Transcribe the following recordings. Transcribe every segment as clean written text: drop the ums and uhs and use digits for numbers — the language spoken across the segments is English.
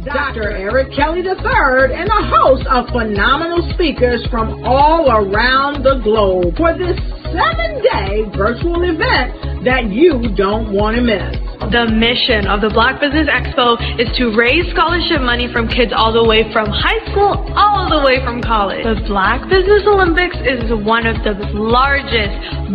Dr. Eric Kelly III and a host of phenomenal speakers from all around the globe for this 7-day virtual event that you don't want to miss. The mission of the Black Business Expo is to raise scholarship money from kids all the way from high school all the way from college. The Black Business Olympics is one of the largest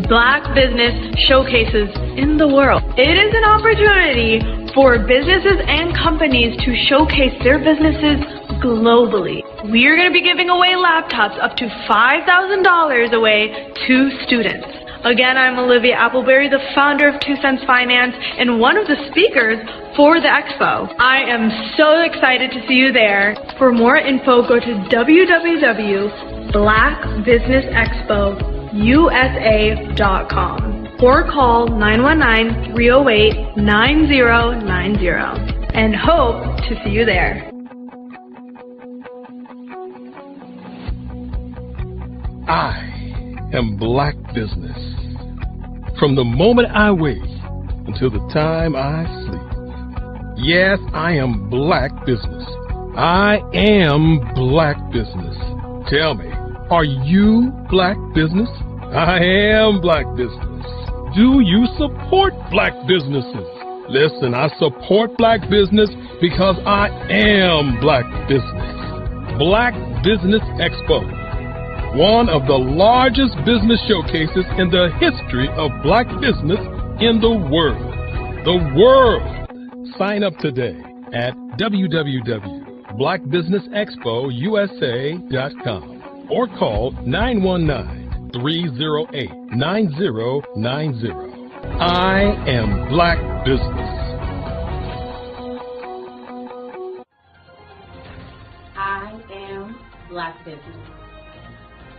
Black business showcases in the world. It is an opportunity for businesses and companies to showcase their businesses globally. We are going to be giving away laptops up to $5,000 away to students. Again, I'm Olivia Appleberry, the founder of 2 Cents Finance and one of the speakers for the expo. I am so excited to see you there. For more info, go to www.blackbusinessexpousa.com or call 919-308-9090 and hope to see you there. I am Black Business. From the moment I wake until the time I sleep. Yes, I am Black Business. I am Black Business. Tell me, are you Black Business? I am Black Business. Do you support Black businesses? Listen, I support Black business because I am Black Business. Black Business Expo, one of the largest business showcases in the history of Black business in the world. The world! Sign up today at www.blackbusinessexpousa.com or call 919-308-9090. I am Black Business. I am Black Business.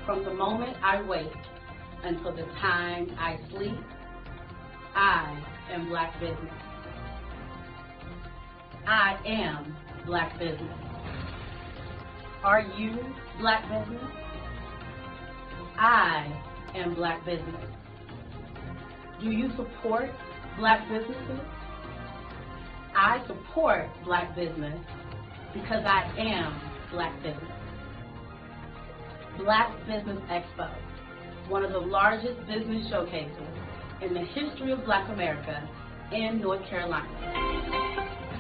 From the moment I wake until the time I sleep, I am Black Business. I am Black Business. Are you Black Business? I am Black Business. Do you support Black businesses? I support Black business because I am Black Business. Black Business Expo, one of the largest business showcases in the history of Black America in North Carolina.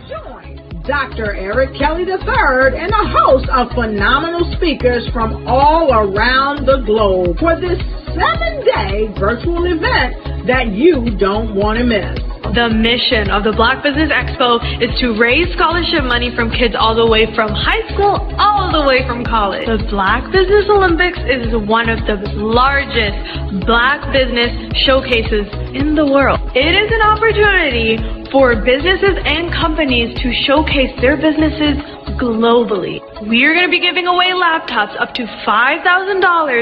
Join Dr. Eric Kelly III and a host of phenomenal speakers from all around the globe for this 7-day virtual event that you don't want to miss. The mission of the Black Business Expo is to raise scholarship money from kids all the way from high school all the way from college. The Black Business Olympics is one of the largest Black business showcases in the world. It is an opportunity for businesses and companies to showcase their businesses globally. We are going to be giving away laptops up to $5,000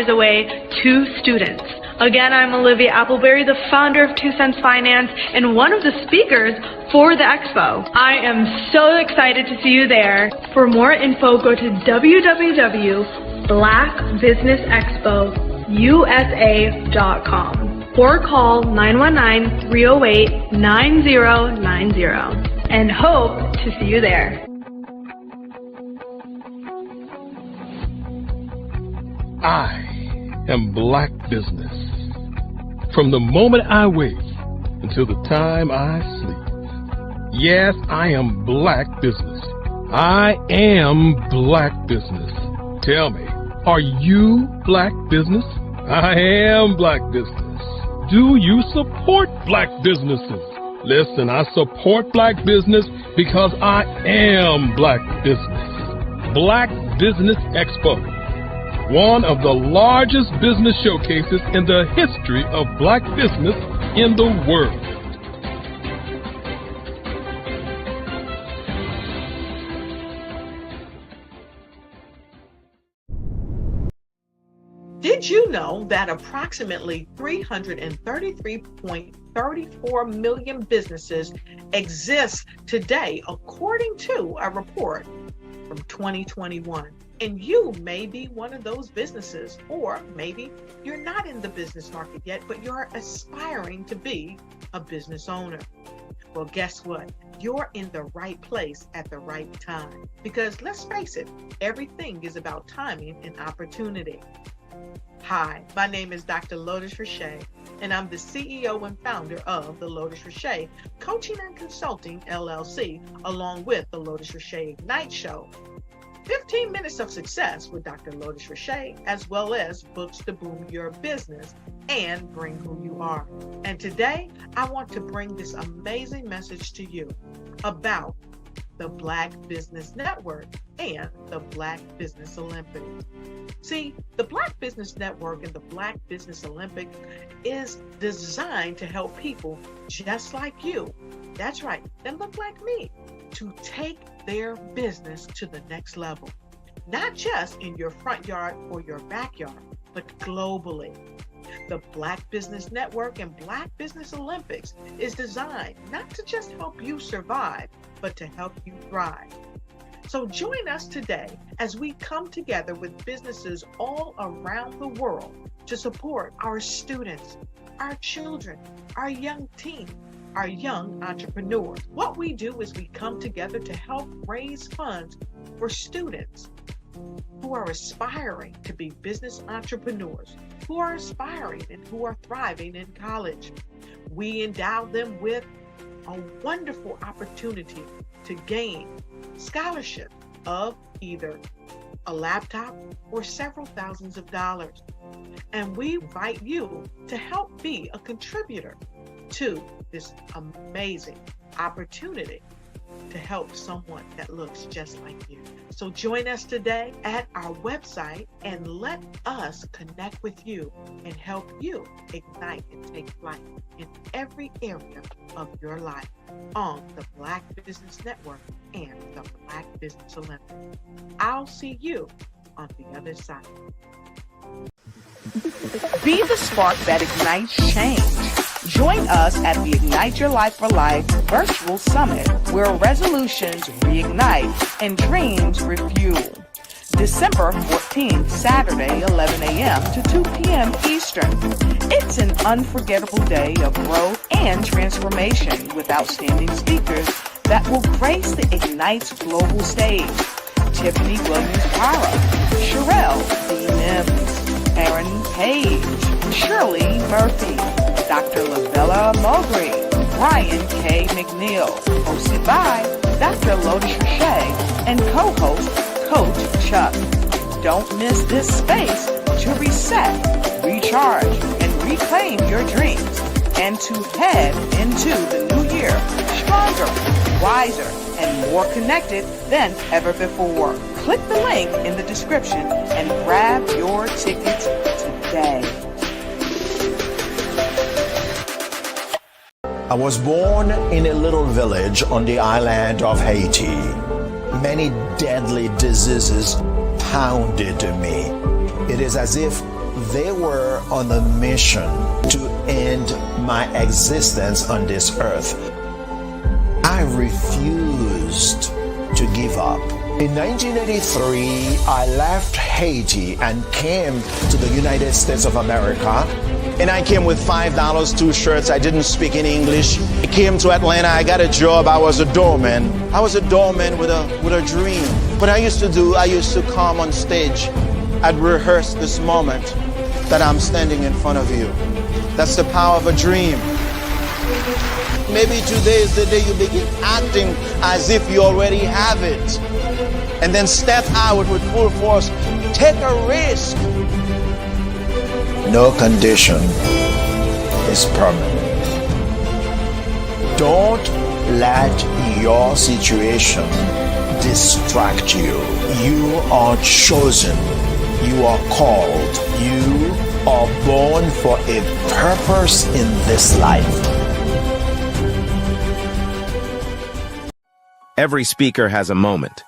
away to students. Again, I'm Olivia Appleberry, the founder of 2 Cents Finance and one of the speakers for the expo. I am so excited to see you there. For more info, go to www.blackbusinessexpousa.com or call 919-308-9090 and hope to see you there. I am Black Business. From the moment I wake until the time I sleep. Yes, I am Black Business. I am Black Business. Tell me, are you Black Business? I am Black Business. Do you support Black businesses? Listen, I support Black business because I am Black Business. Black Business Expo, one of the largest business showcases in the history of Black business in the world. Did you know that approximately 333.34 million businesses exist today, according to a report from 2021? And you may be one of those businesses, or maybe you're not in the business market yet, but you're aspiring to be a business owner. Well, guess what? You're in the right place at the right time. Because let's face it, everything is about timing and opportunity. Hi, my name is Dr. Lotus Richey, and I'm the CEO and founder of the Lotus Richey Coaching and Consulting LLC, along with the Lotus Richey Ignite Show. 15 minutes of success with Dr. Lotus Richey, as well as books to boom your business and bring who you are. And today, I want to bring this amazing message to you about the Black Business Network and the Black Business Olympics. See, the Black Business Network and the Black Business Olympics is designed to help people just like you, that's right, that look like me, to take their business to the next level. Not just in your front yard or your backyard, but globally. The Black Business Network and Black Business Olympics is designed not to just help you survive, but to help you thrive. So join us today as we come together with businesses all around the world to support our students, our children, our young teens, our young entrepreneurs. What we do is we come together to help raise funds for students who are aspiring to be business entrepreneurs, who are aspiring and who are thriving in college. We endow them with a wonderful opportunity to gain scholarship of either a laptop or several thousands of dollars. And we invite you to help be a contributor to this amazing opportunity to help someone that looks just like you. So join us today at our website and let us connect with you and help you ignite and take flight in every area of your life on the Black Business Network and the Black Business Olympics. I'll see you on the other side. Be the spark that ignites change. Join us at the Ignite Your Life for Life Virtual Summit, where resolutions reignite and dreams refuel. December 14th, Saturday, 11 a.m. to 2 p.m. Eastern. It's an unforgettable day of growth and transformation with outstanding speakers that will grace the Ignite's global stage. Tiffany Williams-Para, Sherelle D. Mims, Aaron Page, Shirley Murphy, Dr. Lavella Mowbray, Brian K. McNeil, hosted by Dr. Lotus Richey and co-host Coach Chuck. Don't miss this space to reset, recharge, and reclaim your dreams and to head into the new year stronger, wiser, and more connected than ever before. Click the link in the description and grab your tickets today. I was born in a little village on the island of Haiti. Many deadly diseases pounded me. It is as if they were on a mission to end my existence on this earth. I refused to give up. In 1983, I left Haiti and came to the United States of America. And I came with $5, 2 shirts. I didn't speak in English. I came to Atlanta. I got a job. I was a doorman. I was a doorman with a dream. What I used to come on stage. I'd rehearse this moment that I'm standing in front of you. That's the power of a dream. Maybe today is the day you begin acting as if you already have it. And then step out with full force. Take a risk. No condition is permanent. Don't let your situation distract you. You are chosen. You are called. You are born for a purpose in this life. Every speaker has a moment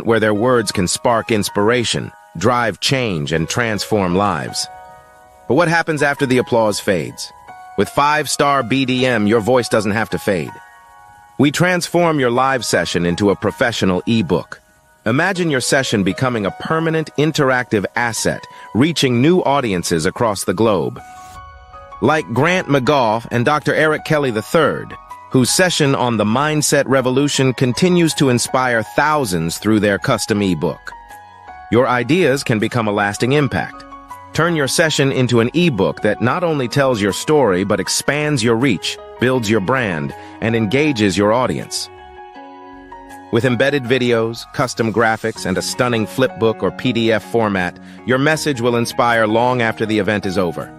where their words can spark inspiration, drive change, and transform lives. But what happens after the applause fades? With 5-star BDM, your voice doesn't have to fade. We transform your live session into a professional ebook. Imagine your session becoming a permanent, interactive asset, reaching new audiences across the globe. Like Grant McGough and Dr. Eric Kelly III, whose session on the Mindset Revolution continues to inspire thousands through their custom ebook. Your ideas can become a lasting impact. Turn your session into an ebook that not only tells your story but expands your reach, builds your brand, and engages your audience. With embedded videos, custom graphics, and a stunning flipbook or PDF format, your message will inspire long after the event is over.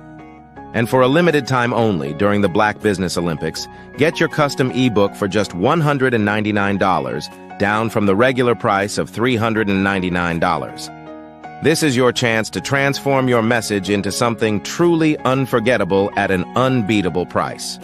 And for a limited time only during the Black Business Olympics, get your custom ebook for just $199, down from the regular price of $399. This is your chance to transform your message into something truly unforgettable at an unbeatable price.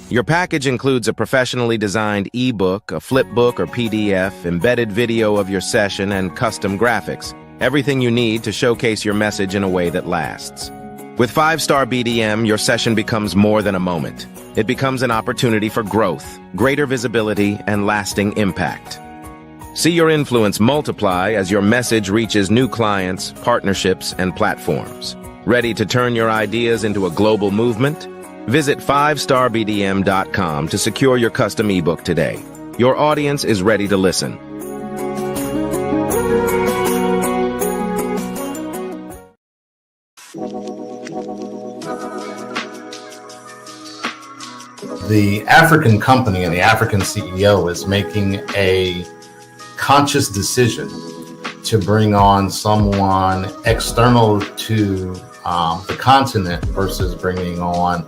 Your package includes a professionally designed ebook, a flipbook or PDF, embedded video of your session, and custom graphics. Everything you need to showcase your message in a way that lasts. With 5-star BDM, your session becomes more than a moment. It becomes an opportunity for growth, greater visibility, and lasting impact. See your influence multiply as your message reaches new clients, partnerships, and platforms. Ready to turn your ideas into a global movement? Visit 5starbdm.com to secure your custom ebook today. Your audience is ready to listen. The African company and the African CEO is making a conscious decision to bring on someone external to the continent versus bringing on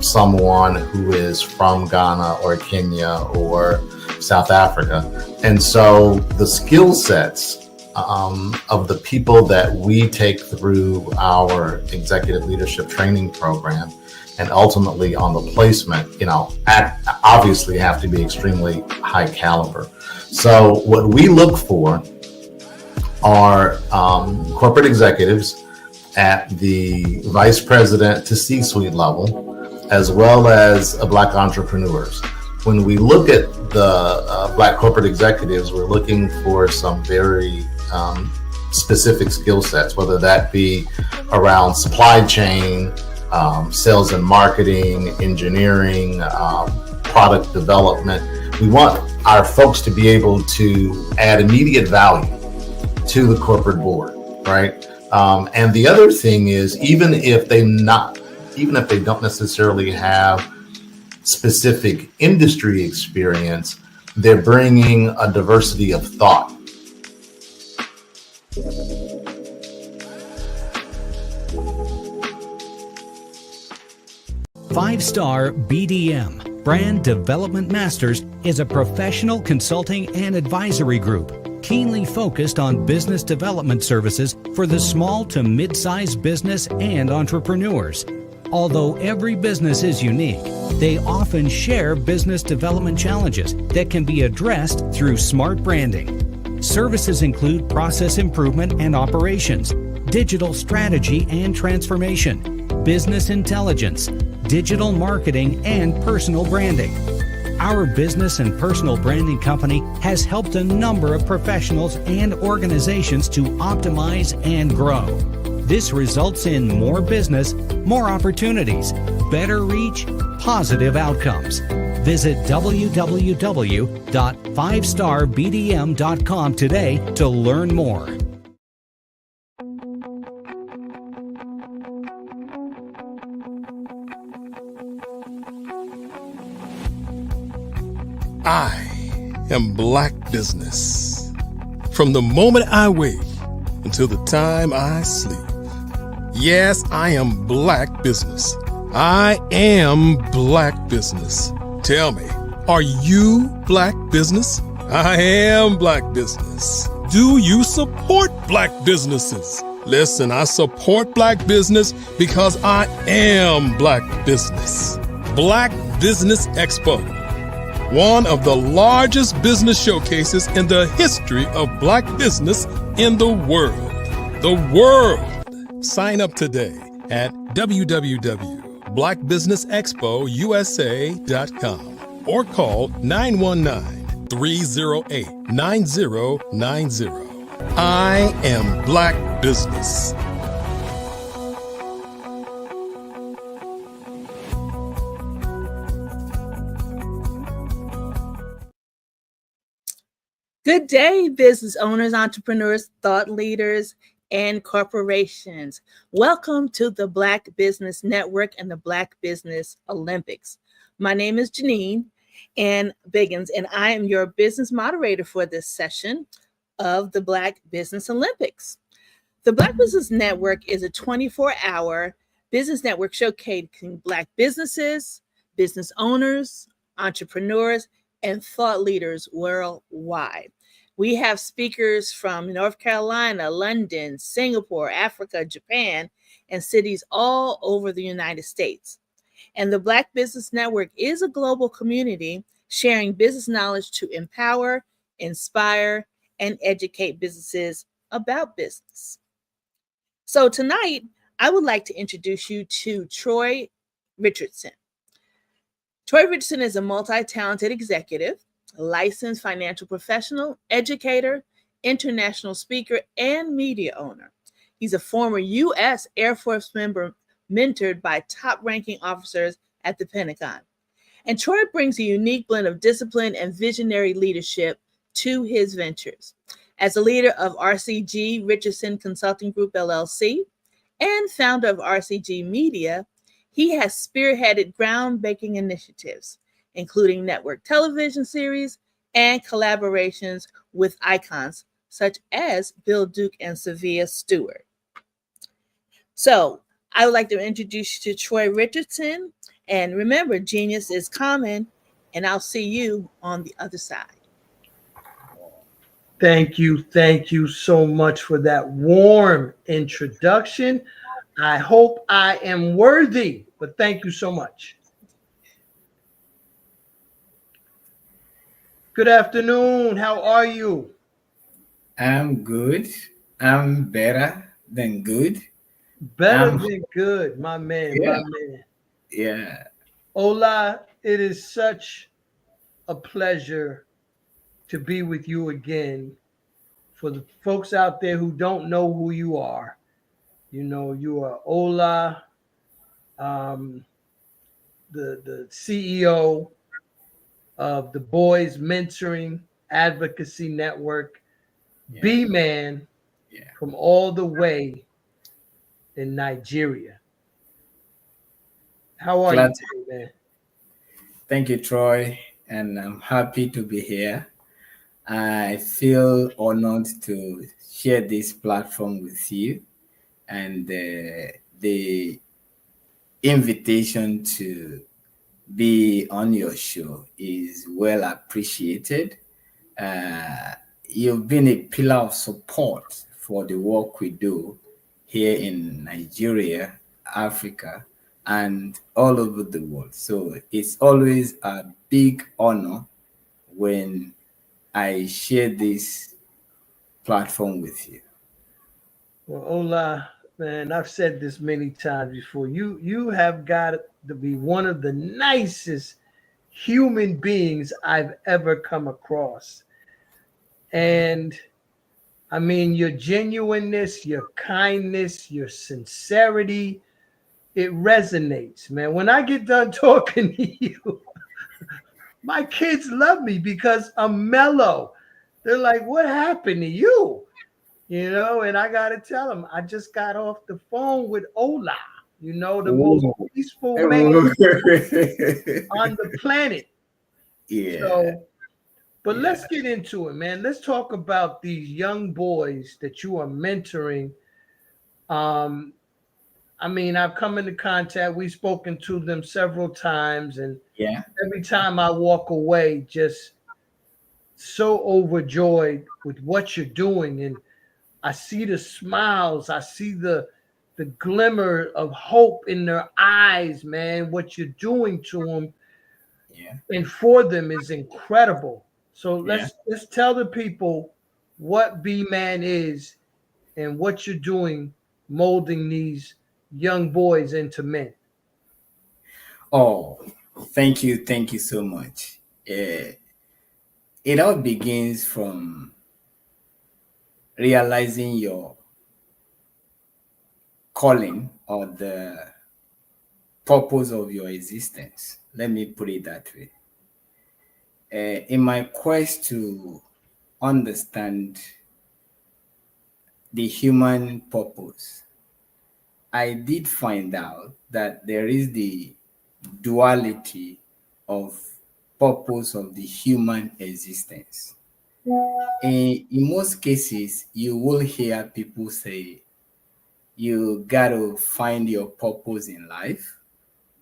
someone who is from Ghana or Kenya or South Africa. And so the skill sets of the people that we take through our executive leadership training program and ultimately on the placement, obviously have to be extremely high caliber. So what we look for are corporate executives at the vice president to C-suite level, as well as Black entrepreneurs. When we look at the Black corporate executives, we're looking for some very specific skill sets, whether that be around supply chain, sales and marketing, engineering, product development. We want our folks to be able to add immediate value to the corporate board, right? And the other thing is, even if they don't necessarily have specific industry experience, they're bringing a diversity of thought. Five-Star BDM, Brand Development Masters, is a professional consulting and advisory group keenly focused on business development services for the small to mid-sized business and entrepreneurs. Although every business is unique, they often share business development challenges that can be addressed through smart branding. Services include process improvement and operations, digital strategy and transformation, business intelligence, digital marketing, and personal branding. Our business and personal branding company has helped a number of professionals and organizations to optimize and grow. This results in more business, more opportunities, better reach, positive outcomes. Visit www.5starbdm.com today to learn more. I am Black Business. From the moment I wake until the time I sleep. Yes, I am Black Business. I am Black Business. Tell me, are you Black Business? I am Black Business. Do you support Black businesses? Listen, I support Black business because I am Black Business. Black Business Expo, one of the largest business showcases in the history of Black business in the world. The world! Sign up today at www.blackbusinessexpousa.com or call 919-308-9090. I am Black Business. Good day, business owners, entrepreneurs, thought leaders, and corporations. Welcome to the Black Business Network and the Black Business Olympics. My name is Janine and Biggins, and I am your business moderator for this session of the Black Business Olympics. The Black Business Network is a 24-hour business network showcasing Black businesses, business owners, entrepreneurs, and thought leaders worldwide. We have speakers from North Carolina, London, Singapore, Africa, Japan, and cities all over the United States. And the Black Business Network is a global community sharing business knowledge to empower, inspire, and educate businesses about business. So tonight, I would like to introduce you to Troy Richardson. Troy Richardson is a multi-talented executive, licensed financial professional, educator, international speaker, and media owner. He's a former U.S. Air Force member mentored by top-ranking officers at the Pentagon. And Troy brings a unique blend of discipline and visionary leadership to his ventures. As a leader of RCG Richardson Consulting Group, LLC, and founder of RCG Media, he has spearheaded groundbreaking initiatives, including network television series and collaborations with icons such as Bill Duke and Sylvia Stewart. So I would like to introduce you to Troy Richardson. And remember, genius is common, and I'll see you on the other side. Thank you so much for that warm introduction. I hope I am worthy, but thank you so much. Good afternoon. How are you? I'm good. I'm better than good. Better than good, my man, yeah. my man. Yeah. Ola, it is such a pleasure to be with you again. For the folks out there who don't know who you are, you know, you are Ola, the CEO of the Boys Mentoring Advocacy Network, B-Man, from all the way in Nigeria. How are you today, man? Thank you, Troy, and I'm happy to be here. I feel honored to share this platform with you, and the invitation to be on your show is well appreciated. You've been a pillar of support for the work we do here in Nigeria, Africa, and all over the world. So it's always a big honor when I share this platform with you. Well, Ola, man, I've said this many times before. You have got to be one of the nicest human beings I've ever come across. And I mean, your genuineness, your kindness, your sincerity, it resonates, man. When I get done talking to you, my kids love me because I'm mellow. They're like, what happened to you? You know, and I got to tell them, I just got off the phone with Ola, you know, the most peaceful man on the planet. Yeah. So, but let's get into it, man. Let's talk about these young boys that you are mentoring. I mean, I've come into contact, we've spoken to them several times, and every time I walk away, just so overjoyed with what you're doing. And I see the smiles, I see the glimmer of hope in their eyes, man. What you're doing to them and for them is incredible. So let's tell the people what B-Man is and what you're doing molding these young boys into men. Oh, thank you so much. It all begins from realizing your calling or the purpose of your existence. Let me put it that way. In my quest to understand the human purpose, I did find out that there is the duality of purpose of the human existence. In most cases, you will hear people say, you got to find your purpose in life,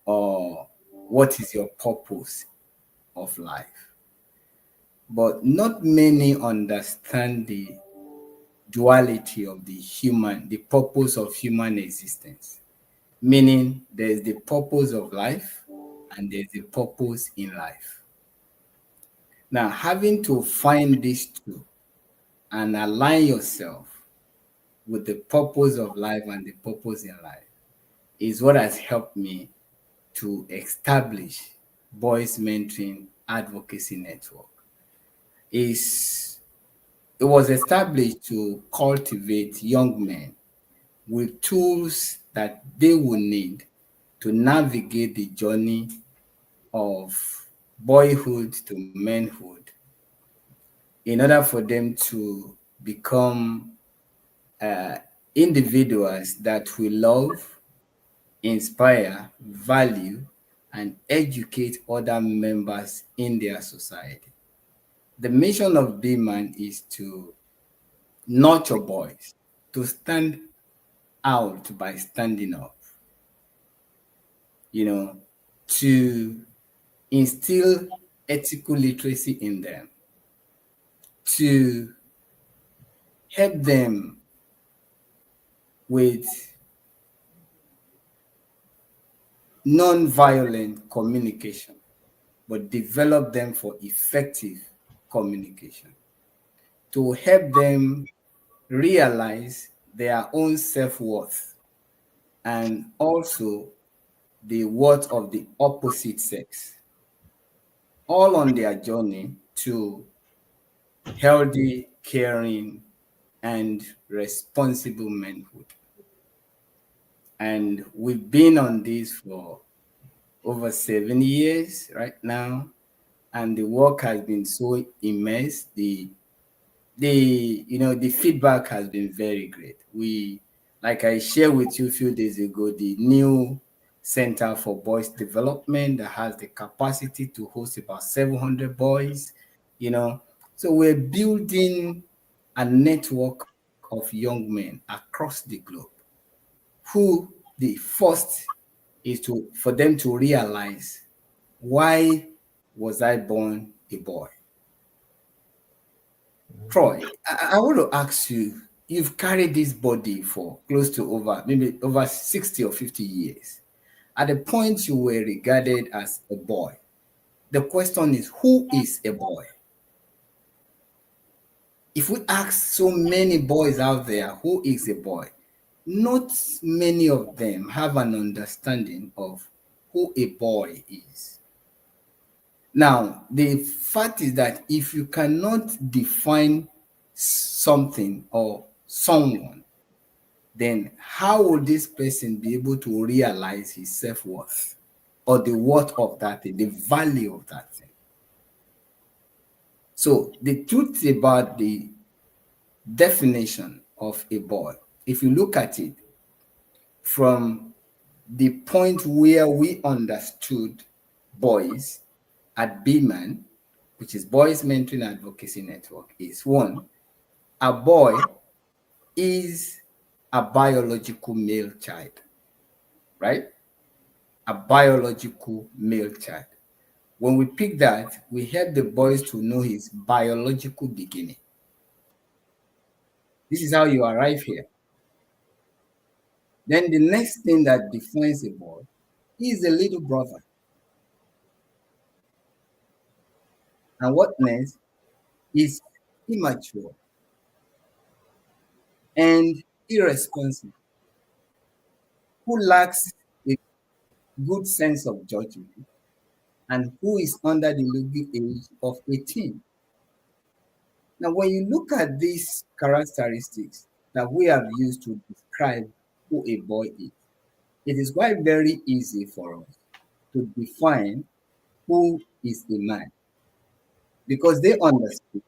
or what is your purpose of life? But not many understand the duality of the purpose of human existence. Meaning there's the purpose of life and there's the purpose in life. Now, having to find these two and align yourself with the purpose of life and the purpose in life is what has helped me to establish Boys Mentoring Advocacy Network. It was established to cultivate young men with tools that they will need to navigate the journey of boyhood to manhood in order for them to become individuals that will love, inspire, value, and educate other members in their society. The mission of B-Man is to nurture boys to stand out by standing up, to instill ethical literacy in them, to help them with non-violent communication, but develop them for effective communication, to help them realize their own self-worth and also the worth of the opposite sex, all on their journey to healthy, caring, and responsible manhood. And we've been on this for over 7 years right now, and the work has been so immense. The feedback has been very great. Like I shared with you a few days ago, the new Center for Boys Development that has the capacity to host about 700 boys, So we're building a network of young men across the globe who the first is for them to realize, why was I born a boy? Troy, I want to ask you, you've carried this body for close to maybe over 60 or 50 years. At the point you were regarded as a boy, the question is, who is a boy? If we ask so many boys out there, who is a boy? Not many of them have an understanding of who a boy is. Now, the fact is that if you cannot define something or someone, then how will this person be able to realize his self-worth or the worth of that thing, the value of that thing? So the truth about the definition of a boy, if you look at it from the point where we understood boys at BMAN, which is Boys Mentoring Advocacy Network, is one, a boy is a biological male child, right? A biological male child. When we pick that, we help the boys to know his biological beginning. This is how you arrive here. Then the next thing that defines a boy is a little brother. And what next is immature and irresponsible, who lacks a good sense of judgment, and who is under the legal age of 18. Now, when you look at these characteristics that we have used to describe who a boy is, it is quite very easy for us to define who is a man, because they understand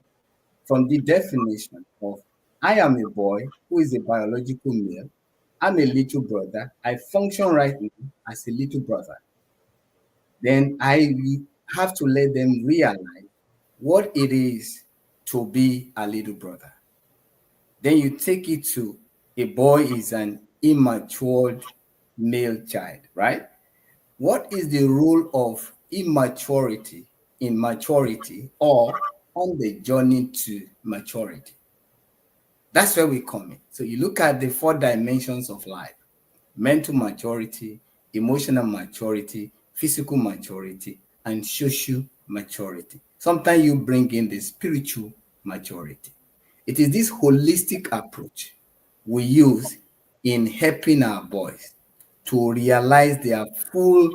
from the definition of I am a boy who is a biological male. I'm a little brother. I function right now as a little brother. Then I have to let them realize what it is to be a little brother. Then you take it to a boy is an immature male child, right? What is the role of immaturity in maturity or on the journey to maturity? That's where we come in. So you look at the 4 dimensions of life: mental maturity, emotional maturity, physical maturity, and social maturity. Sometimes you bring in the spiritual maturity. It is this holistic approach we use in helping our boys to realize their full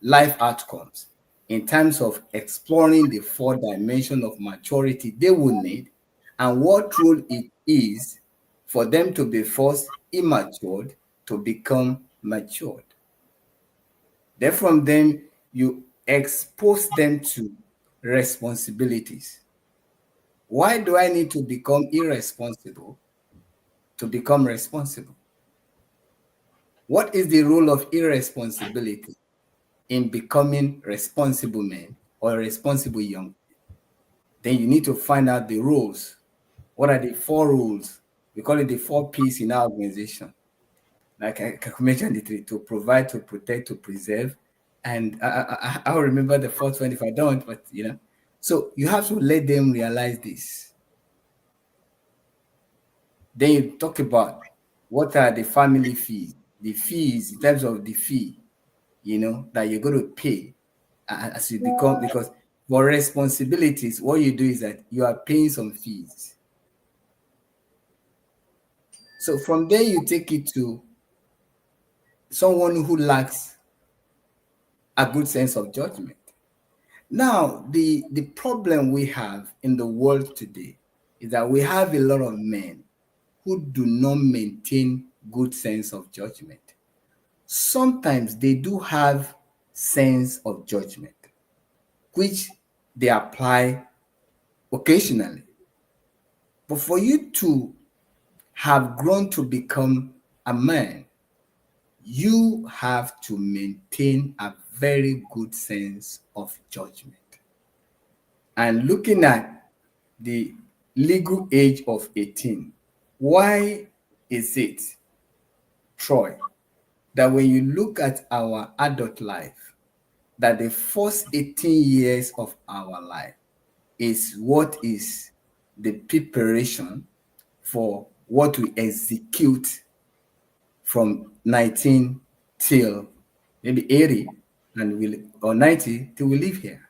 life outcomes in terms of exploring the 4 dimensions of maturity they will need and what role it is for them to be first immatured to become matured. Then from them, you expose them to responsibilities. Why do I need to become irresponsible to become responsible? What is the role of irresponsibility in becoming responsible men or responsible young men? Then you need to find out the rules. What are the 4 rules? We call it the 4 P's in our organization. Like I mentioned it, to provide, to protect, to preserve. And I'll remember the 4th one if I don't, but So you have to let them realize this. Then you talk about what are the family fees, the fees in terms of the fee, that you're going to pay as you become, because for responsibilities, what you do is that you are paying some fees. So from there, you take it to someone who lacks a good sense of judgment. Now, the problem we have in the world today is that we have a lot of men who do not maintain good sense of judgment. Sometimes they do have sense of judgment, which they apply occasionally. But for you to have grown to become a man, you have to maintain a very good sense of judgment. And looking at the legal age of 18, why is it, Troy, that when you look at our adult life, that the first 18 years of our life is what is the preparation for what we execute from 19 till maybe 80 or 90 till we live here.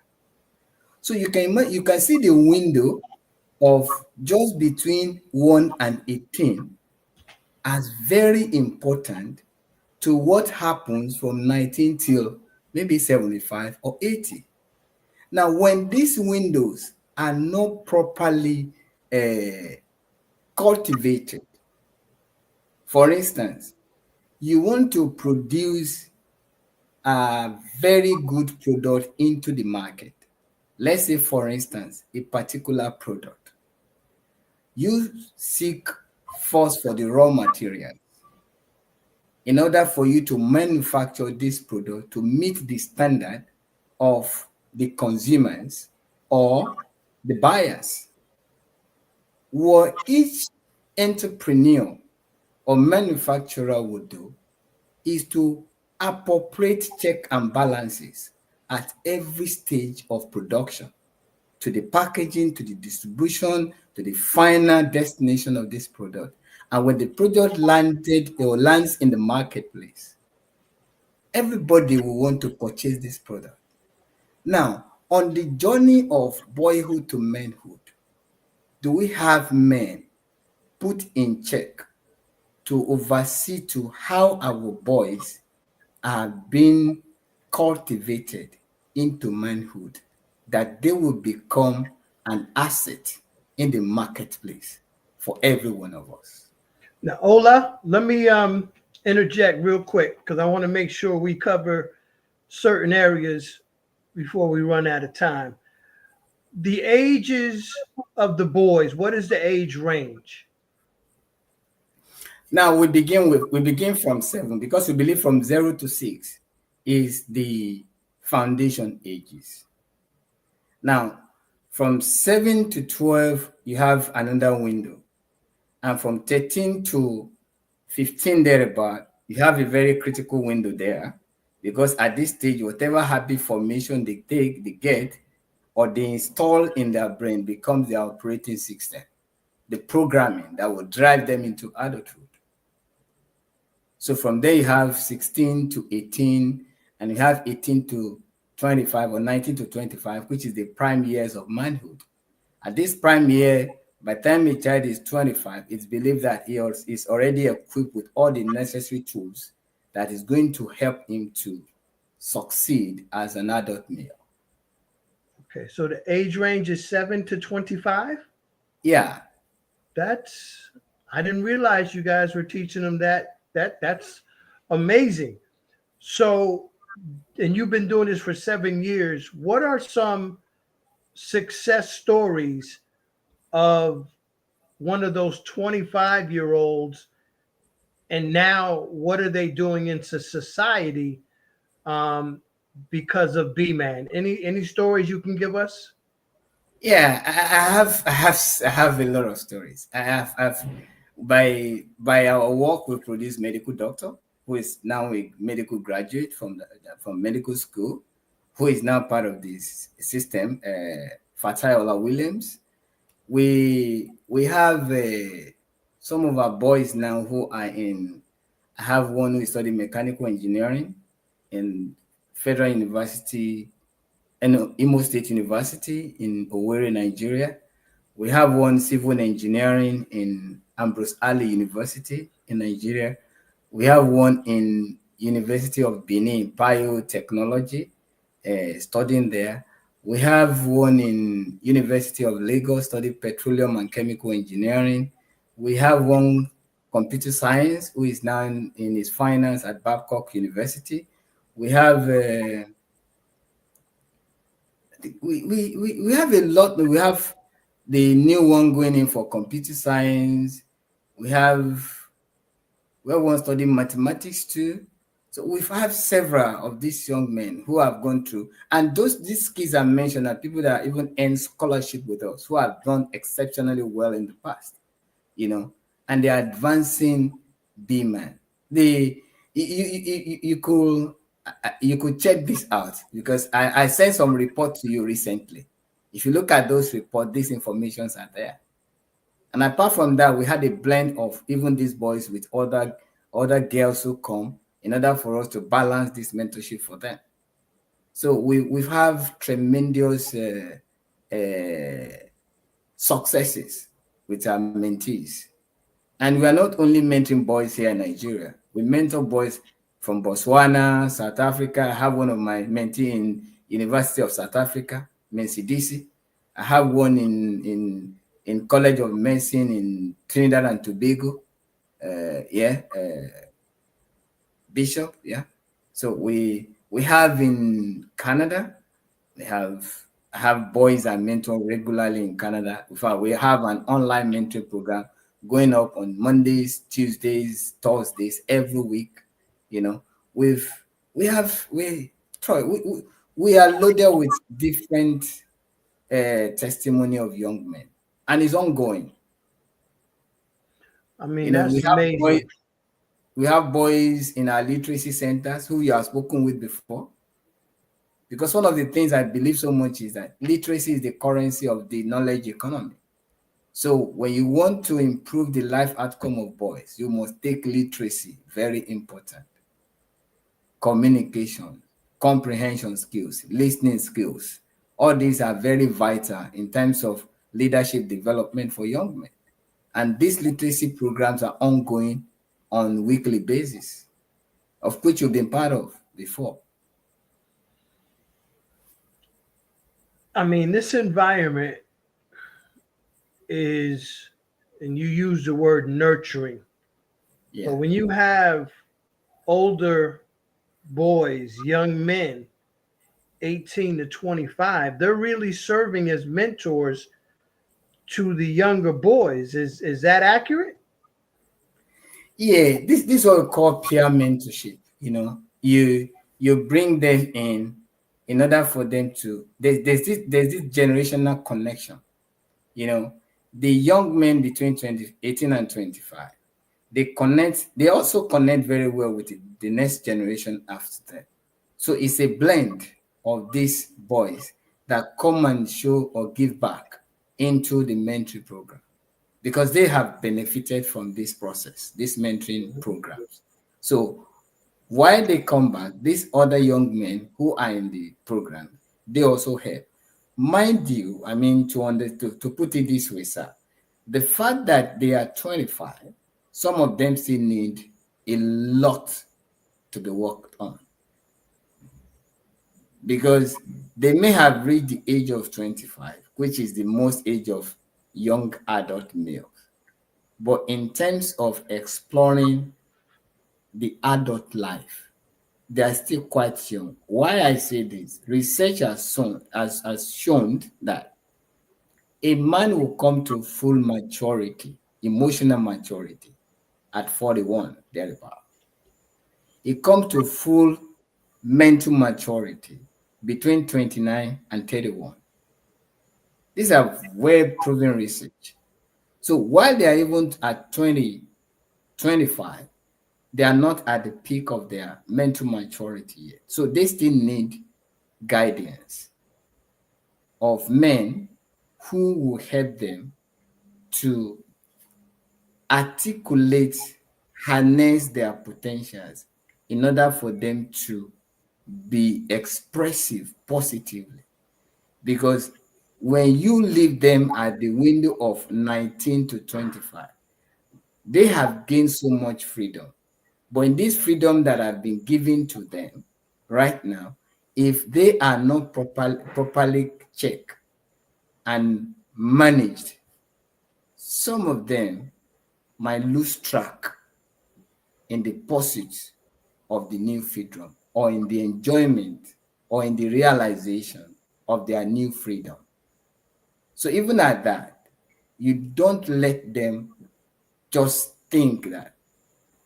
So you can see the window of just between 1 and 18 as very important to what happens from 19 till maybe 75 or 80. Now, when these windows are not properly cultivated, for instance, you want to produce a very good product into the market. Let's say, for instance, a particular product. You seek first for the raw material in order for you to manufacture this product to meet the standard of the consumers or the buyers. What each entrepreneur or manufacturer would do is to appropriate check and balances at every stage of production, to the packaging, to the distribution, to the final destination of this product. And when the product landed or lands in the marketplace, everybody will want to purchase this product. Now, on the journey of boyhood to manhood, do we have men put in check to oversee to how our boys are being cultivated into manhood, that they will become an asset in the marketplace for every one of us? Now, Ola, let me interject real quick because I want to make sure we cover certain areas before we run out of time. the ages of the boys, what is the age range? Now we begin from 7 because we believe from 0 to 6 is the foundation ages. Now from 7 to 12 you have another window, and from 13 to 15 thereabout you have a very critical window there, because at this stage whatever habit formation they get or they install in their brain becomes their operating system, the programming that will drive them into adulthood. So from there you have 16 to 18, and you have 18 to 25 or 19 to 25, which is the prime years of manhood. At this prime year, by the time a child is 25, it's believed that he is already equipped with all the necessary tools that is going to help him to succeed as an adult male. Okay, so the age range is 7 to 25? Yeah. I didn't realize you guys were teaching them that. That's amazing. So, and you've been doing this for 7 years. What are some success stories of one of those 25-year-olds, and now what are they doing into society because of B-Man? Any stories you can give us? Yeah, I have a lot of stories. I've by our work we produce medical doctor who is now a medical graduate from medical school, who is now part of this system. Fatiola Williams. We have some of our boys now who are in. I have one who is studying mechanical engineering in Federal University and Imo State University in Owerri, Nigeria. We have one civil engineering in Ambrose Ali University in Nigeria. We have one in University of Benin, biotechnology, studying there. We have one in University of Lagos, studying petroleum and chemical engineering. We have one computer science who is now in his finance at Babcock University. We have we have a lot. We have the new one going in for computer science. We have one studying mathematics too. So we have several of these young men who have gone through, and these kids I mentioned are people that even earn scholarship with us, who have done exceptionally well in the past, and they are advancing B-Man. You could check this out, because I sent some report to you recently. If you look at those reports, these informations are there. And apart from that, we had a blend of even these boys with other girls who come in order for us to balance this mentorship for them. So we have tremendous successes with our mentees. And we are not only mentoring boys here in Nigeria. We mentor boys from Botswana, South Africa. I have one of my mentees in University of South Africa, Mensidisi. I have one in College of Medicine in Trinidad and Tobago. Bishop, yeah. So we have in Canada, I have boys I mentor regularly in Canada. In fact, we have an online mentoring program going up on Mondays, Tuesdays, Thursdays, every week. We are loaded with different testimony of young men, and it's ongoing. I mean, that's amazing. We have boys in our literacy centers who you have spoken with before. Because one of the things I believe so much is that literacy is the currency of the knowledge economy. So when you want to improve the life outcome of boys, you must take literacy, very important. Communication, comprehension skills, listening skills. All these are very vital in terms of leadership development for young men. And these literacy programs are ongoing on weekly basis, of which you've been part of before. I mean, this environment is, and you use the word nurturing. Yeah. But when you have older boys, young men 18 to 25, they're really serving as mentors to the younger boys. Is that accurate? Yeah, this what we call peer mentorship. You know, you bring them in order for them to there's this generational connection. You know, the young men between 18 and 25, they also connect very well with the next generation after them. So it's a blend of these boys that come and show or give back into the mentoring program because they have benefited from this process, these mentoring programs. So while they come back, these other young men who are in the program, they also help. Mind you, I mean, to put it this way, sir, the fact that they are 25, some of them still need a lot to be worked on because they may have reached the age of 25, which is the most age of young adult males. But in terms of exploring the adult life, they are still quite young. Why I say this? Research has shown that a man will come to full maturity, emotional maturity, at 41, thereabout. He comes to full mental maturity between 29 and 31. These are well proven research. So while they are even at 20, 25, they are not at the peak of their mental maturity yet. So they still need guidance of men who will help them to articulate, harness their potentials in order for them to be expressive positively. Because when you leave them at the window of 19 to 25, they have gained so much freedom. But in this freedom that have been given to them right now, if they are not properly checked and managed, some of them might lose track in the pursuit of the new freedom or in the enjoyment or in the realization of their new freedom. So even at that, you don't let them just think that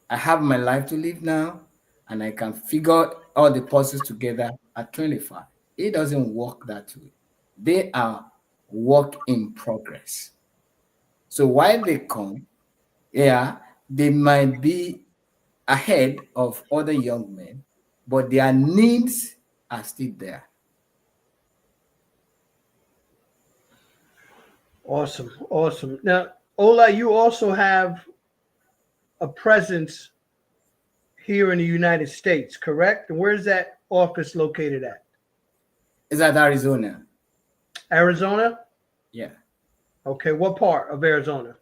I have my life to live now and I can figure all the puzzles together at 25. It doesn't work that way. They are work in progress. So while they come, yeah, they might be ahead of other young men, but their needs are still there. Awesome, awesome. Now, Ola, you also have a presence here in the United States, correct? And where's that office located at? Is that Arizona? Arizona? Yeah. Okay, what part of Arizona?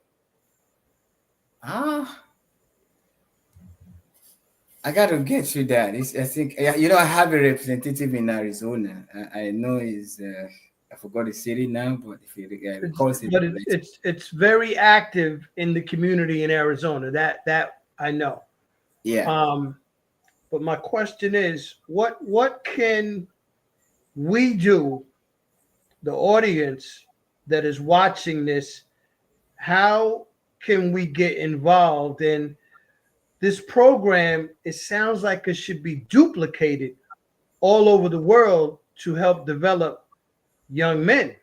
I got to get you that. I think, you know, I have a representative in Arizona. I know is I forgot the city now, but if you recall it, but it's very active in the community in Arizona. That I know. Yeah. But my question is, what can we do, the audience that is watching this, how can we get involved in this program? It sounds like it should be duplicated all over the world to help develop young men.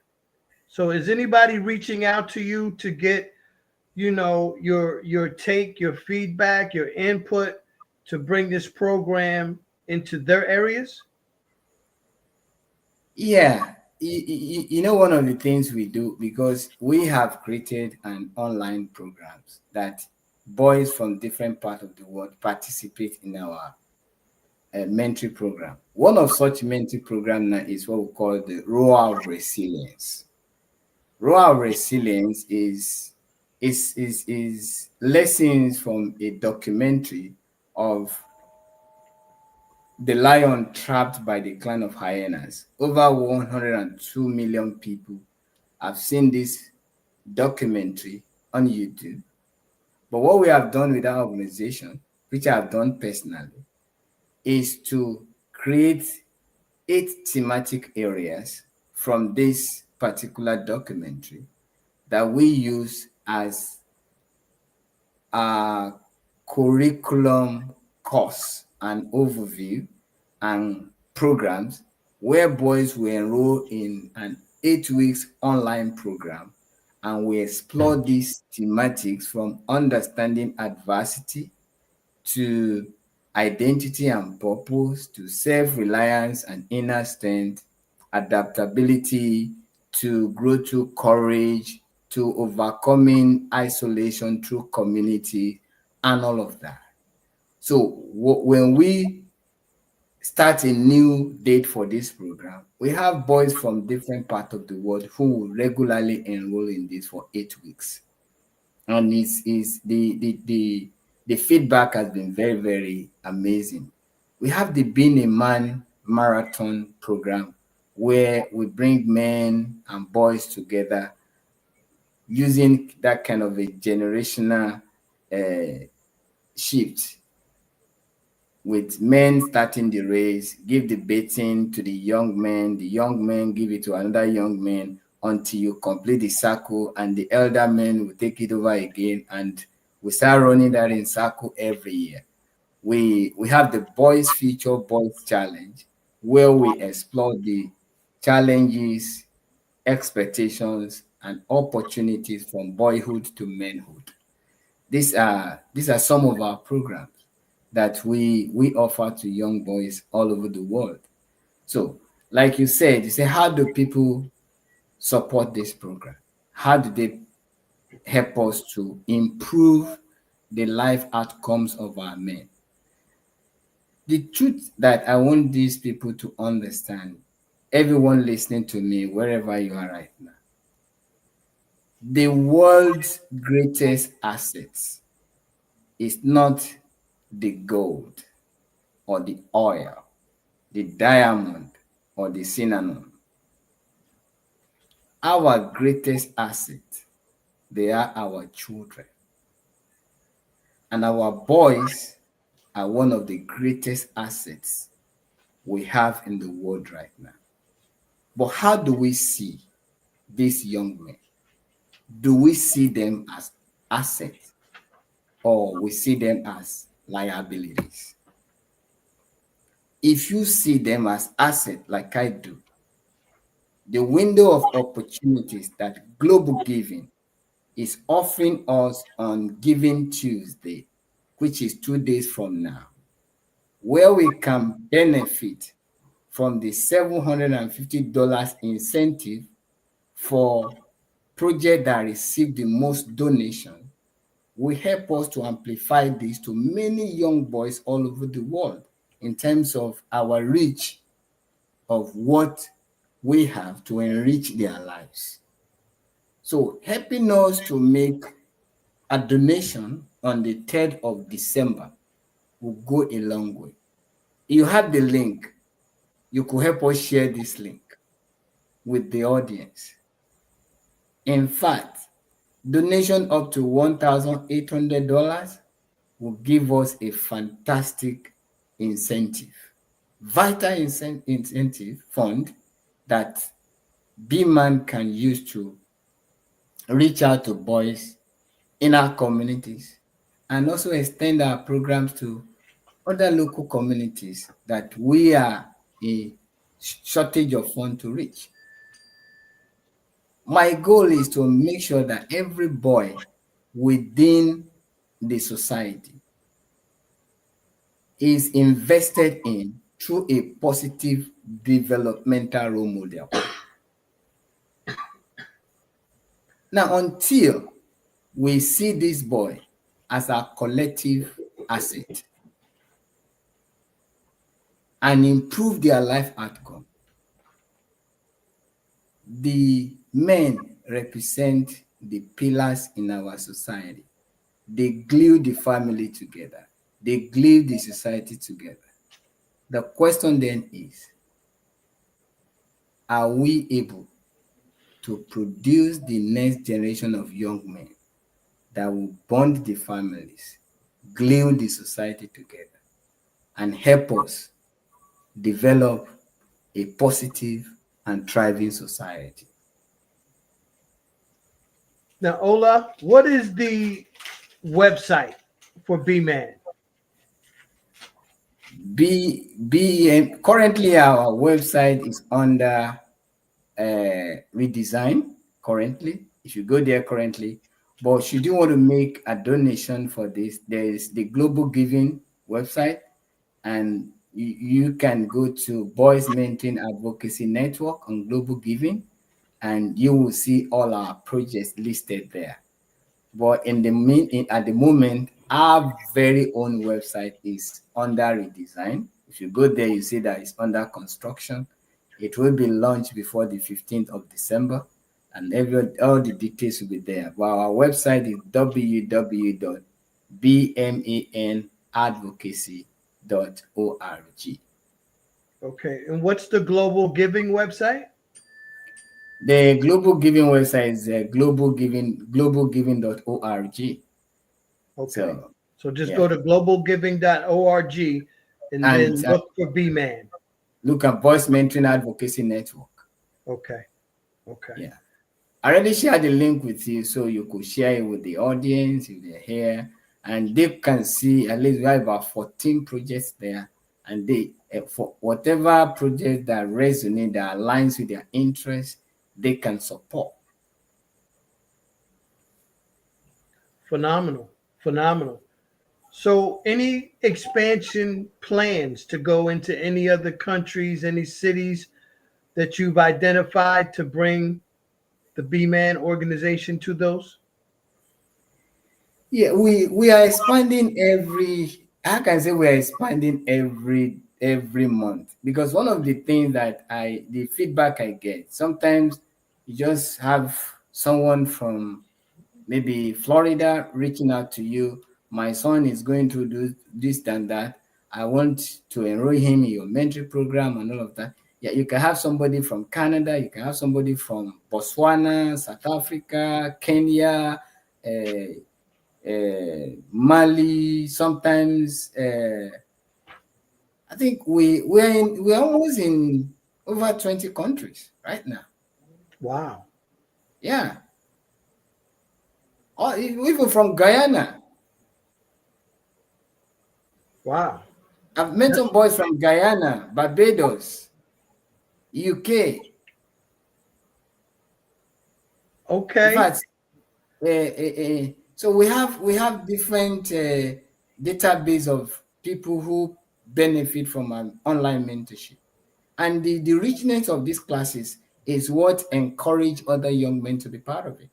So is anybody reaching out to you to get, your take, your feedback, your input to bring this program into their areas? Yeah. You know, one of the things we do, because we have created an online programs that boys from different parts of the world participate in our mentoring program. One of such mentoring program now is what we call the Rural Resilience. Rural Resilience is lessons from a documentary of the lion trapped by the clan of hyenas. Over 102 million people have seen this documentary on YouTube. But what we have done with our organization, which I have done personally, is to create 8 thematic areas from this particular documentary that we use as a curriculum course and overview and programs where boys will enroll in an 8 weeks online program, and we explore these thematics from understanding adversity to identity and purpose to self-reliance and inner strength, adaptability to grow through courage, to overcoming isolation through community, and all of that. So when we start a new date for this program, we have boys from different parts of the world who will regularly enroll in this for 8 weeks. And the feedback has been very, very amazing. We have the Being a Man marathon program where we bring men and boys together using that kind of a generational shift, with men starting the race, give the baton to the young men give it to another young man until you complete the circle, and the elder men will take it over again, and we start running that in circle every year. We have the Boys Future Boys Challenge, where we explore the challenges, expectations, and opportunities from boyhood to manhood. These are some of our programs that we offer to young boys all over the world. So, like you say, how do people support this program? How do they help us to improve the life outcomes of our men? The truth that I want these people to understand, everyone listening to me, wherever you are right now, the world's greatest assets is not the gold or the oil, the diamond or the cinnamon. Our greatest asset, they are our children. And our boys are one of the greatest assets we have in the world right now. But how do we see these young men? Do we see them as assets, or we see them as liabilities? If you see them as assets like I do, the window of opportunities that Global Giving is offering us on Giving Tuesday, which is 2 days from now, where we can benefit from the $750 incentive for projects that receive the most donation, will help us to amplify this to many young boys all over the world in terms of our reach of what we have to enrich their lives. So helping us to make a donation on the 3rd of December will go a long way. You have the link. You could help us share this link with the audience. In fact, donation up to $1,800 will give us a fantastic incentive, vital incentive fund that B-Man can use to reach out to boys in our communities and also extend our programs to other local communities that we are in shortage of funds to reach. My goal is to make sure that every boy within the society is invested in through a positive developmental role model. Now, until we see this boy as a collective asset and improve their life outcome, the men represent the pillars in our society. They glue the family together. They glue the society together. The question then is, are we able to produce the next generation of young men that will bond the families, glue the society together, and help us develop a positive and thriving society. Now, Ola, what is the website for B-Man? Currently our website is under redesign currently. If you go there currently, but should you want to make a donation for this, there is the Global Giving website, and you can go to Boys Mentoring Advocacy Network on Global Giving, and you will see all our projects listed there. But at the moment, our very own website is under redesign. If you go there, you see that it's under construction. It will be launched before the 15th of December, and all the details will be there. But our website is www.bmanadvocacy.org. Okay, and what's the Global Giving website? The Global Giving website is globalgiving.org. Okay, so just go to globalgiving.org and then look for B-Man. Look at Voice Mentoring Advocacy Network. Okay. Yeah. I already shared the link with you, so you could share it with the audience if they're here, and they can see at least we have about 14 projects there, and they for whatever project that resonates, that aligns with their interests, they can support. Phenomenal. So any expansion plans to go into any other countries, any cities that you've identified to bring the B-Man organization to those? Yeah, we are expanding every month, because one of the things that the feedback I get, sometimes you just have someone from maybe Florida reaching out to you. My son is going to do this and that. I want to enroll him in your mentoring program and all of that. Yeah, you can have somebody from Canada, you can have somebody from Botswana, South Africa, Kenya, Mali. Sometimes I think we're almost in over 20 countries right now. Wow. Yeah. Or even from Guyana. Wow. I've met some boys from Guyana, Barbados, UK. Okay. In fact, so we have different database of people who benefit from an online mentorship, and the richness of these classes is what encourage other young men to be part of it.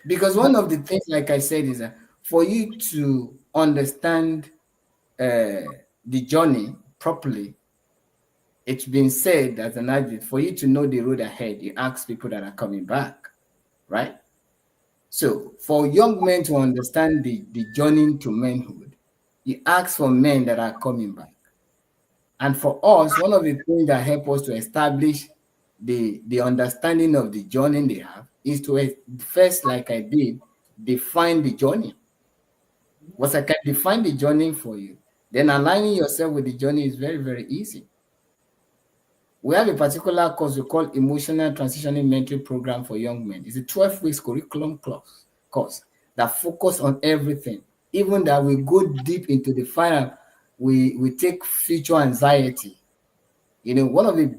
Because one of the things, like I said, is that for you to understand the journey properly, it's been said as an advocate, for you to know the road ahead, you ask people that are coming back, right? So for young men to understand the journey to manhood, you ask for men that are coming back. And for us, one of the things that help us to establish the understanding of the journey they have is to first, like I did, define the journey. Once I can define the journey for you, then aligning yourself with the journey is very, very easy. We have a particular course we call Emotional Transitioning Mentoring Program for Young Men. It's a 12-week curriculum course that focus on everything. Even that we go deep into the final, we take future anxiety. You know, one of the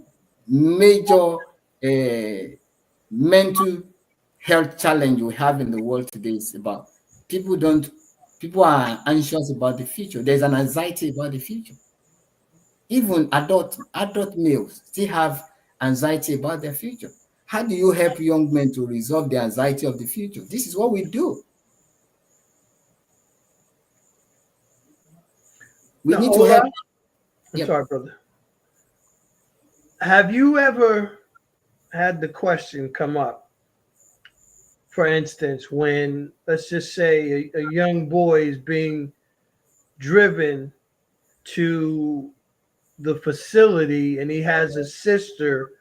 major mental health challenge we have in the world today is about people are anxious about the future. There's an anxiety about the future. Even adult males still have anxiety about their future. How do you help young men to resolve the anxiety of the future? This is what we do. We need to help. I'm sorry, brother. Have you ever had the question come up, for instance, when, let's just say, a young boy is being driven to the facility and he has a sister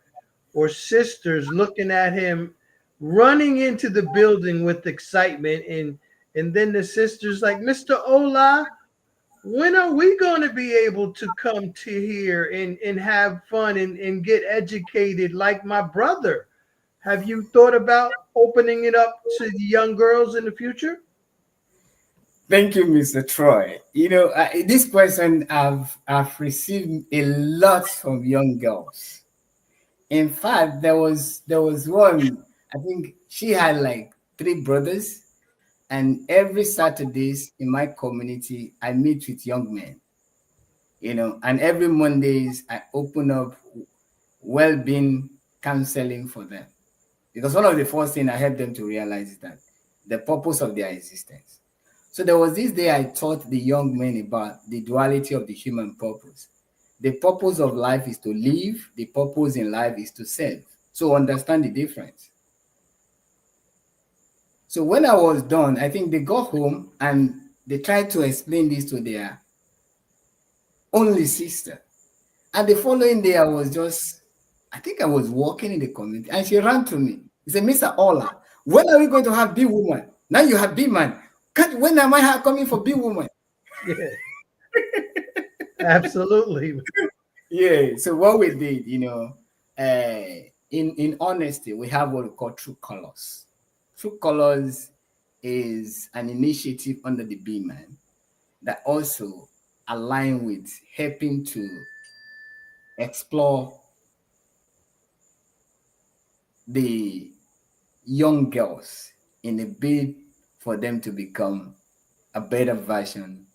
or sisters looking at him running into the building with excitement, and then the sister's like, Mr. Ola, when are we going to be able to come to here and have fun and get educated like my brother? Have you thought about opening it up to the young girls in the future? Thank you, Mr. Troy. You know, this question I've received a lot from young girls. In fact, there was one. I think she had like three brothers, and every Saturdays in my community, I meet with young men. You know, and every Mondays I open up well-being counseling for them, because one of the first things I help them to realize is that the purpose of their existence. So there was this day I taught the young men about the duality of the human purpose. The purpose of life is to live, the purpose in life is to serve. So understand the difference. So when I was done, I think they got home and they tried to explain this to their only sister. And the following day, I think I was walking in the community and she ran to me. She said, Mr. Ola, when are we going to have B woman? Now you have B man. When am I coming for B woman? Yeah, absolutely. Yeah. So what we did, you know, in honesty, we have what we call True Colors. True Colors is an initiative under the B man that also align with helping to explore the young girls in a bid for them to become a better version,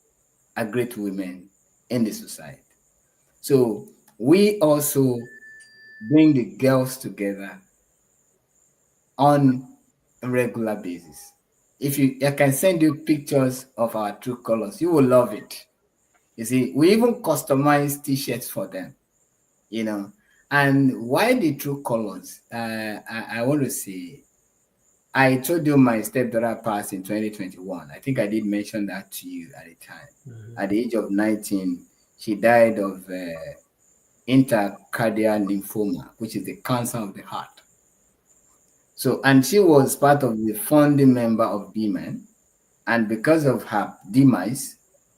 a great women in the society. So we also bring the girls together on a regular basis. I can send you pictures of our True Colors, you will love it. You see, we even customize t-shirts for them, you know. And why the True Colors? I want to say, I told you my stepdaughter passed in 2021. I think I did mention that to you at the time. Mm-hmm. At the age of 19, she died of intracardiac lymphoma, which is the cancer of the heart. So, and she was part of the founding member of BMAN. And because of her demise,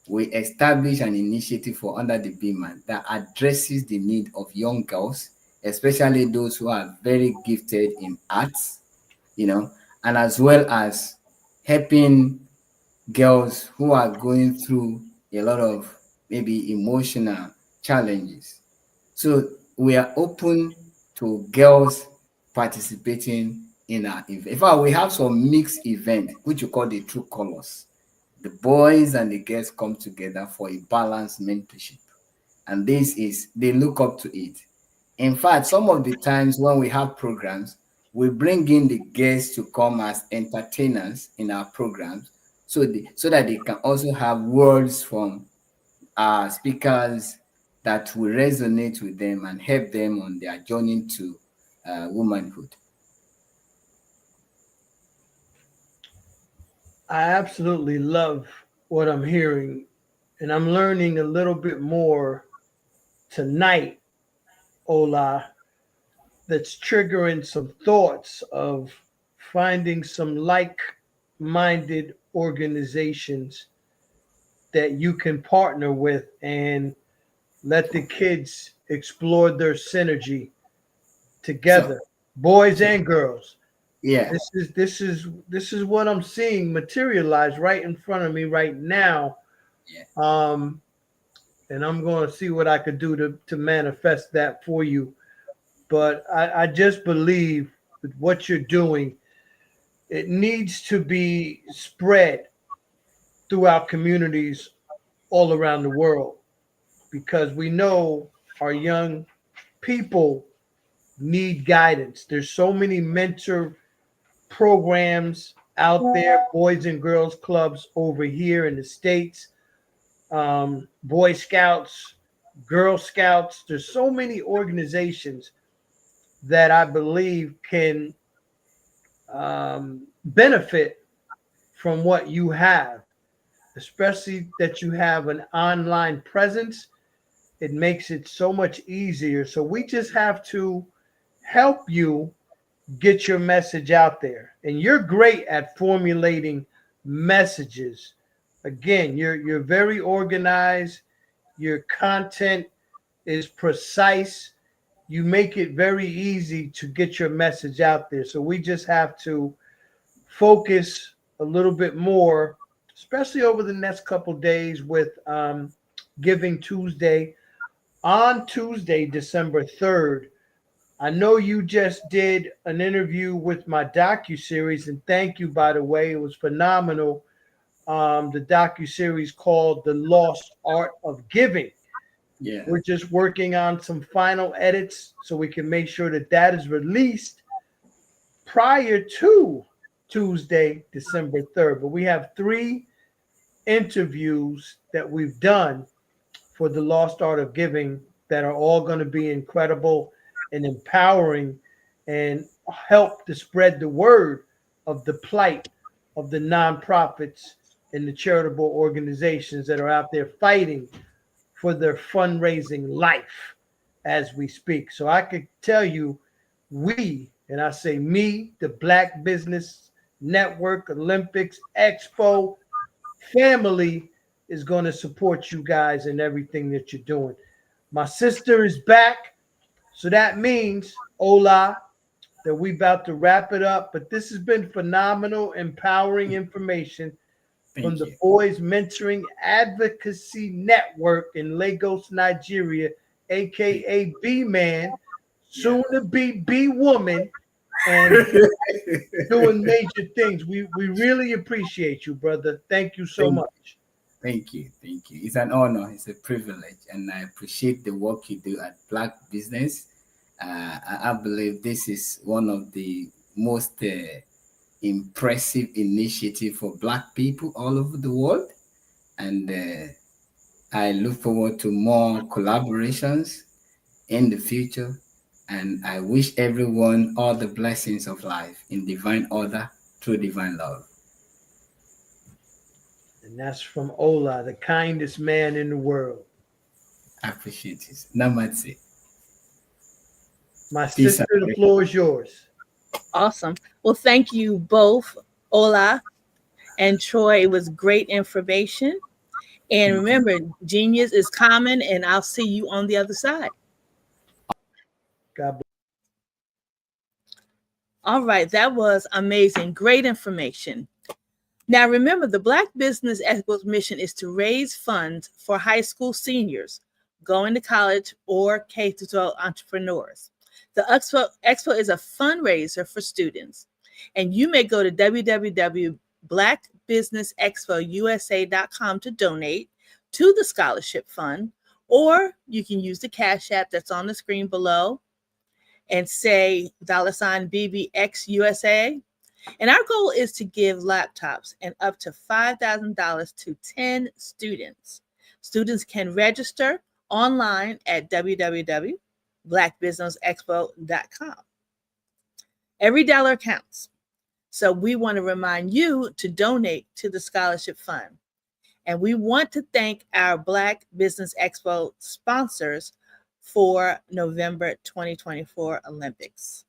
we established an initiative for under the BMAN that addresses the need of young girls, especially those who are very gifted in arts, you know, and as well as helping girls who are going through a lot of maybe emotional challenges. So we are open to girls participating in our event. In fact, we have some mixed event, which we call the True Colors. The boys and the girls come together for a balanced mentorship. And they look up to it. In fact, some of the times when we have programs, we bring in the guests to come as entertainers in our programs so that they can also have words from our speakers that will resonate with them and help them on their journey to womanhood. I absolutely love what I'm hearing, and I'm learning a little bit more tonight, Ola, that's triggering some thoughts of finding some like-minded organizations that you can partner with and let the kids explore their synergy together, boys and girls. Yeah. This is what I'm seeing materialize right in front of me right now. Yeah. And I'm going to see what I could do to manifest that for you. But I just believe that what you're doing, it needs to be spread throughout communities all around the world, because we know our young people need guidance. There's so many mentor programs out there, boys and girls clubs over here in the States, Boy Scouts, Girl Scouts. There's so many organizations that I believe can benefit from what you have, especially that you have an online presence. It makes it so much easier. So we just have to help you get your message out there. And you're great at formulating messages Again, you're very organized. Your content is precise. You make it very easy to get your message out there. So we just have to focus a little bit more, especially over the next couple days with Giving Tuesday. On Tuesday, December 3rd, I know you just did an interview with my docuseries, and thank you, by the way. It was phenomenal. The docuseries called The Lost Art of Giving. Yeah. We're just working on some final edits so we can make sure that that is released prior to Tuesday, December 3rd. But we have 3 interviews that we've done for The Lost Art of Giving that are all going to be incredible and empowering and help to spread the word of the plight of the nonprofits and the charitable organizations that are out there fighting for their fundraising life as we speak. So I could tell you, we, and I say me, the Black Business Network, Olympics, Expo family is going to support you guys in everything that you're doing. My sister is back. So that means, Ola, that we about to wrap it up. But this has been phenomenal, empowering information from the Boys Mentoring Advocacy Network in Lagos, Nigeria, aka B-Man, soon to be B-Woman, and doing major things. We really appreciate you, brother. Thank you so much. Thank you. Thank you. It's an honor. It's a privilege. And I appreciate the work you do at Black Business. I believe this is one of the most impressive initiative for Black people all over the world. And I look forward to more collaborations in the future. And I wish everyone all the blessings of life in divine order through divine love. And that's from Ola, the kindest man in the world. I appreciate it. Namaste. My sister, the floor is yours. Awesome. Well, thank you both, Ola and Troy. It was great information. And remember, genius is common, and I'll see you on the other side. God bless. All right, that was amazing. Great information. Now, remember, the Black Business Expo's mission is to raise funds for high school seniors going to college or K-12 entrepreneurs. The Expo is a fundraiser for students, and you may go to www.blackbusinessexpousa.com to donate to the scholarship fund, or you can use the Cash App that's on the screen below and say $BBXUSA. And our goal is to give laptops and up to $5,000 to 10 students. Students can register online at www.blackbusinessexpo.com. Every dollar counts. So we want to remind you to donate to the scholarship fund. And we want to thank our Black Business Expo sponsors for November 2024 Olympics.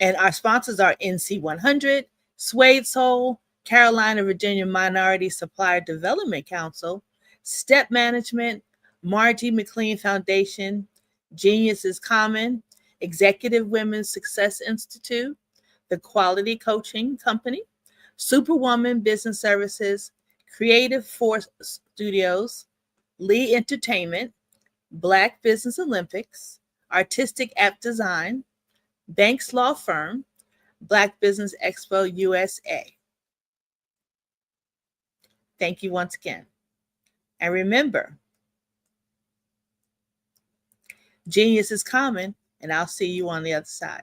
And our sponsors are NC 100, Suede Soul, Carolina, Virginia Minority Supplier Development Council, Step Management, Margie McLean Foundation, Genius is Common, Executive Women's Success Institute, the Quality Coaching Company, Superwoman Business Services, Creative Force Studios, Lee Entertainment, Black Business Olympics, Artistic App Design, Banks Law Firm, Black Business Expo USA. Thank you once again. And remember, genius is common, and I'll see you on the other side.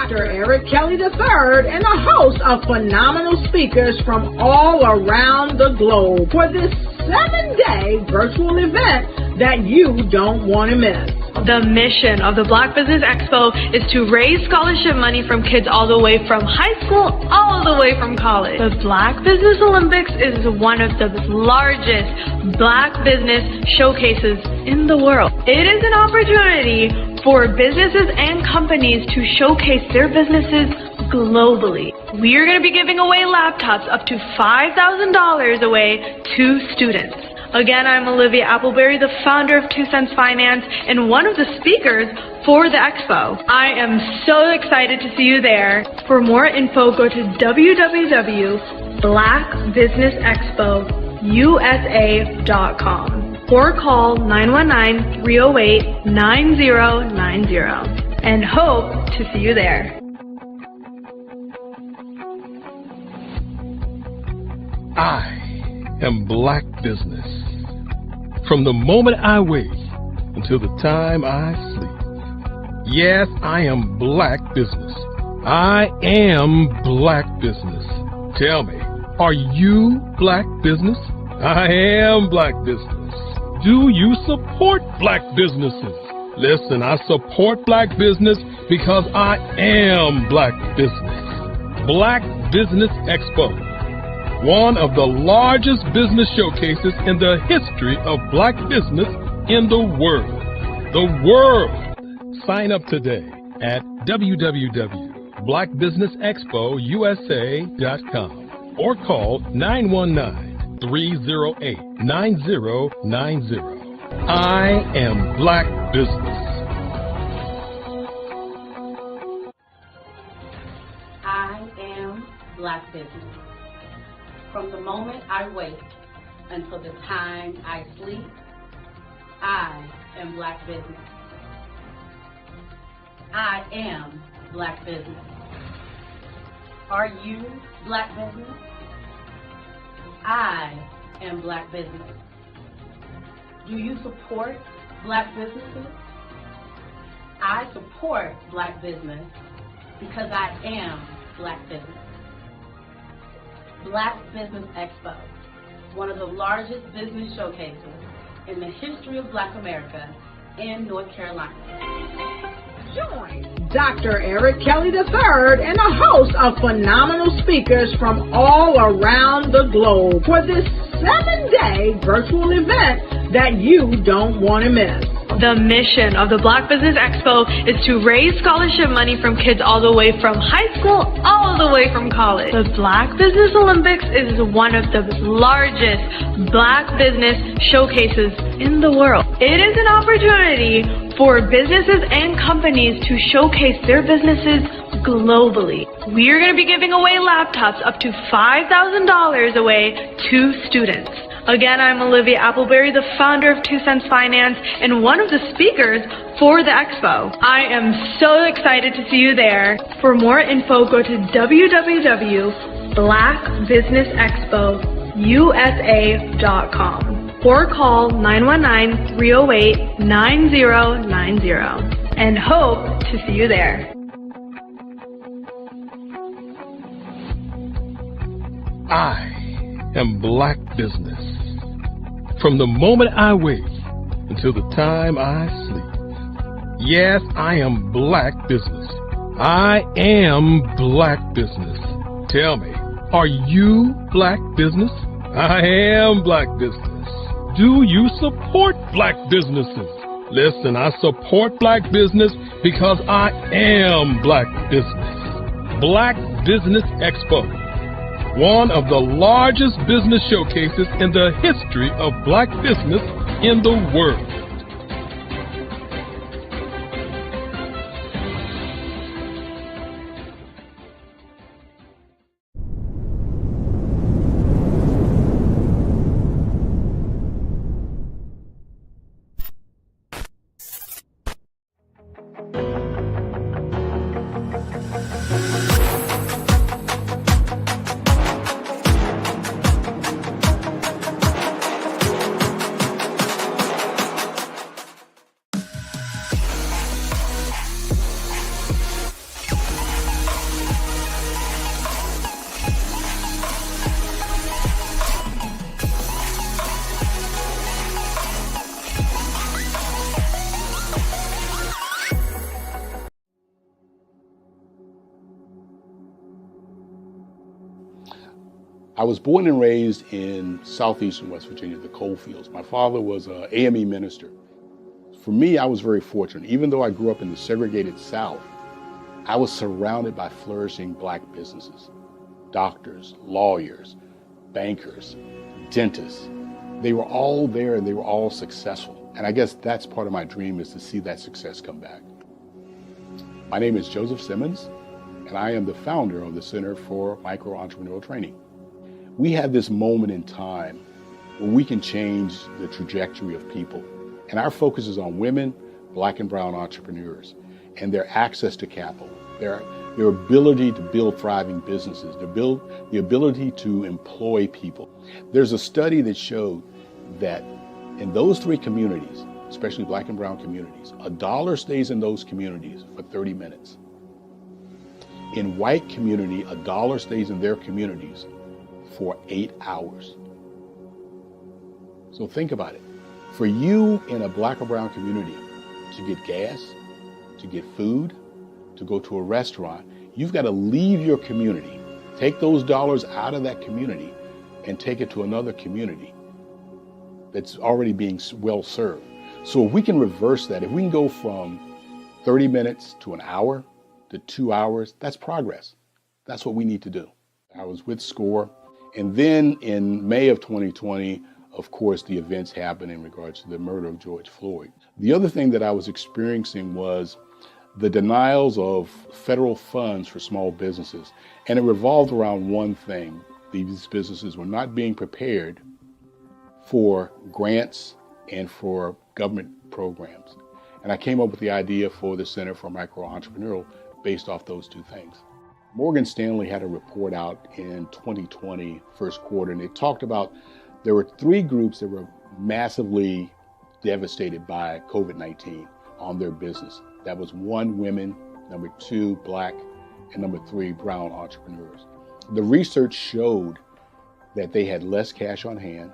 Dr. Eric Kelly III and a host of phenomenal speakers from all around the globe for this 7-day virtual event that you don't want to miss. The mission of the Black Business Expo is to raise scholarship money from kids all the way from high school, all the way from college. The Black Business Olympics is one of the largest Black business showcases in the world. It is an opportunity for businesses and companies to showcase their businesses globally. We are going to be giving away laptops up to $5,000 away to students. Again, I'm Olivia Appleberry, the founder of 2 Cents Finance and one of the speakers for the expo. I am so excited to see you there. For more info, go to www.blackbusinessexpousa.com or call 919-308-9090 and hope to see you there. I am Black Business. From the moment I wake until the time I sleep. Yes, I am Black Business. I am Black Business. Tell me, are you Black Business? I am Black Business. Do you support Black businesses? Listen, I support Black business because I am Black Business. Black Business Expo, one of the largest business showcases in the history of Black business in the world. The world! Sign up today at www.blackbusinessexpousa.com or call 919-308-9090. I am Black Business. I am Black Business. From the moment I wake until the time I sleep, I am Black Business. I am Black Business. Are you Black Business? I am Black Business. Do you support Black businesses? I support Black business because I am Black Business. Black Business Expo, one of the largest business showcases in the history of Black America in North Carolina. Join Dr. Eric Kelly III and a host of phenomenal speakers from all around the globe for this 7-day virtual event that you don't want to miss. The mission of the Black Business Expo is to raise scholarship money from kids all the way from high school, all the way from college. The Black Business Olympics is one of the largest Black business showcases in the world. It is an opportunity for businesses and companies to showcase their businesses globally. We are going to be giving away laptops up to $5,000 away to students. Again, I'm Olivia Appleberry, the founder of 2 Cents Finance and one of the speakers for the expo. I am so excited to see you there. For more info, go to www.blackbusinessexpousa.com or call 919-308-9090 and hope to see you there. I am Black Business. From the moment I wake until the time I sleep. Yes, I am Black Business. I am Black Business. Tell me, are you Black Business? I am Black Business. Do you support Black businesses? Listen, I support Black business because I am Black Business. Black Business Expo, one of the largest business showcases in the history of Black business in the world. I was born and raised in southeastern West Virginia, the coal fields. My father was an AME minister. For me, I was very fortunate. Even though I grew up in the segregated South, I was surrounded by flourishing Black businesses, doctors, lawyers, bankers, dentists. They were all there and they were all successful. And I guess that's part of my dream, is to see that success come back. My name is Joseph Simmons, and I am the founder of the Center for Micro-Entrepreneurial Training. We have this moment in time where we can change the trajectory of people. And our focus is on women, Black and brown entrepreneurs, and their access to capital, their ability to build thriving businesses, the ability to employ people. There's a study that showed that in those three communities, especially Black and brown communities, $1 stays in those communities for 30 minutes. In white community, $1 stays in their communities for 8 hours. So think about it. For you in a Black or brown community to get gas, to get food, to go to a restaurant, you've got to leave your community, take those dollars out of that community and take it to another community that's already being well served. So if we can reverse that, if we can go from 30 minutes to an hour to 2 hours, that's progress. That's what we need to do. I was with SCORE, and then in May of 2020, of course, the events happened in regards to the murder of George Floyd. The other thing that I was experiencing was the denials of federal funds for small businesses. And it revolved around one thing. These businesses were not being prepared for grants and for government programs. And I came up with the idea for the Center for Micro-Entrepreneurial based off those two things. Morgan Stanley had a report out in 2020, first quarter, and it talked about there were 3 groups that were massively devastated by COVID-19 on their business. That was 1, women, number 2, Black, and number 3, brown entrepreneurs. The research showed that they had less cash on hand,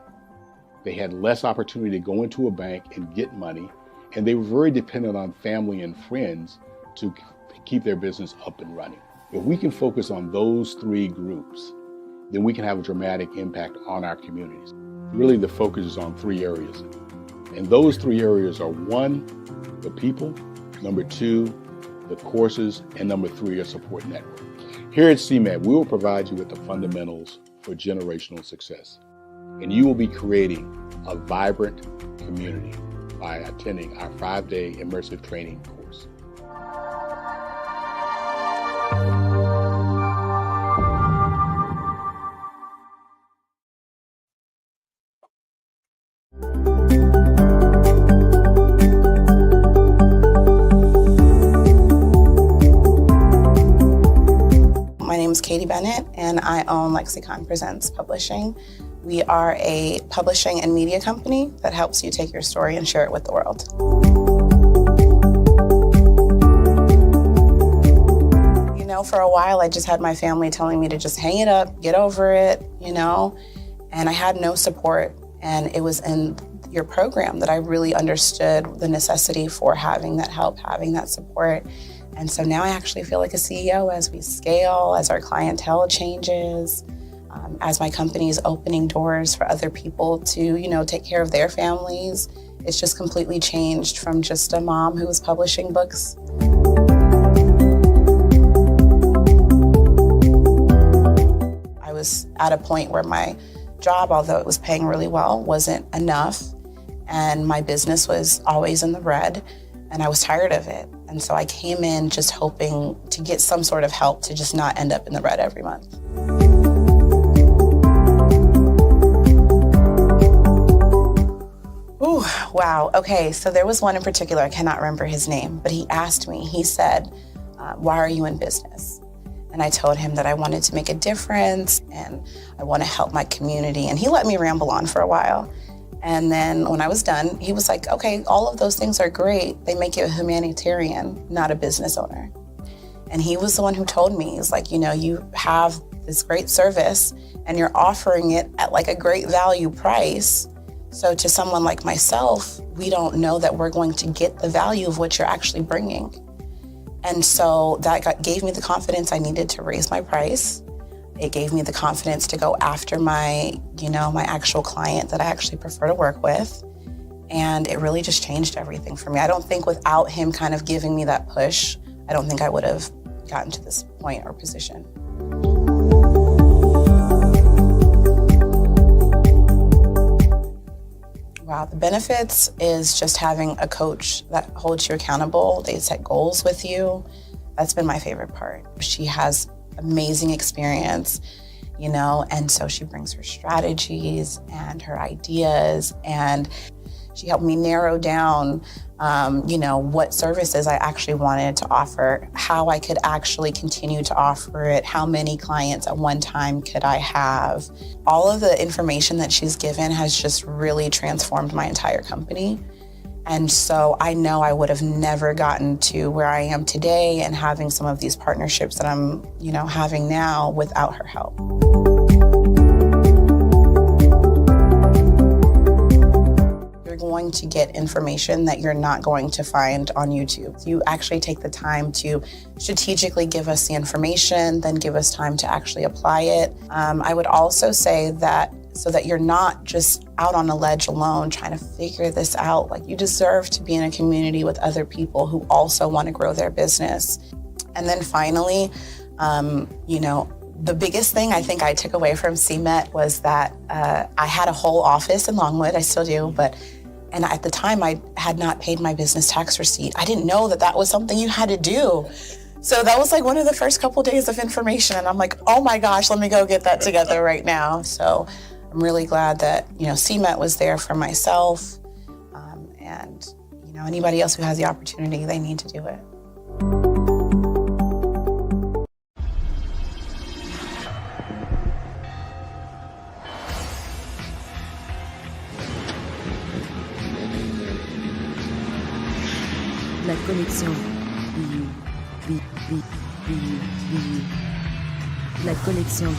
they had less opportunity to go into a bank and get money, and they were very dependent on family and friends to keep their business up and running. If we can focus on those 3 groups, then we can have a dramatic impact on our communities. Really, the focus is on 3 areas. And those 3 areas are 1, the people, number 2, the courses, and number 3, a support network. Here at CMAT, we will provide you with the fundamentals for generational success. And you will be creating a vibrant community by attending our 5-day immersive training course. My name is Katie Bennett, and I own Lexicon Presents Publishing. We are a publishing and media company that helps you take your story and share it with the world. You know, for a while, I just had my family telling me to just hang it up, get over it, you know, and I had no support. And it was in your program that I really understood the necessity for having that help, having that support. And so now I actually feel like a CEO as we scale, as our clientele changes, as my company is opening doors for other people to, you know, take care of their families. It's just completely changed from just a mom who was publishing books. I was at a point where my job, although it was paying really well, wasn't enough. And my business was always in the red, and I was tired of it. And so I came in just hoping to get some sort of help to just not end up in the red every month. Ooh, wow. Okay, so there was one in particular, I cannot remember his name, but he asked me, he said, why are you in business? And I told him that I wanted to make a difference and I want to help my community. And he let me ramble on for a while. And then when I was done, he was like, okay, all of those things are great. They make you a humanitarian, not a business owner. And he was the one who told me, he's like, you know, you have this great service and you're offering it at like a great value price. So to someone like myself, we don't know that we're going to get the value of what you're actually bringing. And so that gave me the confidence I needed to raise my price. It gave me the confidence to go after my actual client that I actually prefer to work with. And it really just changed everything for me. I don't think without him kind of giving me that push, I don't think I would have gotten to this point or position. Wow, the benefits is just having a coach that holds you accountable. They set goals with you. That's been my favorite part. She has amazing experience, and so she brings her strategies and her ideas, and she helped me narrow down, what services I actually wanted to offer, how I could actually continue to offer it, how many clients at one time could I have. All of the information that she's given has just really transformed my entire company. And so I know I would have never gotten to where I am today and having some of these partnerships that I'm, having now without her help. You're going to get information that you're not going to find on YouTube. You actually take the time to strategically give us the information, then give us time to actually apply it. I would also say that so that you're not just out on a ledge alone trying to figure this out. Like, you deserve to be in a community with other people who also want to grow their business. And then finally, the biggest thing I think I took away from CMET was that I had a whole office in Longwood, I still do, and at the time I had not paid my business tax receipt. I didn't know that was something you had to do. So that was like one of the first couple days of information, and I'm like, oh my gosh, let me go get that together right now. So I'm really glad that, CMET was there for myself, and, anybody else who has the opportunity, they need to do it. La connexion. La connexion.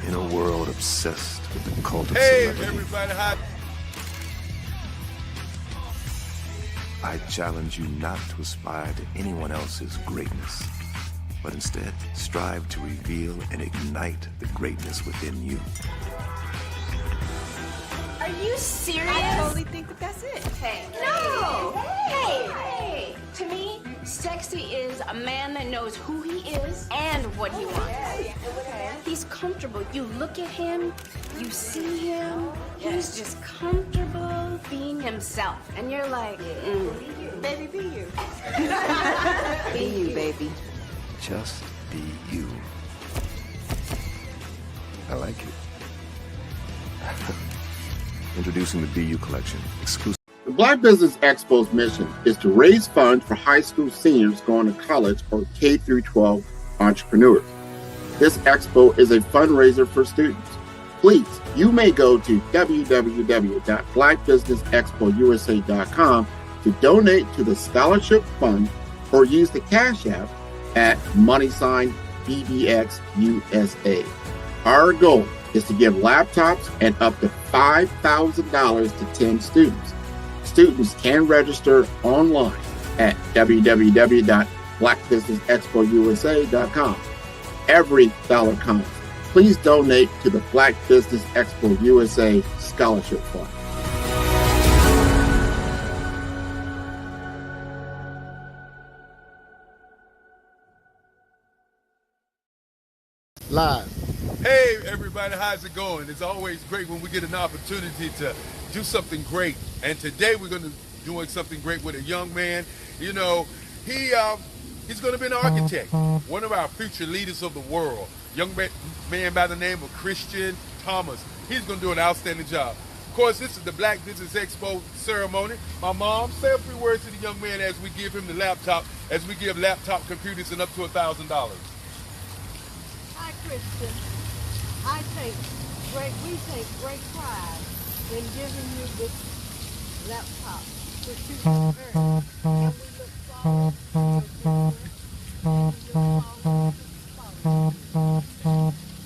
In a world obsessed with the cult of Hey, celebrity, everybody, hi. I challenge you not to aspire to anyone else's greatness, but instead strive to reveal and ignite the greatness within you. Are you serious? I totally think that's it. Hey. No! Hey! To me, sexy is a man that knows who he is and what he wants. Okay. He's comfortable. You look at him, you see him, he's just comfortable being himself. And you're like, Baby, be you. Be you, baby. Just be you. I like it. Introducing the BU collection, exclusive. The Black Business Expo's mission is to raise funds for high school seniors going to college or K-12 entrepreneurs. This expo is a fundraiser for students. Please, you may go to www.blackbusinessexpousa.com to donate to the scholarship fund or use the Cash App at $BBXUSA. Our goal is to give laptops and up to $5,000 to 10 students. Students can register online at www.blackbusinessexpousa.com. Every dollar counts. Please donate to the Black Business Expo USA Scholarship Fund. Live. Hey, everybody, how's it going? It's always great when we get an opportunity to do something great. And today we're going to be doing something great with a young man. He's going to be an architect, one of our future leaders of the world. Young man by the name of Christian Thomas. He's going to do an outstanding job. Of course, this is the Black Business Expo ceremony. My mom, say a few words to the young man as we give him the laptop, as we give laptop computers and up to $1,000. Hi, Christian. We take great pride in giving you this laptop which you can earn. And we look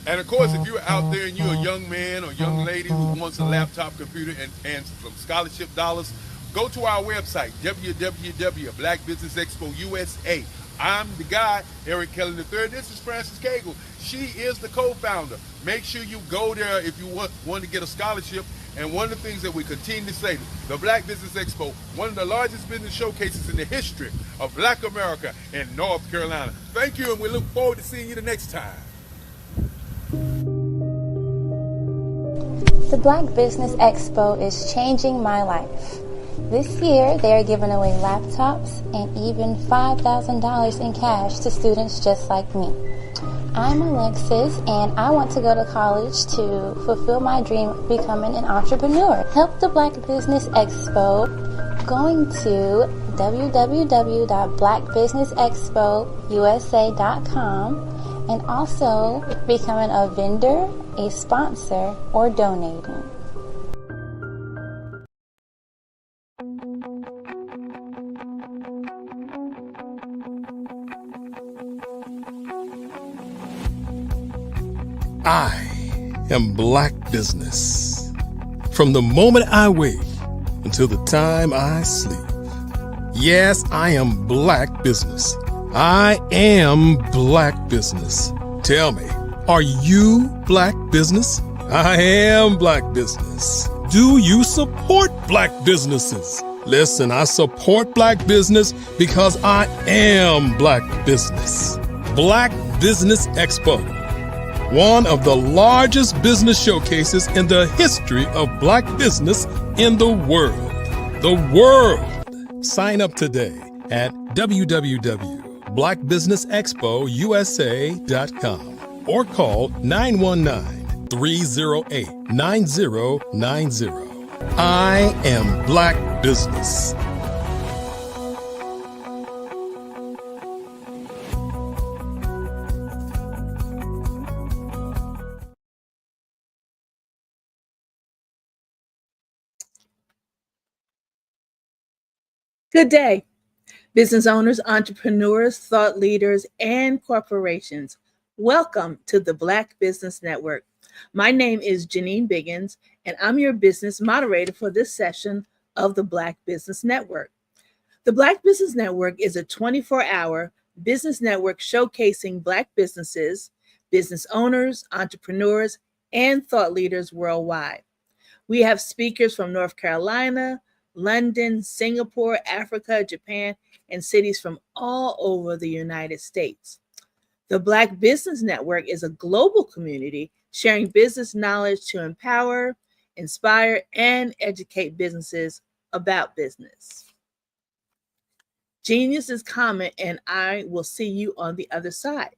And of course, if you're out there and you're a young man or young lady who wants a laptop computer and some scholarship dollars, go to our website, www.Black Business Expo USA. I'm the guy, Eric Kelly III. This is Frances Cagle. She is the co-founder. Make sure you go there if you want to get a scholarship. And one of the things that we continue to say, the Black Business Expo, one of the largest business showcases in the history of Black America in North Carolina. Thank you, and we look forward to seeing you the next time. The Black Business Expo is changing my life. This year, they are giving away laptops and even $5,000 in cash to students just like me. I'm Alexis, and I want to go to college to fulfill my dream of becoming an entrepreneur. Help the Black Business Expo going to www.blackbusinessexpousa.com and also becoming a vendor, a sponsor, or donating. I am Black Business. From the moment I wake until the time I sleep. Yes, I am Black Business. I am Black Business. Tell me, are you Black Business? I am Black Business. Do you support Black businesses? Listen, I support Black business because I am Black Business. Black Business Expo, one of the largest business showcases in the history of Black business in the world. The world! Sign up today at www.blackbusinessexpousa.com or call 919-308-9090. I am Black Business. Good day, business owners, entrepreneurs, thought leaders, and corporations. Welcome to the Black Business Network. My name is Janine Biggins, and I'm your business moderator for this session of the Black Business Network. The Black Business Network is a 24-hour business network showcasing Black businesses, business owners, entrepreneurs, and thought leaders worldwide. We have speakers from North Carolina, London, Singapore, Africa, Japan, and cities from all over the United States. The Black Business Network is a global community sharing business knowledge to empower, inspire, and educate businesses about business. Genius is common, and I will see you on the other side.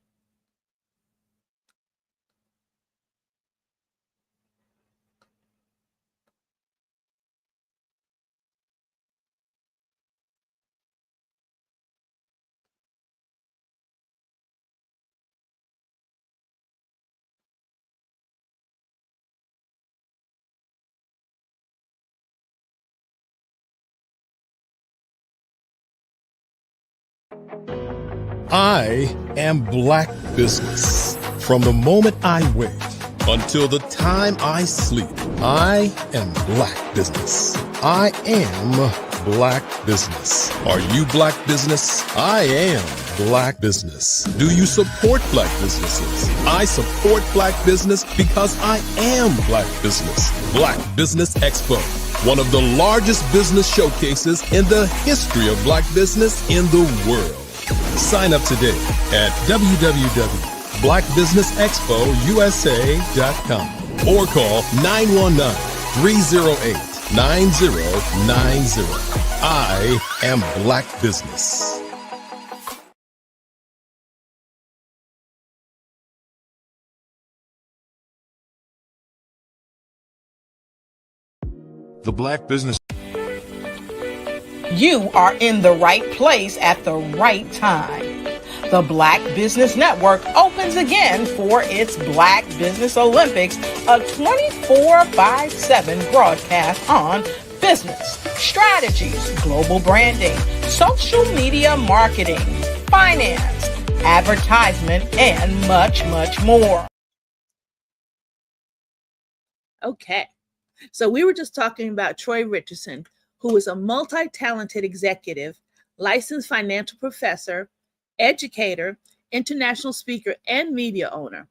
I am Black Business. From the moment I wake until the time I sleep, I am Black Business. I am Black Business. Are you Black Business? I am Black Business. Do you support Black businesses? I support Black business because I am Black Business. Black Business Expo, one of the largest business showcases in the history of Black business in the world. Sign up today at www.blackbusinessexpousa.com or call 919-308-9090. I am Black Business. The Black Business. You are in the right place at the right time. The Black Business Network opens again for its Black Business Olympics, a 24/7 broadcast on business, strategies, global branding, social media marketing, finance, advertisement, and much, much more. Okay, so we were just talking about Troy Richardson, who is a multi-talented executive, licensed financial professor, educator, international speaker, and media owner.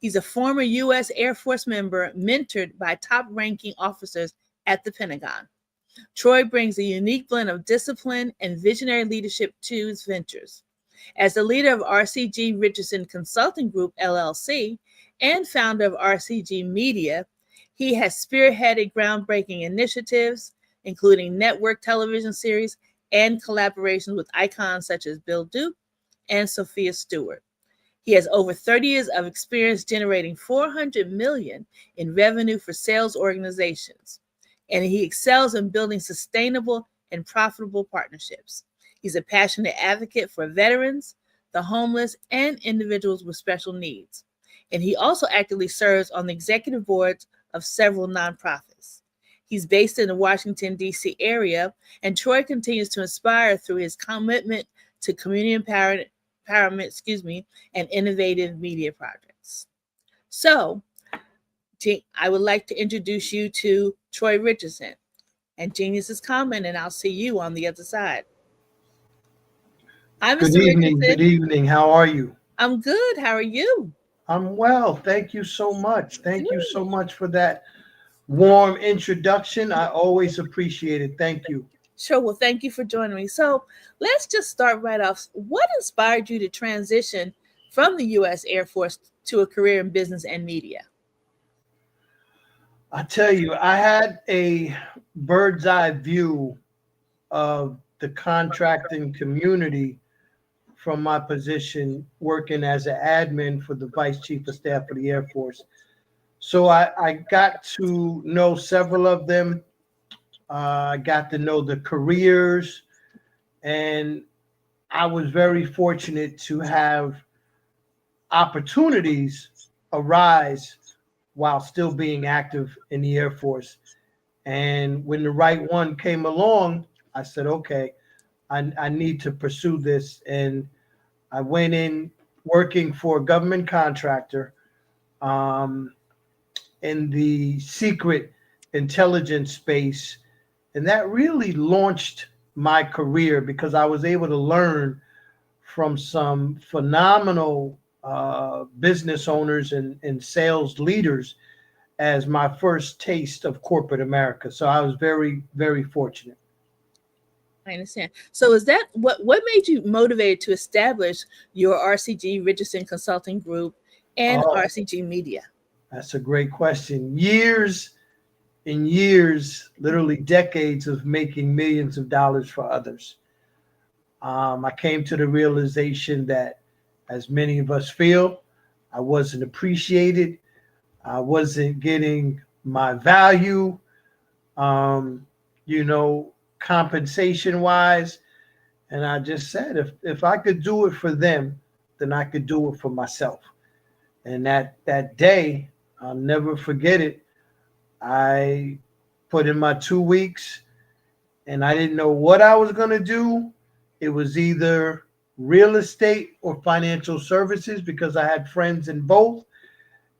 He's a former U.S. Air Force member mentored by top-ranking officers at the Pentagon. Troy brings a unique blend of discipline and visionary leadership to his ventures. As the leader of RCG Richardson Consulting Group, LLC, and founder of RCG Media, he has spearheaded groundbreaking initiatives, including network television series and collaborations with icons such as Bill Duke and Sophia Stewart. He has over 30 years of experience generating $400 million in revenue for sales organizations, and he excels in building sustainable and profitable partnerships. He's a passionate advocate for veterans, the homeless, and individuals with special needs. And he also actively serves on the executive boards of several nonprofits. He's based in the Washington, D.C. area, and Troy continues to inspire through his commitment to community empowerment, and innovative media projects. So, I would like to introduce you to Troy Richardson. And Genius is coming, and I'll see you on the other side. Hi, Mr. Good evening. Richardson. Good evening. How are you? I'm good. How are you? I'm well. Thank you so much. Thank you so much for that warm introduction. I always appreciate it. Thank you. Sure. Well, thank you for joining me. So let's just start right off. What inspired you to transition from the U.S. Air Force to a career in business and media? I tell you, I had a bird's eye view of the contracting community from my position working as an admin for the Vice Chief of Staff of the Air Force. So I got to know several of them. I got to know the careers, and I was very fortunate to have opportunities arise while still being active in the Air Force. And when the right one came along, I said, okay, I need to pursue this. And I went in working for a government contractor in the secret intelligence space. And that really launched my career because I was able to learn from some phenomenal business owners and sales leaders as my first taste of corporate America. So I was very, very fortunate. I understand. So is that what made you motivated to establish your RCG Richardson Consulting Group and RCG Media? That's a great question. Years and years, literally decades of making millions of dollars for others. I came to the realization that, as many of us feel, I wasn't appreciated. I wasn't getting my value, compensation wise. And I just said, if I could do it for them, then I could do it for myself. And that day, I'll never forget it. I put in my 2 weeks and I didn't know what I was going to do. It was either real estate or financial services because I had friends in both.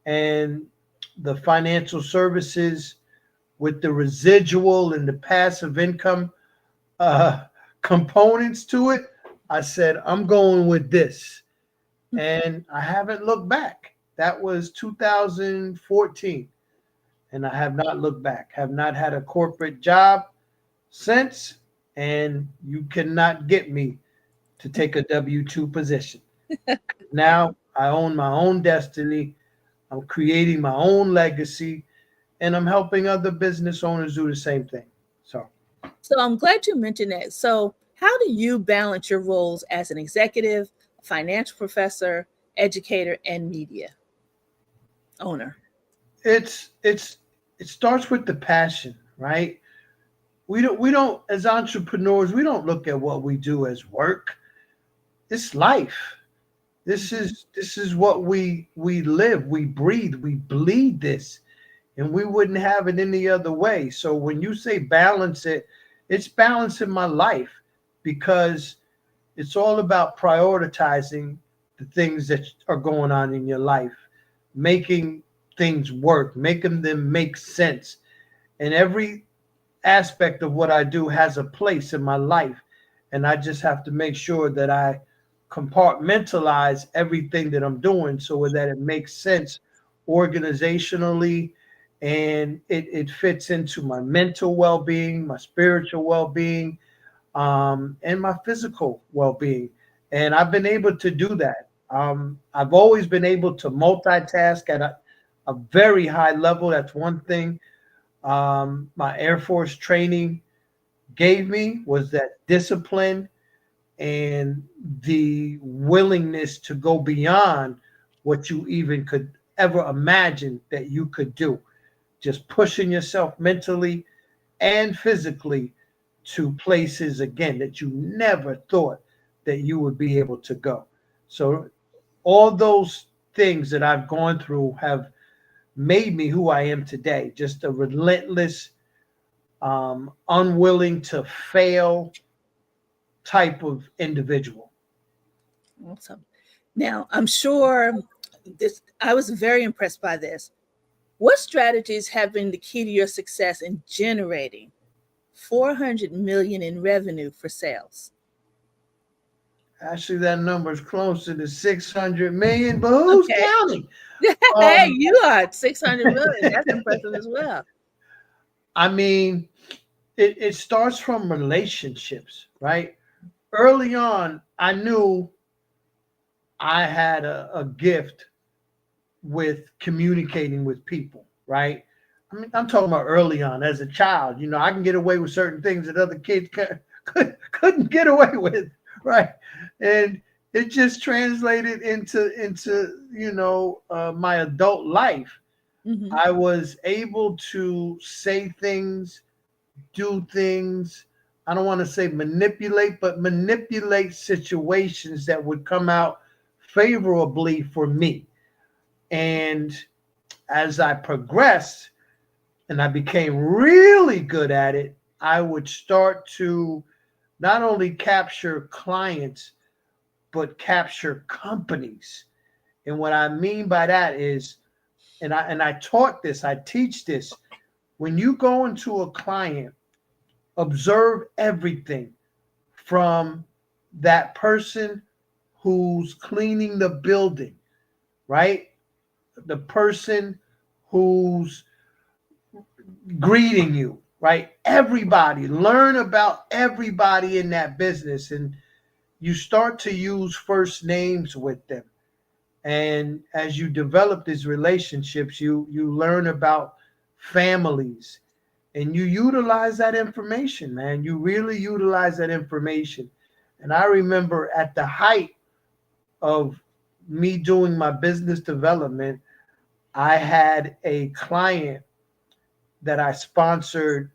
And the financial services with the residual and the passive income components to it, I said, I'm going with this. And I haven't looked back. That was 2014. And I have not looked back, have not had a corporate job since. And you cannot get me to take a W-2 position. Now I own my own destiny. I'm creating my own legacy, and I'm helping other business owners do the same thing. So I'm glad you mentioned that. So how do you balance your roles as an executive, financial professor, educator, and media owner? It starts with the passion, right? We don't as entrepreneurs, we don't look at what we do as work. It's life. This is what we live, we breathe, we bleed this, and we wouldn't have it any other way. So when you say balance it, it's balancing my life because it's all about prioritizing the things that are going on in your life, making things work, making them make sense. And every aspect of what I do has a place in my life. And I just have to make sure that I compartmentalize everything that I'm doing so that it makes sense organizationally, and it fits into my mental well-being, my spiritual well-being, and my physical well-being. And I've been able to do that. I've always been able to multitask at a very high level. That's one thing my Air Force training gave me, was that discipline and the willingness to go beyond what you even could ever imagine that you could do. Just pushing yourself mentally and physically to places, again, that you never thought that you would be able to go. So all those things that I've gone through have made me who I am today. Just a relentless, unwilling to fail type of individual. Awesome. Now, I'm sure I was very impressed by this. What strategies have been the key to your success in generating $400 million in revenue for sales? Actually, that number is closer to 600 million, but who's counting? Hey, you are 600 million. That's impressive as well. I mean, it starts from relationships, right? Early on, I knew I had a gift with communicating with people, right? I mean, I'm talking about early on as a child. You know, I can get away with certain things that other kids couldn't get away with, right? And it just translated into my adult life. Mm-hmm. I was able to say things, do things. I don't want to say manipulate, but manipulate situations that would come out favorably for me. And as I progressed and I became really good at it, I would start to not only capture clients, but capture companies. And what I mean by that is, and I taught this, I teach this, when you go into a client, observe everything from that person who's cleaning the building, right? The person who's greeting you, right? Everybody, learn about everybody in that business, and you start to use first names with them. And as you develop these relationships, you learn about families, and you utilize that information, man. You really utilize that information. And I remember at the height of me doing my business development, I had a client that I sponsored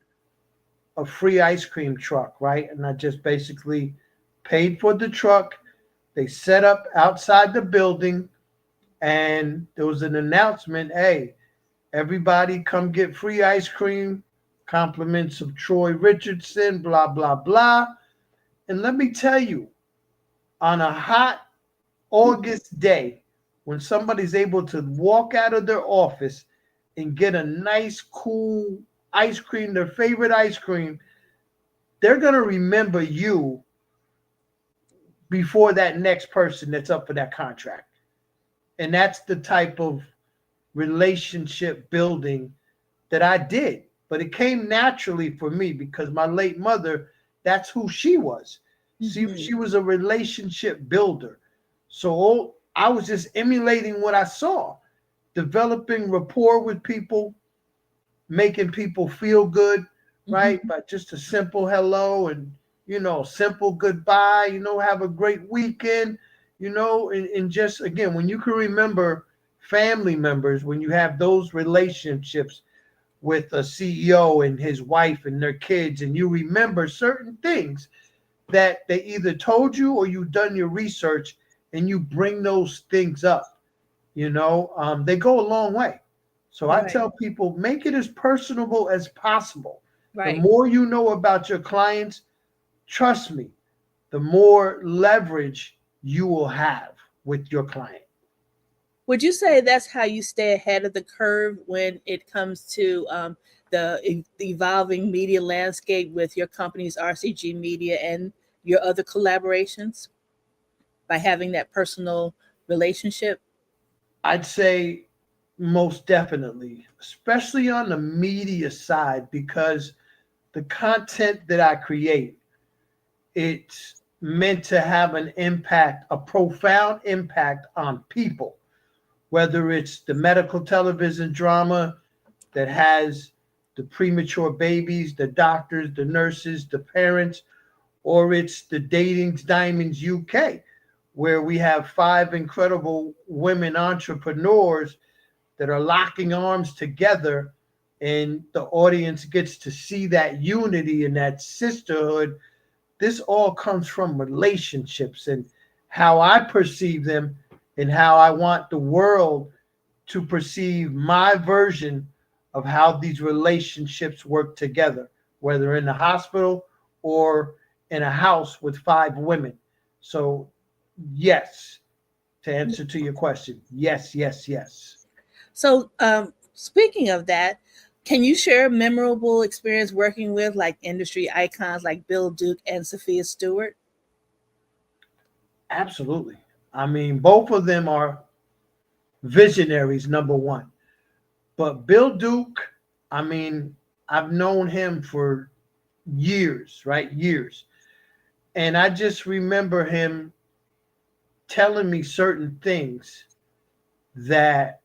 a free ice cream truck, right? And I just basically paid for the truck. They set up outside the building, and there was an announcement, hey, everybody come get free ice cream, compliments of Troy Richardson, blah, blah, blah. And let me tell you, on a hot August day, when somebody's able to walk out of their office and get a nice, cool ice cream, their favorite ice cream, they're going to remember you before that next person that's up for that contract. And that's the type of relationship building that I did. But it came naturally for me because my late mother, that's who she was. Mm-hmm. She was a relationship builder. So I was just emulating what I saw, developing rapport with people, making people feel good, right? Mm-hmm. By just a simple hello and, simple goodbye, have a great weekend, and just, again, when you can remember family members, when you have those relationships with a CEO and his wife and their kids, and you remember certain things that they either told you or you've done your research, and you bring those things up, they go a long way. So right. I tell people, make it as personable as possible. Right. The more you know about your clients, trust me, the more leverage you will have with your client. Would you say that's how you stay ahead of the curve when it comes to the evolving media landscape with your company's RCG Media and your other collaborations, by having that personal relationship? I'd say most definitely, especially on the media side, because the content that I create, it's meant to have an impact, a profound impact on people, whether it's the medical television drama that has the premature babies, the doctors, the nurses, the parents, or it's the Dating's Diamonds UK, where we have 5 incredible women entrepreneurs that are locking arms together, and the audience gets to see that unity and that sisterhood. This all comes from relationships and how I perceive them and how I want the world to perceive my version of how these relationships work together, whether in the hospital or in a house with 5 women. So yes, to answer to your question, yes, yes, yes. So speaking of that, can you share a memorable experience working with like industry icons like Bill Duke and Sophia Stewart? Absolutely. I mean, both of them are visionaries, number one. But Bill Duke, I mean, I've known him for years, right? Years. And I just remember him telling me certain things that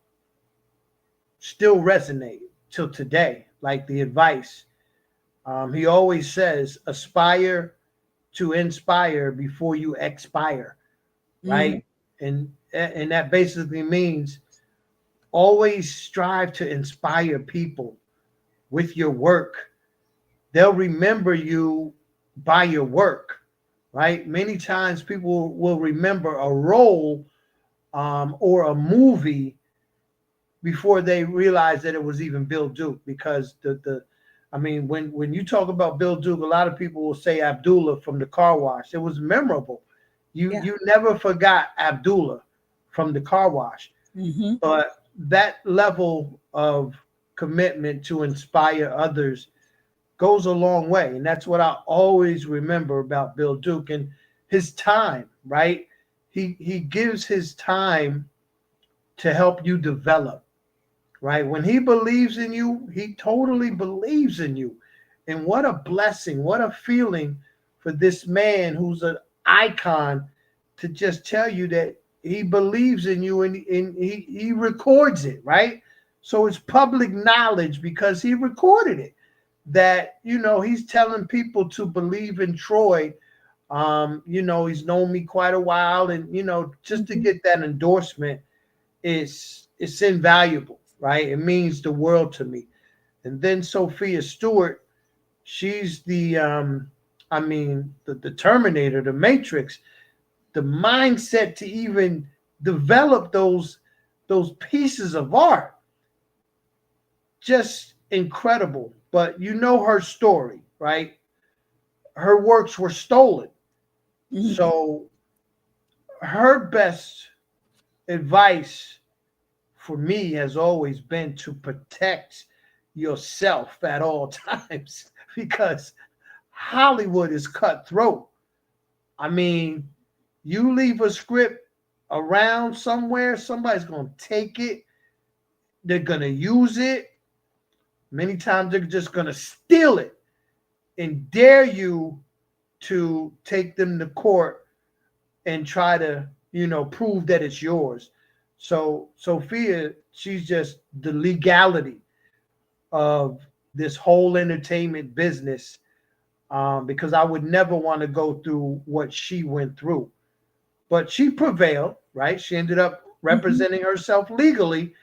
still resonate till today, like the advice. He always says, aspire to inspire before you expire, right? And that basically means always strive to inspire people with your work. They'll remember you by your work, right? Many times people will remember a role or a movie before they realize that it was even Bill Duke, because I mean, when you talk about Bill Duke, a lot of people will say Abdullah from the car wash. It was memorable. You never forgot Abdullah from the car wash. But that level of commitment to inspire others goes a long way. And that's what I always remember about Bill Duke and his time, right? He gives his time to help you develop, right? When he believes in you, he totally believes in you. And what a blessing, what a feeling for this man who's an icon to just tell you that he believes in you, and he records it, right? So it's public knowledge because he recorded it, that, you know, he's telling people to believe in Troy. You know, he's known me quite a while, and, you know, just to get that endorsement it's invaluable, right? It means the world to me. And then Sophia Stewart, she's the the Terminator, the Matrix, the mindset to even develop those pieces of art. Just incredible. But you know her story, right? Her works were stolen. So her best advice for me has always been to protect yourself at all times, because Hollywood is cutthroat. I mean, you leave a script around somewhere, somebody's going to take it. They're going to use it. Many times they're just going to steal it and dare you to take them to court and try to, you know, prove that it's yours. So Sophia, she's just the legality of this whole entertainment business, because I would never want to go through what she went through. But she prevailed, right? She ended up representing herself legally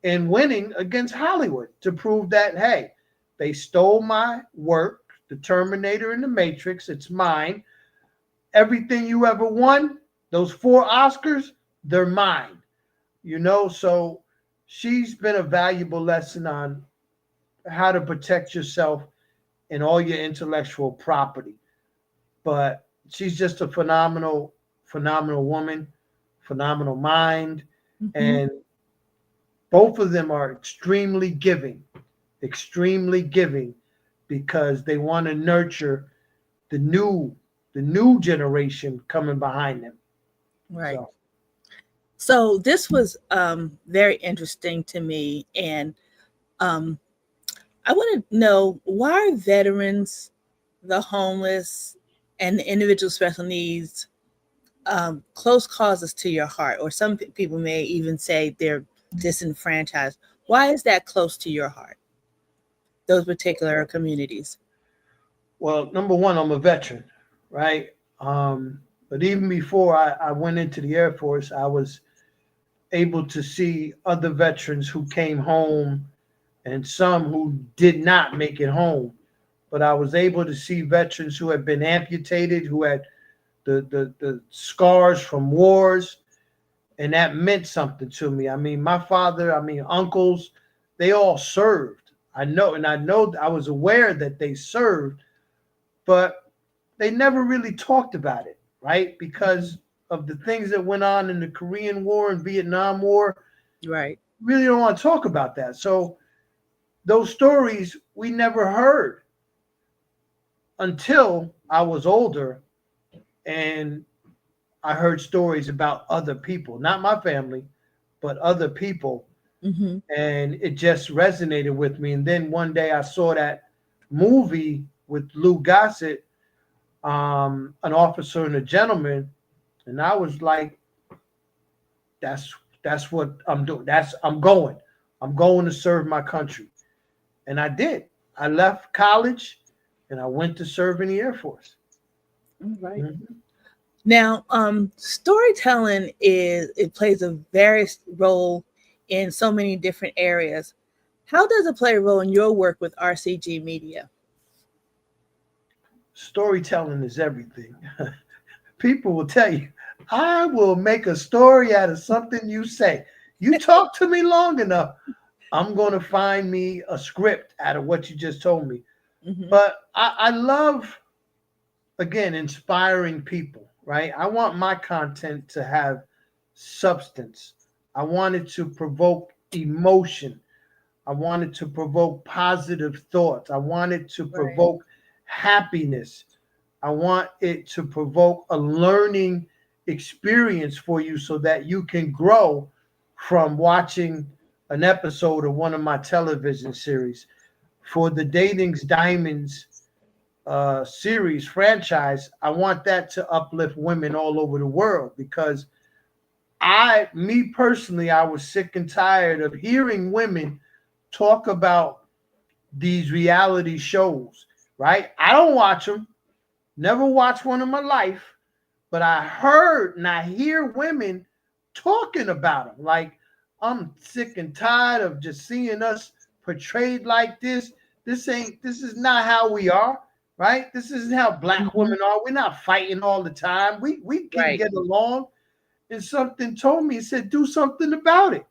and winning against Hollywood to prove that, hey, they stole my work, the Terminator and the Matrix, it's mine. Everything you ever won, those 4 Oscars, they're mine. You know, so she's been a valuable lesson on how to protect yourself and all your intellectual property. But she's just a phenomenal woman, phenomenal mind, and both of them are extremely giving because they want to nurture the new generation coming behind them. Right. So this was very interesting to me, and I want to know, why are veterans, the homeless, and the individual with special needs close causes to your heart? Or some people may even say they're disenfranchised. Why is that close to your heart, those particular communities? Well, number one, I'm a veteran, right? But even before I went into the Air Force, I was able to see other veterans who came home and some who did not make it home. But I was able to see veterans who had been amputated, who had the scars from wars, and that meant something to me. I mean, my father, uncles, they all served. I know I was aware that they served, but they never really talked about it, right? Because of the things that went on in the Korean War and Vietnam War. Right. Really don't want to talk about that. So those stories we never heard until I was older and I heard stories about other people, not my family, but other people. And it just resonated with me. And then one day I saw that movie with Lou Gossett, An Officer and a Gentleman, and I was like, that's what I'm doing. I'm going to serve my country. And I did. I left college and I went to serve in the Air Force. All right. Now, storytelling plays a various role in so many different areas. How does it play a role in your work with RCG Media? Storytelling is everything. People will tell you, I will make a story out of something you say. You talk to me long enough, I'm going to find me a script out of what you just told me. But I love, again, inspiring people, right? I want my content to have substance. I want it to provoke emotion. I want it to provoke positive thoughts. I want it to provoke happiness. I want it to provoke a learning experience for you so that you can grow from watching an episode of one of my television series. For the Dating's Diamonds series franchise, I want that to uplift women all over the world because me personally, I was sick and tired of hearing women talk about these reality shows, right? I don't watch them, never watched one in my life, but I heard and I hear women talking about them. Like, I'm sick and tired of just seeing us portrayed like this. This is not how we are, right? This isn't how Black women are. We're not fighting all the time. We can get along. And something told me, it said, do something about it,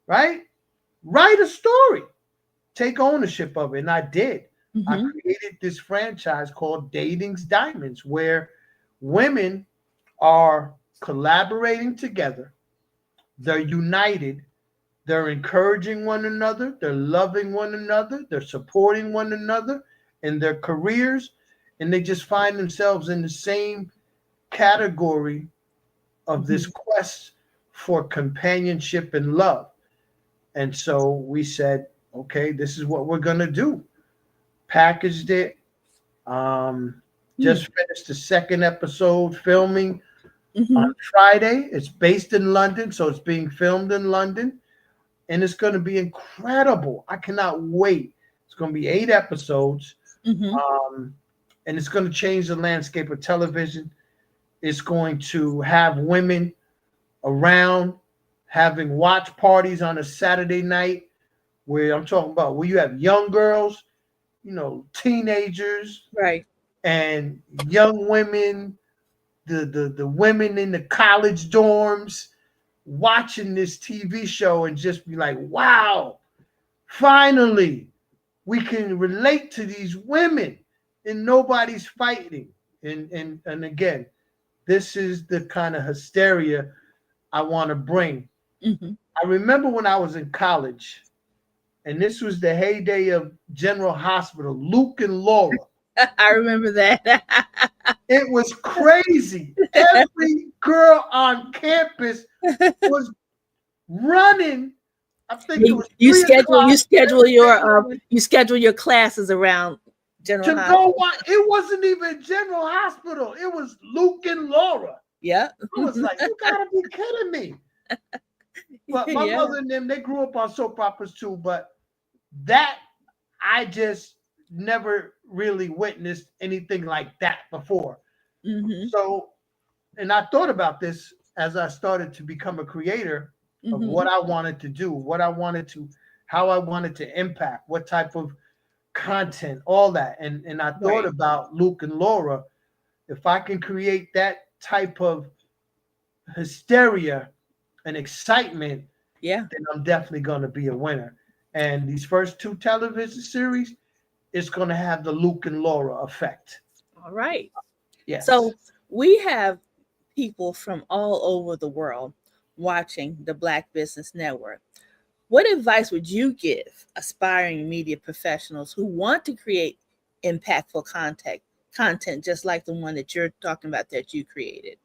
right? Write a story. Take ownership of it. And I did. I created this franchise called Dating's Diamonds, where women are collaborating together. They're united. They're encouraging one another. They're loving one another. They're supporting one another in their careers. And they just find themselves in the same category of this quest for companionship and love. And so we said, okay, this is what we're going to do. Packaged it. Just finished the second episode filming on Friday. It's based in London, so it's being filmed in London. And it's going to be incredible. I cannot wait. It's going to be 8 episodes. And it's going to change the landscape of television. It's going to have women around having watch parties on a Saturday night where I'm talking about where you have young girls, teenagers, right, and young women, the women in the college dorms watching this TV show and just be like, wow, finally we can relate to these women and nobody's fighting. And again, this is the kind of hysteria I want to bring. I remember when I was in college, and this was the heyday of General Hospital, Luke and Laura. I remember that. It was crazy. Every girl on campus was running. I think it was you 3 o'clock you schedule your classes around General to Hospital. go on. It wasn't even General Hospital. It was Luke and Laura. Yeah. I was like, you gotta be kidding me. But my mother and them, they grew up on soap operas too. But that, I just never really witnessed anything like that before. So, and I thought about this as I started to become a creator of what I wanted to do, how I wanted to impact, what type of content, all that. And I thought about Luke and Laura. If I can create that type of hysteria and excitement, then I'm definitely going to be a winner. And these first 2 television series, it's going to have the Luke and Laura effect. All right. Yes. So we have people from all over the world watching the Black Business Network. What advice would you give aspiring media professionals who want to create impactful content just like the one that you're talking about that you created?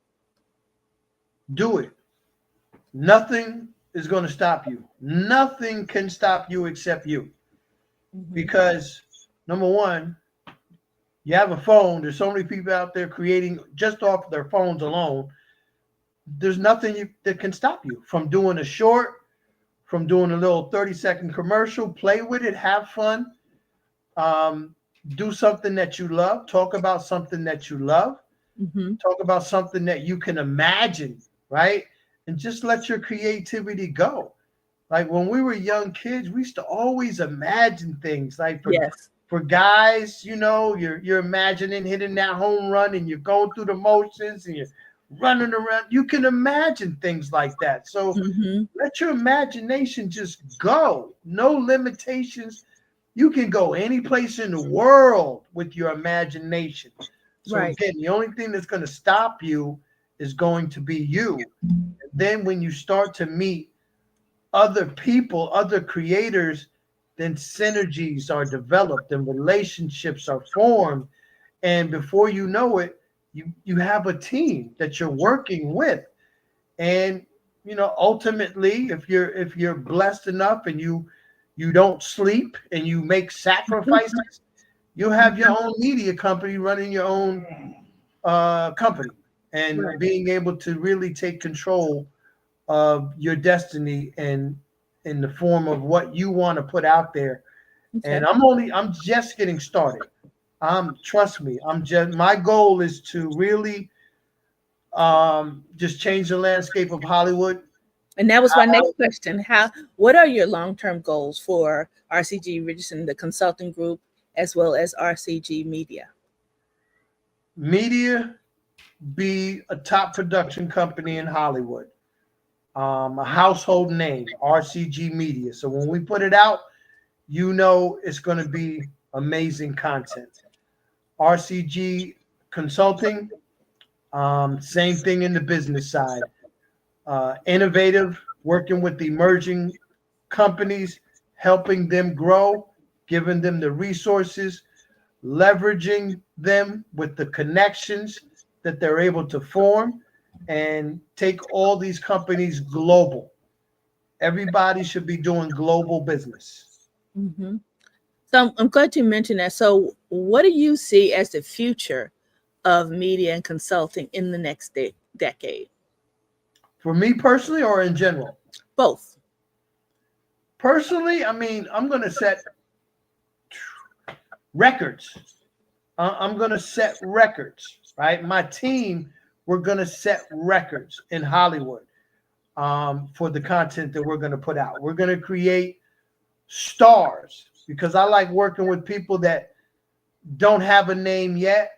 Do it. Nothing is going to stop you. Nothing can stop you except you. Because number one, you have a phone. There's so many people out there creating just off their phones alone. There's nothing that can stop you from doing a short, from doing a little 30-second commercial. Play with it, have fun. Do something that you love. Talk about something that you love. Talk about something that you can imagine, right? And just let your creativity go. Like when we were young kids, we used to always imagine things. Like for guys, you know, you're imagining hitting that home run and you're going through the motions and you're running around. You can imagine things like that. So let your imagination just go. No limitations. You can go any place in the world with your imagination. So again, the only thing that's going to stop you is going to be you. And then when you start to meet other people, other creators, then synergies are developed and relationships are formed. And before you know it, you have a team that you're working with. And you know, ultimately, if you're blessed enough and you don't sleep and you make sacrifices, you'll have your own media company running your own company and being able to really take control of your destiny and in the form of what you want to put out there. And I'm just getting started. Trust me, my goal is to really just change the landscape of Hollywood. And that was my next question. What are your long-term goals for RCG Richardson, the consulting group, as well as RCG Media? Media, be a top production company in Hollywood. A household name, RCG Media. So when we put it out, you know it's going to be amazing content. RCG Consulting, same thing in the business side. Innovative, working with the emerging companies, helping them grow, giving them the resources, leveraging them with the connections that they're able to form, and take all these companies global. Everybody should be doing global business. So I'm glad you mentioned that. So what do you see as the future of media and consulting in the next decade? For me personally or in general? Both. Personally, I mean, I'm going to set records. I'm going to set records, right? My team, we're going to set records in Hollywood for the content that we're going to put out. We're going to create stars because I like working with people that don't have a name yet,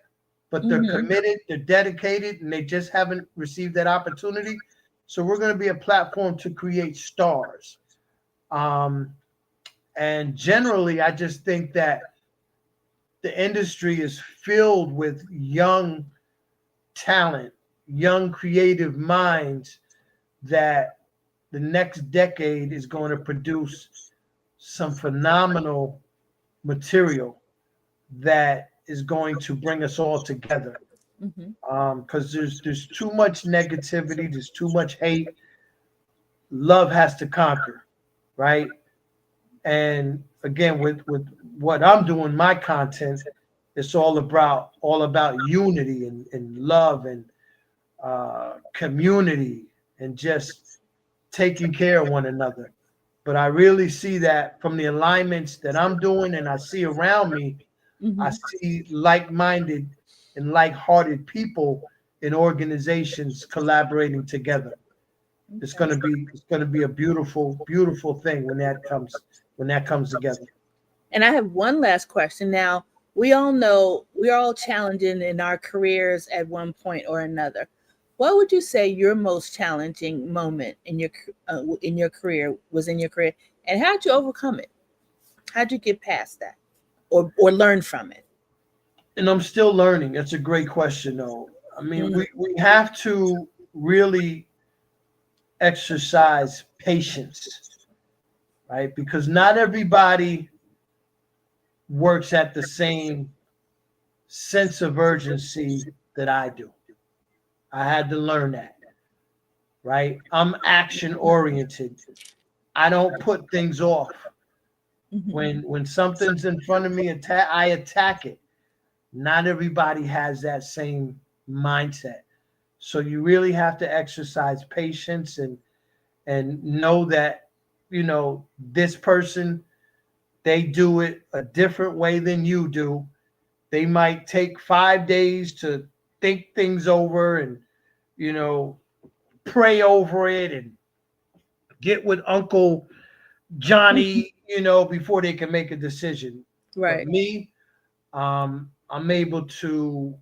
but they're committed, they're dedicated, and they just haven't received that opportunity. So we're going to be a platform to create stars. And generally, I just think that the industry is filled with young talent, young creative minds that the next decade is going to produce some phenomenal material that is going to bring us all together. Because there's too much negativity, there's too much hate. Love has to conquer, right? And again, with what I'm doing, my content, it's all about unity and love and community and just taking care of one another. But I really see that from the alignments that I'm doing and I see around me, I see like-minded and like-hearted people in organizations collaborating together. It's going to be a beautiful, beautiful thing when that comes together. And I have one last question. Now, we all know we're all challenging in our careers at one point or another. What would you say your most challenging moment in your career was in your career, and how'd you overcome it? How'd you get past that, or learn from it? And I'm still learning. That's a great question, though. I mean, we have to really exercise patience, right? Because not everybody works at the same sense of urgency that I do. I had to learn that, right? I'm action oriented. I don't put things off. When something's in front of me, I attack it. Not everybody has that same mindset. So you really have to exercise patience and know that, this person, they do it a different way than you do. They might take 5 days to think things over and, pray over it and get with Uncle Johnny, before they can make a decision. Right. But me, I'm able to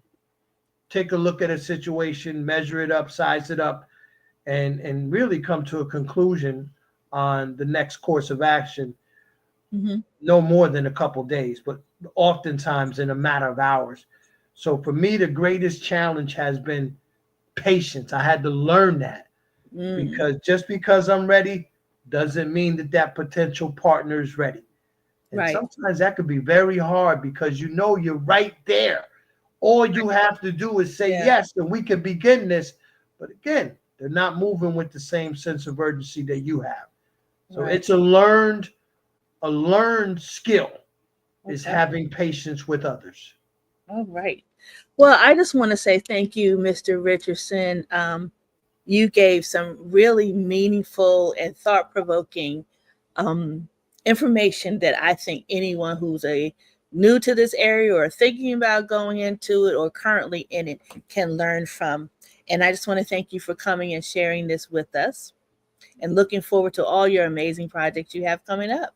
take a look at a situation, measure it up, size it up, and really come to a conclusion on the next course of action. No more than a couple days, but oftentimes in a matter of hours. So for me, the greatest challenge has been patience. I had to learn that because just because I'm ready doesn't mean that potential partner is ready. And sometimes that could be very hard because you're right there. All you have to do is say yes, and we can begin this. But again, they're not moving with the same sense of urgency that you have. So it's a learned skill is having patience with others. All right. Well, I just want to say thank you, Mr. Richardson. You gave some really meaningful and thought-provoking information that I think anyone who's new to this area or thinking about going into it or currently in it can learn from. And I just want to thank you for coming and sharing this with us, and looking forward to all your amazing projects you have coming up.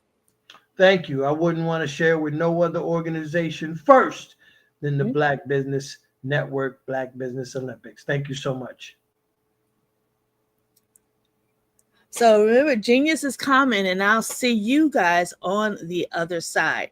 Thank you. I wouldn't want to share with no other organization first than the Black Business Network, Black Business Olympics. Thank you so much. So remember, genius is common, and I'll see you guys on the other side.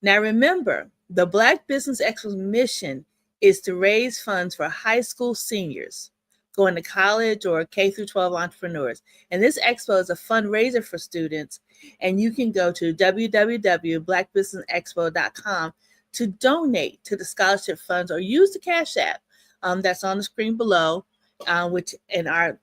Now remember, the Black Business Expo's mission is to raise funds for high school seniors going to college or K-12 entrepreneurs. And this expo is a fundraiser for students, and you can go to www.blackbusinessexpo.com to donate to the scholarship funds or use the Cash App that's on the screen below, which in our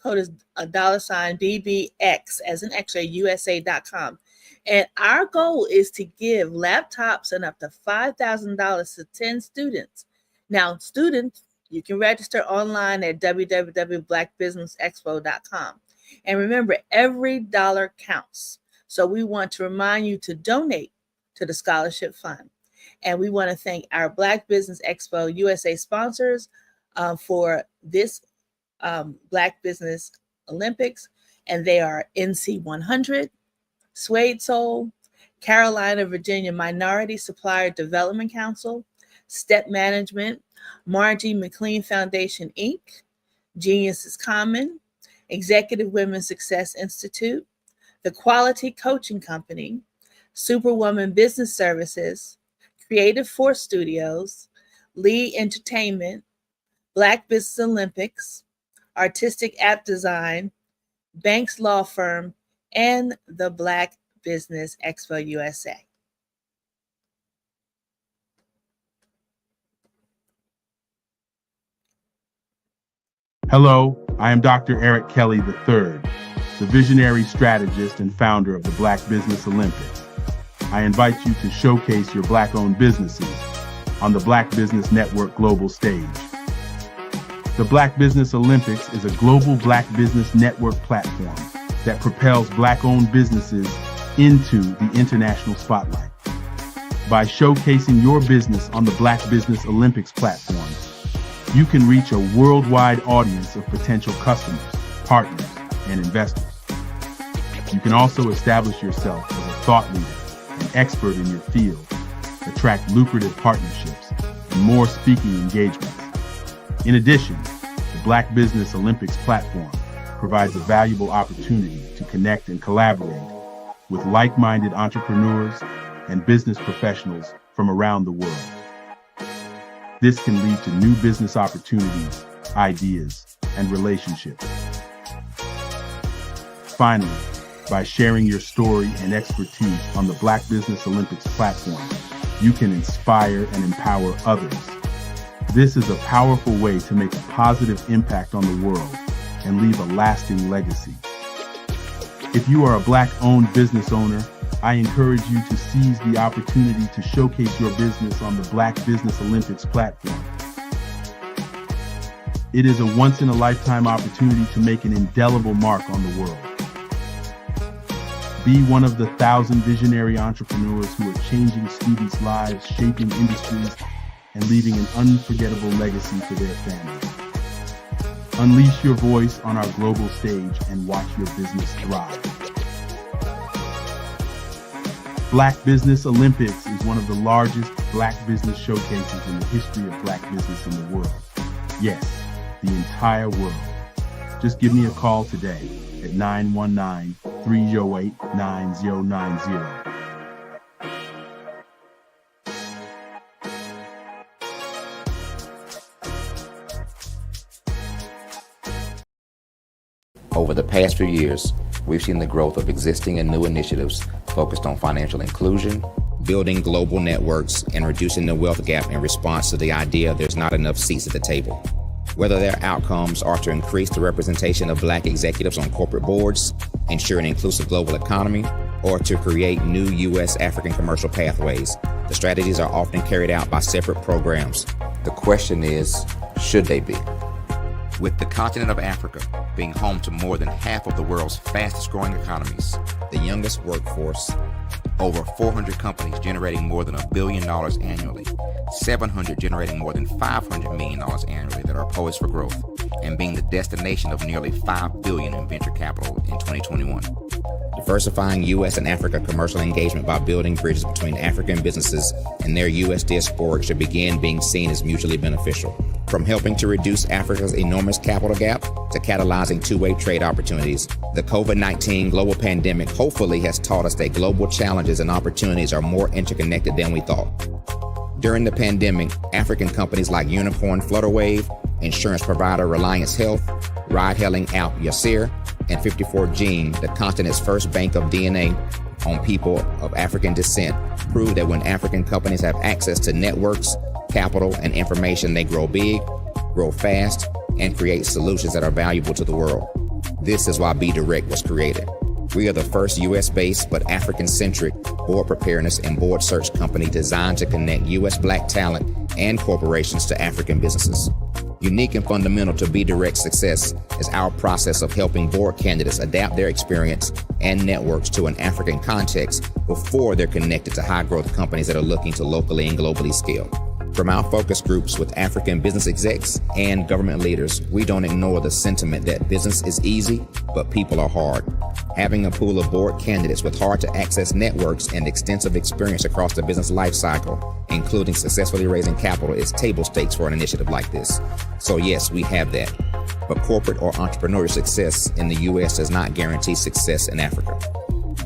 code is $BBX as in X-ray USA.com. And our goal is to give laptops and up to $5,000 to 10 students. Now, students, you can register online at www.blackbusinessexpo.com. And remember, every dollar counts. So we want to remind you to donate to the scholarship fund. And we want to thank our Black Business Expo USA sponsors for this Black Business Olympics. And they are NC 100, Suede Soul, Carolina, Virginia Minority Supplier Development Council, Step Management, Margie McLean Foundation, Inc., Genius is Common, Executive Women's Success Institute, The Quality Coaching Company, Superwoman Business Services, Creative Force Studios, Lee Entertainment, Black Business Olympics, Artistic App Design, Banks Law Firm, and the Black Business Expo USA. Hello, I am Dr. Eric Kelly III, the visionary strategist and founder of the Black Business Olympics. I invite you to showcase your Black-owned businesses on the Black Business Network global stage. The Black Business Olympics is a global Black Business Network platform that propels Black-owned businesses into the international spotlight. By showcasing your business on the Black Business Olympics platform, you can reach a worldwide audience of potential customers, partners, and investors. You can also establish yourself as a thought leader and expert in your field, attract lucrative partnerships, and more speaking engagements. In addition, the Black Business Olympics platform provides a valuable opportunity to connect and collaborate with like-minded entrepreneurs and business professionals from around the world. This can lead to new business opportunities, ideas, and relationships. Finally, by sharing your story and expertise on the Black Business Olympics platform, you can inspire and empower others. This is a powerful way to make a positive impact on the world and leave a lasting legacy. If you are a Black-owned business owner, I encourage you to seize the opportunity to showcase your business on the Black Business Olympics platform. It is a once-in-a-lifetime opportunity to make an indelible mark on the world. Be one of the 1,000 visionary entrepreneurs who are changing students' lives, shaping industries, and leaving an unforgettable legacy for their families. Unleash your voice on our global stage and watch your business thrive. Black Business Olympics is one of the largest Black business showcases in the history of Black business in the world. Yes, the entire world. Just give me a call today at 919-308-9090. Over the past few years, we've seen the growth of existing and new initiatives focused on financial inclusion, building global networks, and reducing the wealth gap in response to the idea there's not enough seats at the table. Whether their outcomes are to increase the representation of Black executives on corporate boards, ensure an inclusive global economy, or to create new U.S. African commercial pathways, the strategies are often carried out by separate programs. The question is, should they be? With the continent of Africa being home to more than half of the world's fastest growing economies, the youngest workforce, over 400 companies generating more than $1 billion annually, 700 generating more than $500 million annually that are poised for growth, and being the destination of nearly $5 billion in venture capital in 2021. Diversifying U.S. and Africa commercial engagement by building bridges between African businesses and their U.S. diaspora should begin being seen as mutually beneficial. From helping to reduce Africa's enormous capital gap to catalyzing two-way trade opportunities, the COVID-19 global pandemic hopefully has taught us that global challenges and opportunities are more interconnected than we thought. During the pandemic, African companies like Unicorn Flutterwave, insurance provider Reliance Health, ride-hailing app Yasir, and 54Gene, the continent's first bank of DNA on people of African descent, prove that when African companies have access to networks, capital, and information, they grow big, grow fast, and create solutions that are valuable to the world. This is why Be Direct was created. We are the first U.S.-based but African-centric board preparedness and board search company designed to connect U.S. Black talent and corporations to African businesses. Unique and fundamental to Be Direct's success is our process of helping board candidates adapt their experience and networks to an African context before they're connected to high-growth companies that are looking to locally and globally scale. From our focus groups with African business execs and government leaders, we don't ignore the sentiment that business is easy, but people are hard. Having a pool of board candidates with hard-to-access networks and extensive experience across the business life cycle, including successfully raising capital, is table stakes for an initiative like this. So yes, we have that. But corporate or entrepreneurial success in the U.S. does not guarantee success in Africa.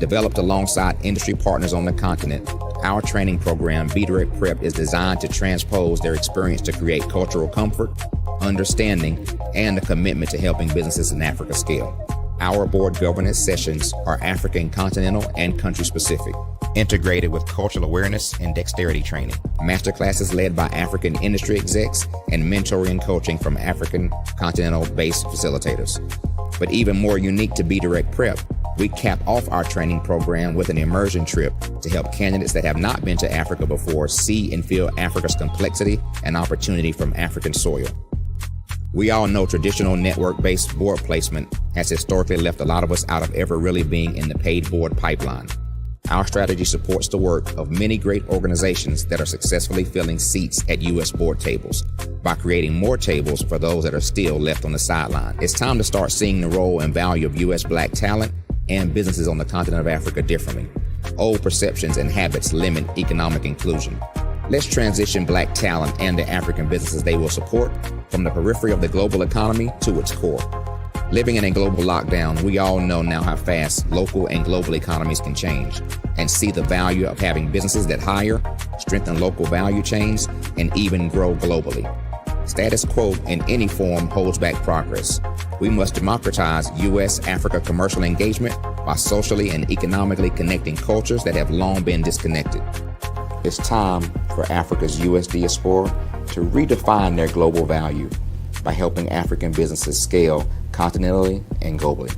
Developed alongside industry partners on the continent, our training program, Be Direct Prep, is designed to transpose their experience to create cultural comfort, understanding, and a commitment to helping businesses in Africa scale. Our board governance sessions are African continental and country specific, integrated with cultural awareness and dexterity training, masterclasses led by African industry execs, and mentoring and coaching from African continental-based facilitators. But even more unique to Be Direct Prep, we cap off our training program with an immersion trip to help candidates that have not been to Africa before see and feel Africa's complexity and opportunity from African soil. We all know traditional network-based board placement has historically left a lot of us out of ever really being in the paid board pipeline. Our strategy supports the work of many great organizations that are successfully filling seats at U.S. board tables by creating more tables for those that are still left on the sideline. It's time to start seeing the role and value of U.S. Black talent and businesses on the continent of Africa differently. Old perceptions and habits limit economic inclusion. Let's transition Black talent and the African businesses they will support from the periphery of the global economy to its core. Living in a global lockdown, we all know now how fast local and global economies can change, and see the value of having businesses that hire, strengthen local value chains, and even grow globally. Status quo in any form holds back progress. We must democratize U.S.-Africa commercial engagement by socially and economically connecting cultures that have long been disconnected. It's time for Africa's U.S. diaspora to redefine their global value by helping African businesses scale continentally and globally.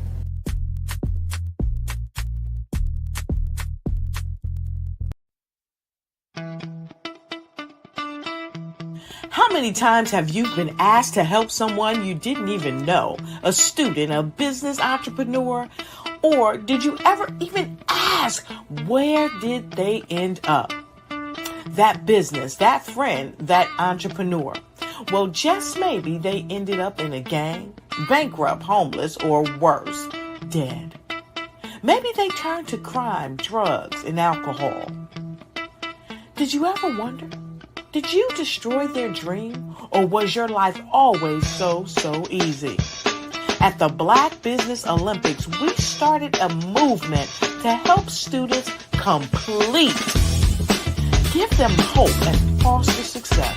How many times have you been asked to help someone you didn't even know, a student, a business entrepreneur, or did you ever even ask, where did they end up? That business, that friend, that entrepreneur. Well, just maybe they ended up in a gang, bankrupt, homeless, or worse, dead. Maybe they turned to crime, drugs, and alcohol. Did you ever wonder? Did you destroy their dream, or was your life always so easy? At the Black Business Olympics, we started a movement to help students complete. Give them hope and foster success.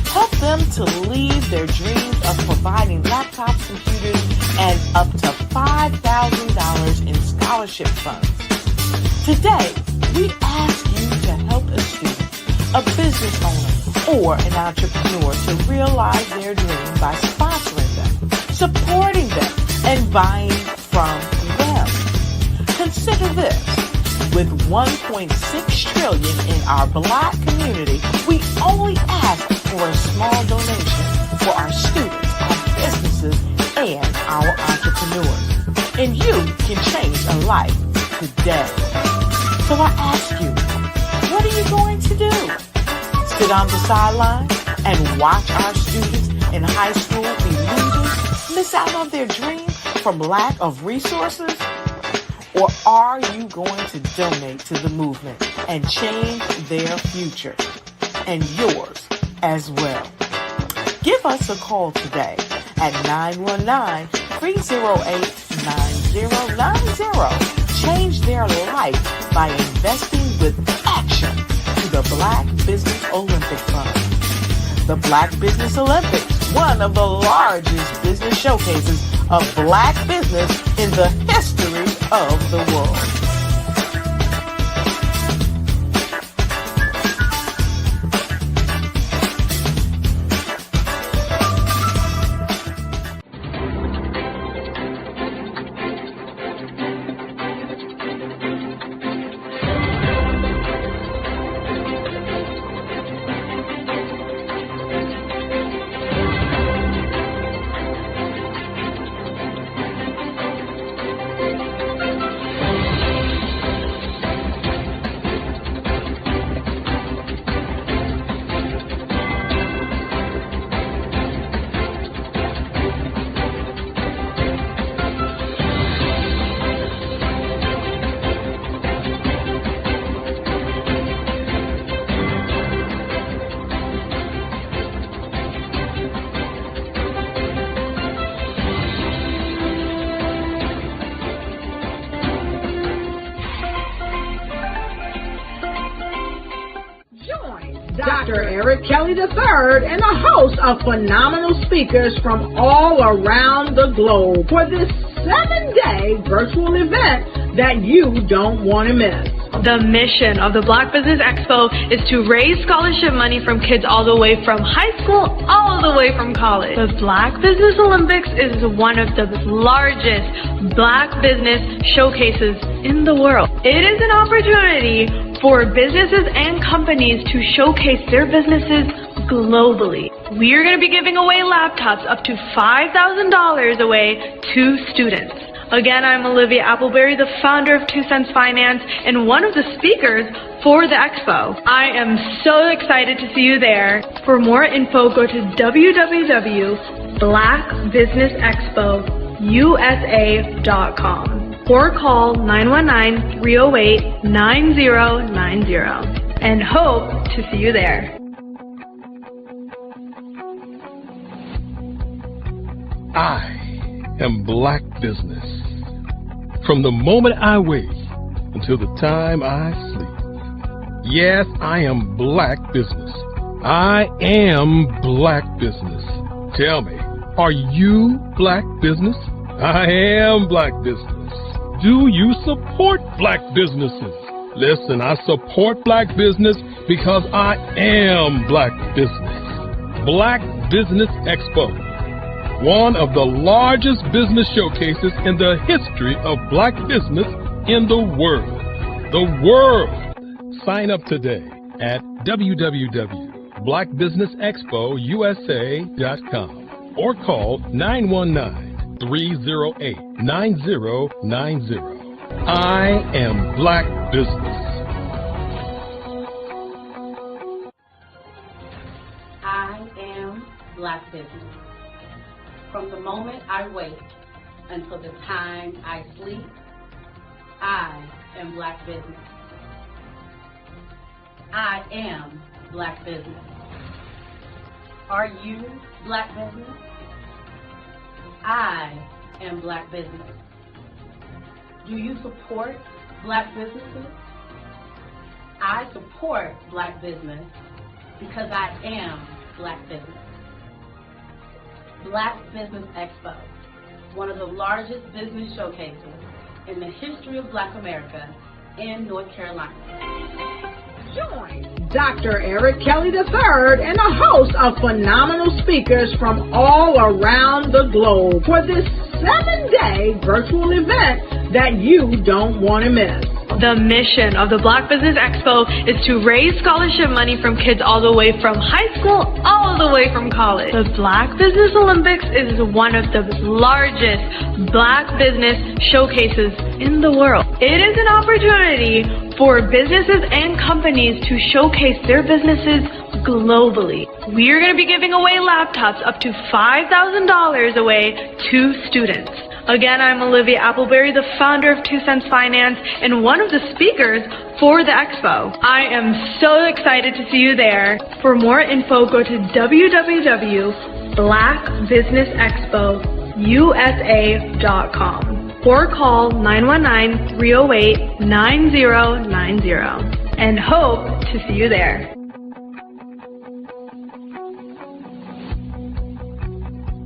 Help them to leave their dreams of providing laptops, computers, and up to $5,000 in scholarship funds. Today, we ask you to help a student, a business owner, or an entrepreneur to realize their dream by sponsoring them, supporting them, and buying from them. Consider this. With $1.6 trillion in our Black community, we only ask for a small donation for our students, our businesses, and our entrepreneurs. And you can change a life today. So I ask you, what are you going to do? Sit on the sideline and watch our students in high school be losers, miss out on their dream from lack of resources? Or are you going to donate to the movement and change their future and yours as well? Give us a call today at 919-308-9090. Change their life by investing with action to the Black Business Olympic Fund. The Black Business Olympics, one of the largest business showcases of Black business in the history of the world. Dr. Eric Kelly III and a host of phenomenal speakers from all around the globe for this 7-day virtual event that you don't want to miss. The mission of the Black Business Expo is to raise scholarship money from kids all the way from high school, all the way from college. The Black Business Olympics is one of the largest Black business showcases in the world. It is an opportunity for businesses and companies to showcase their businesses globally. We are going to be giving away laptops up to $5,000 away to students. Again, I'm Olivia Appleberry, the founder of 2 Cents Finance and one of the speakers for the expo. I am so excited to see you there. For more info, go to www.blackbusinessexpousa.com or call 919-308-9090 and hope to see you there. I am Black Business. From the moment I wake until the time I sleep. Yes, I am Black Business. I am Black Business. Tell me, are you Black Business? I am Black Business. Do you support Black businesses? Listen, I support Black business because I am Black Business. Black Business Expo, one of the largest business showcases in the history of Black business in the world. The world! Sign up today at www.blackbusinessexpousa.com or call 919-308-9090. I am Black Business. I am Black Business. From the moment I wake until the time I sleep, I am Black Business. I am Black Business. Are you Black Business? I am Black Business. Do you support Black businesses? I support Black business because I am Black Business. Black Business Expo, one of the largest business showcases in the history of Black America in North Carolina. Join Dr. Eric Kelly III and a host of phenomenal speakers from all around the globe for this 7-day virtual event that you don't want to miss. The mission of the Black Business Expo is to raise scholarship money from kids all the way from high school, all the way from college. The Black Business Olympics is one of the largest Black business showcases in the world. It is an opportunity for businesses and companies to showcase their businesses globally. We are going to be giving away laptops up to $5,000 away to students. Again, I'm Olivia Appleberry, the founder of 2 Cents Finance and one of the speakers for the expo. I am so excited to see you there. For more info, go to www.blackbusinessexpousa.com or call 919-308-9090 and hope to see you there.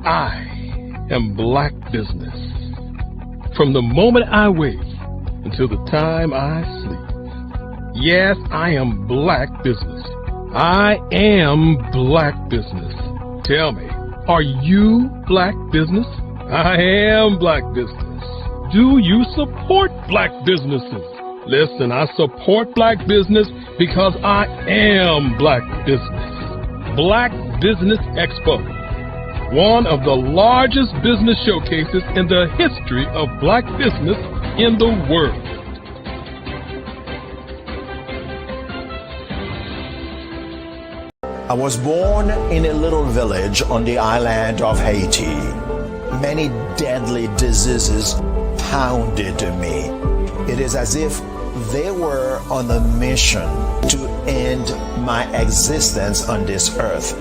I am Black Business. From the moment I wake until the time I sleep. Yes, I am Black Business. I am Black Business. Tell me, are you Black Business? I am Black Business. Do you support Black businesses? Listen, I support Black business because I am Black Business. Black Business Expo, one of the largest business showcases in the history of Black business in the world. I was born in a little village on the island of Haiti. Many deadly diseases pounded me. It is as if they were on a mission to end my existence on this earth.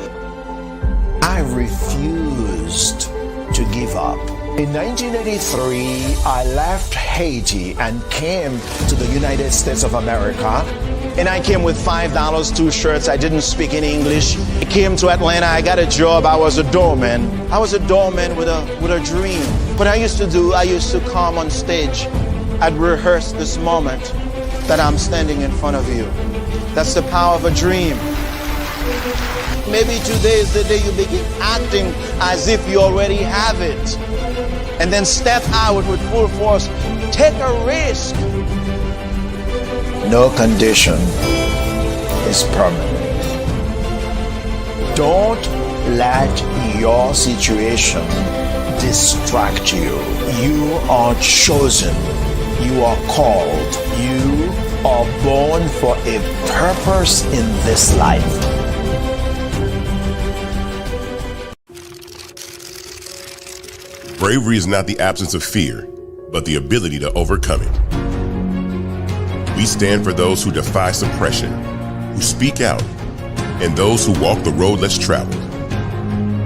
I refused to give up. In 1983, I left Haiti and came to the United States of America. And I came with $5, 2 shirts. I didn't speak any English. I came to Atlanta. I got a job. I was a doorman. I was a doorman with a dream. What I used to come on stage. I'd rehearse this moment that I'm standing in front of you. That's the power of a dream. Maybe today is the day you begin acting as if you already have it. And then step out with full force. Take a risk. No condition is permanent. Don't let your situation distract you. You are chosen. You are called. You are born for a purpose in this life. Bravery is not the absence of fear, but the ability to overcome it. We stand for those who defy suppression, who speak out, and those who walk the road less traveled.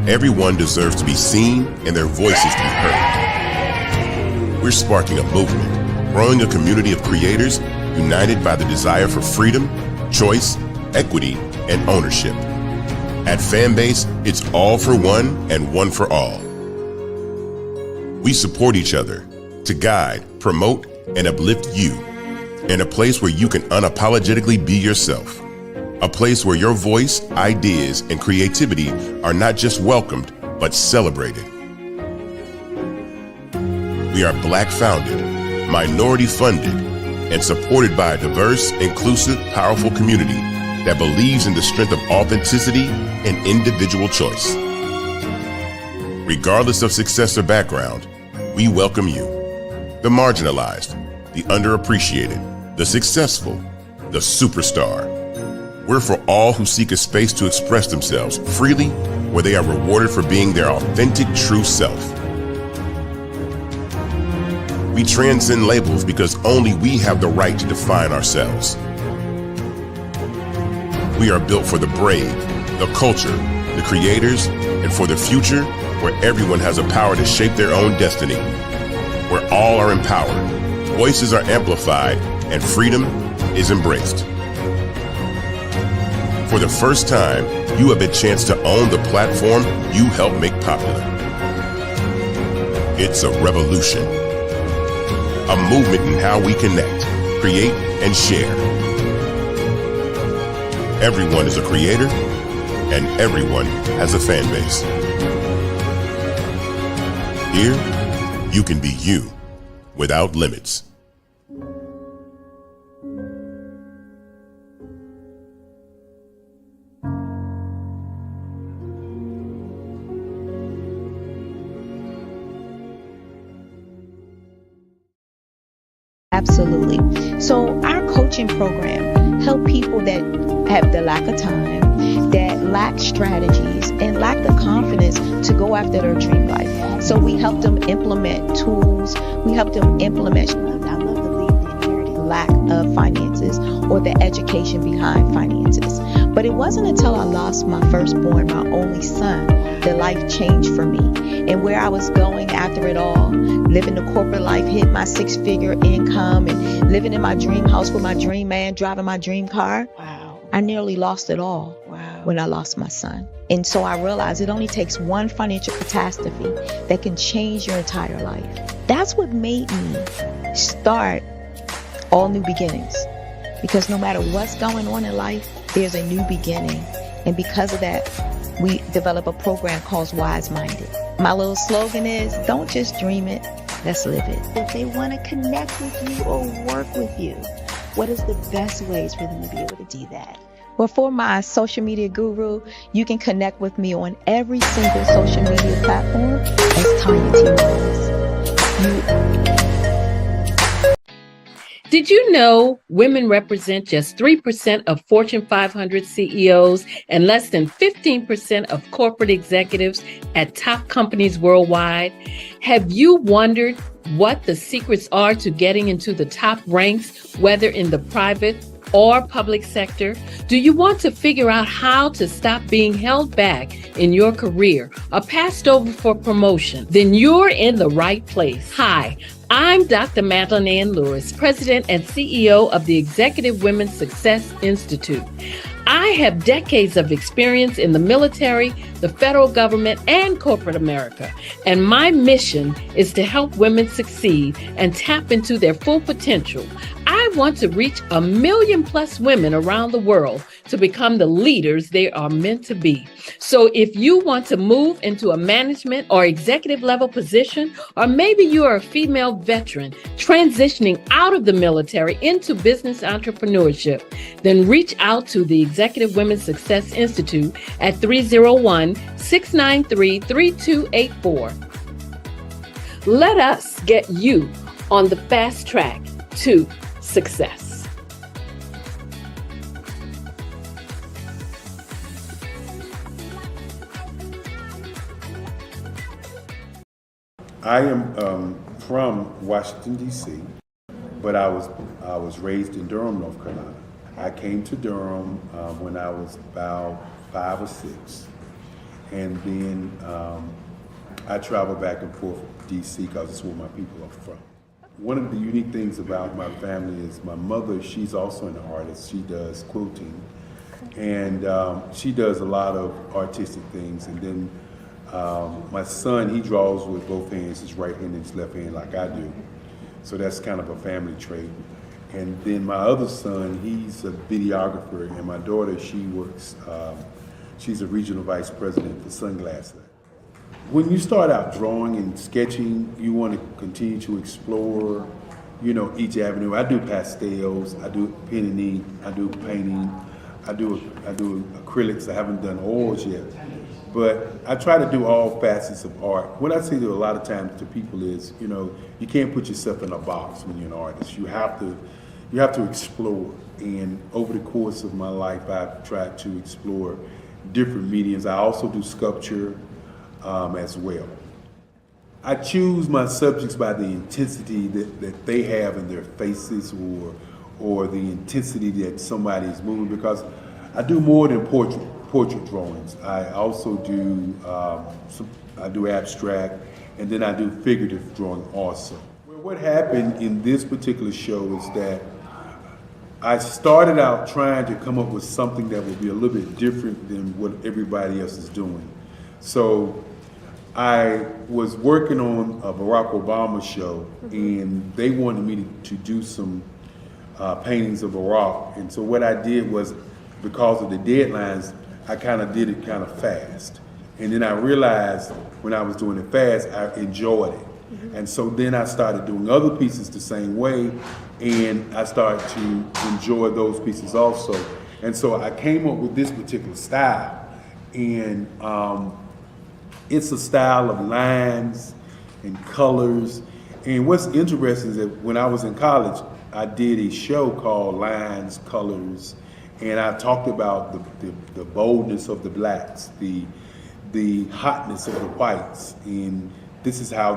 Everyone deserves to be seen and their voices to be heard. We're sparking a movement, growing a community of creators united by the desire for freedom, choice, equity, and ownership. At Fanbase, it's all for one and one for all. We support each other to guide, promote, and uplift you in a place where you can unapologetically be yourself. A place where your voice, ideas, and creativity are not just welcomed, but celebrated. We are Black founded, minority funded, and supported by a diverse, inclusive, powerful community that believes in the strength of authenticity and individual choice. Regardless of success or background, we welcome you, the marginalized, the underappreciated, the successful, the superstar. We're for all who seek a space to express themselves freely, where they are rewarded for being their authentic, true self. We transcend labels because only we have the right to define ourselves. We are built for the brave, the culture, the creators, and for the future where everyone has a power to shape their own destiny, where all are empowered, voices are amplified, and freedom is embraced. For the first time, you have a chance to own the platform you helped make popular. It's a revolution, a movement in how we connect, create, and share. Everyone is a creator, and everyone has a fan base. Here, you can be you without limits. Absolutely. So our coaching program help people that have the lack of time, that lack strategies, and lack the confidence to go after their dream life. So we help them implement tools. We help them implement, I love to leave the inherited lack of finances or the education behind finances. But it wasn't until I lost my firstborn, my only son, that life changed for me. And where I was going after it all, living the corporate life, hit my 6-figure income, and living in my dream house with my dream man, driving my dream car. Wow. I nearly lost it all. Wow. When I lost my son. And so I realized it only takes one financial catastrophe that can change your entire life. That's what made me start All New Beginnings. Because no matter what's going on in life, there's a new beginning. And because of that, we develop a program called Wise Minded. My little slogan is, don't just dream it, let's live it. If they want to connect with you or work with you, what is the best ways for them to be able to do that? Well, for my social media guru, you can connect with me on every single social media platform as Tanya T. Rose. Did you know women represent just 3% of Fortune 500 CEOs and less than 15% of corporate executives at top companies worldwide? Have you wondered what the secrets are to getting into the top ranks, whether in the private or public sector? Do you want to figure out how to stop being held back in your career or passed over for promotion? Then you're in the right place. Hi, I'm Dr. Madeline Ann Lewis, President and CEO of the Executive Women's Success Institute. I have decades of experience in the military, the federal government, and corporate America, and my mission is to help women succeed and tap into their full potential. I want to reach 1 million+ women around the world to become the leaders they are meant to be. So if you want to move into a management or executive level position, or maybe you are a female veteran transitioning out of the military into business entrepreneurship, then reach out to the Executive Women's Success Institute at 301-693-3284. Let us get you on the fast track to success. I am from Washington, D.C., but I was raised in Durham, North Carolina. I came to Durham when I was about 5 or 6, and then I traveled back and forth to D.C. because it's where my people are from. One of the unique things about my family is my mother, she's also an artist. She does quilting, and she does a lot of artistic things. And then my son, he draws with both hands, his right hand and his left hand like I do. So that's kind of a family trait. And then my other son, he's a videographer, and my daughter, she works, she's a regional vice president for Sunglasses. When you start out drawing and sketching, you want to continue to explore, each avenue. I do pastels, I do pen and ink, I do painting, I do acrylics. I haven't done oils yet, but I try to do all facets of art. What I say to a lot of times to people is, you can't put yourself in a box when you're an artist. You have to explore. And over the course of my life, I've tried to explore different mediums. I also do sculpture as well. I choose my subjects by the intensity that they have in their faces, or the intensity that somebody is moving, because I do more than portrait drawings. I also do I do abstract, and then I do figurative drawing also. Well, what happened in this particular show is that I started out trying to come up with something that would be a little bit different than what everybody else is doing. So I was working on a Barack Obama show, and they wanted me to do some paintings of Barack. And so what I did was, because of the deadlines, I kind of did it kind of fast. And then I realized when I was doing it fast, I enjoyed it. And so then I started doing other pieces the same way, and I started to enjoy those pieces also. And so I came up with this particular style, and it's a style of lines and colors. And what's interesting is that when I was in college, I did a show called Lines, Colors, and I talked about the boldness of the blacks, the hotness of the whites, and this is how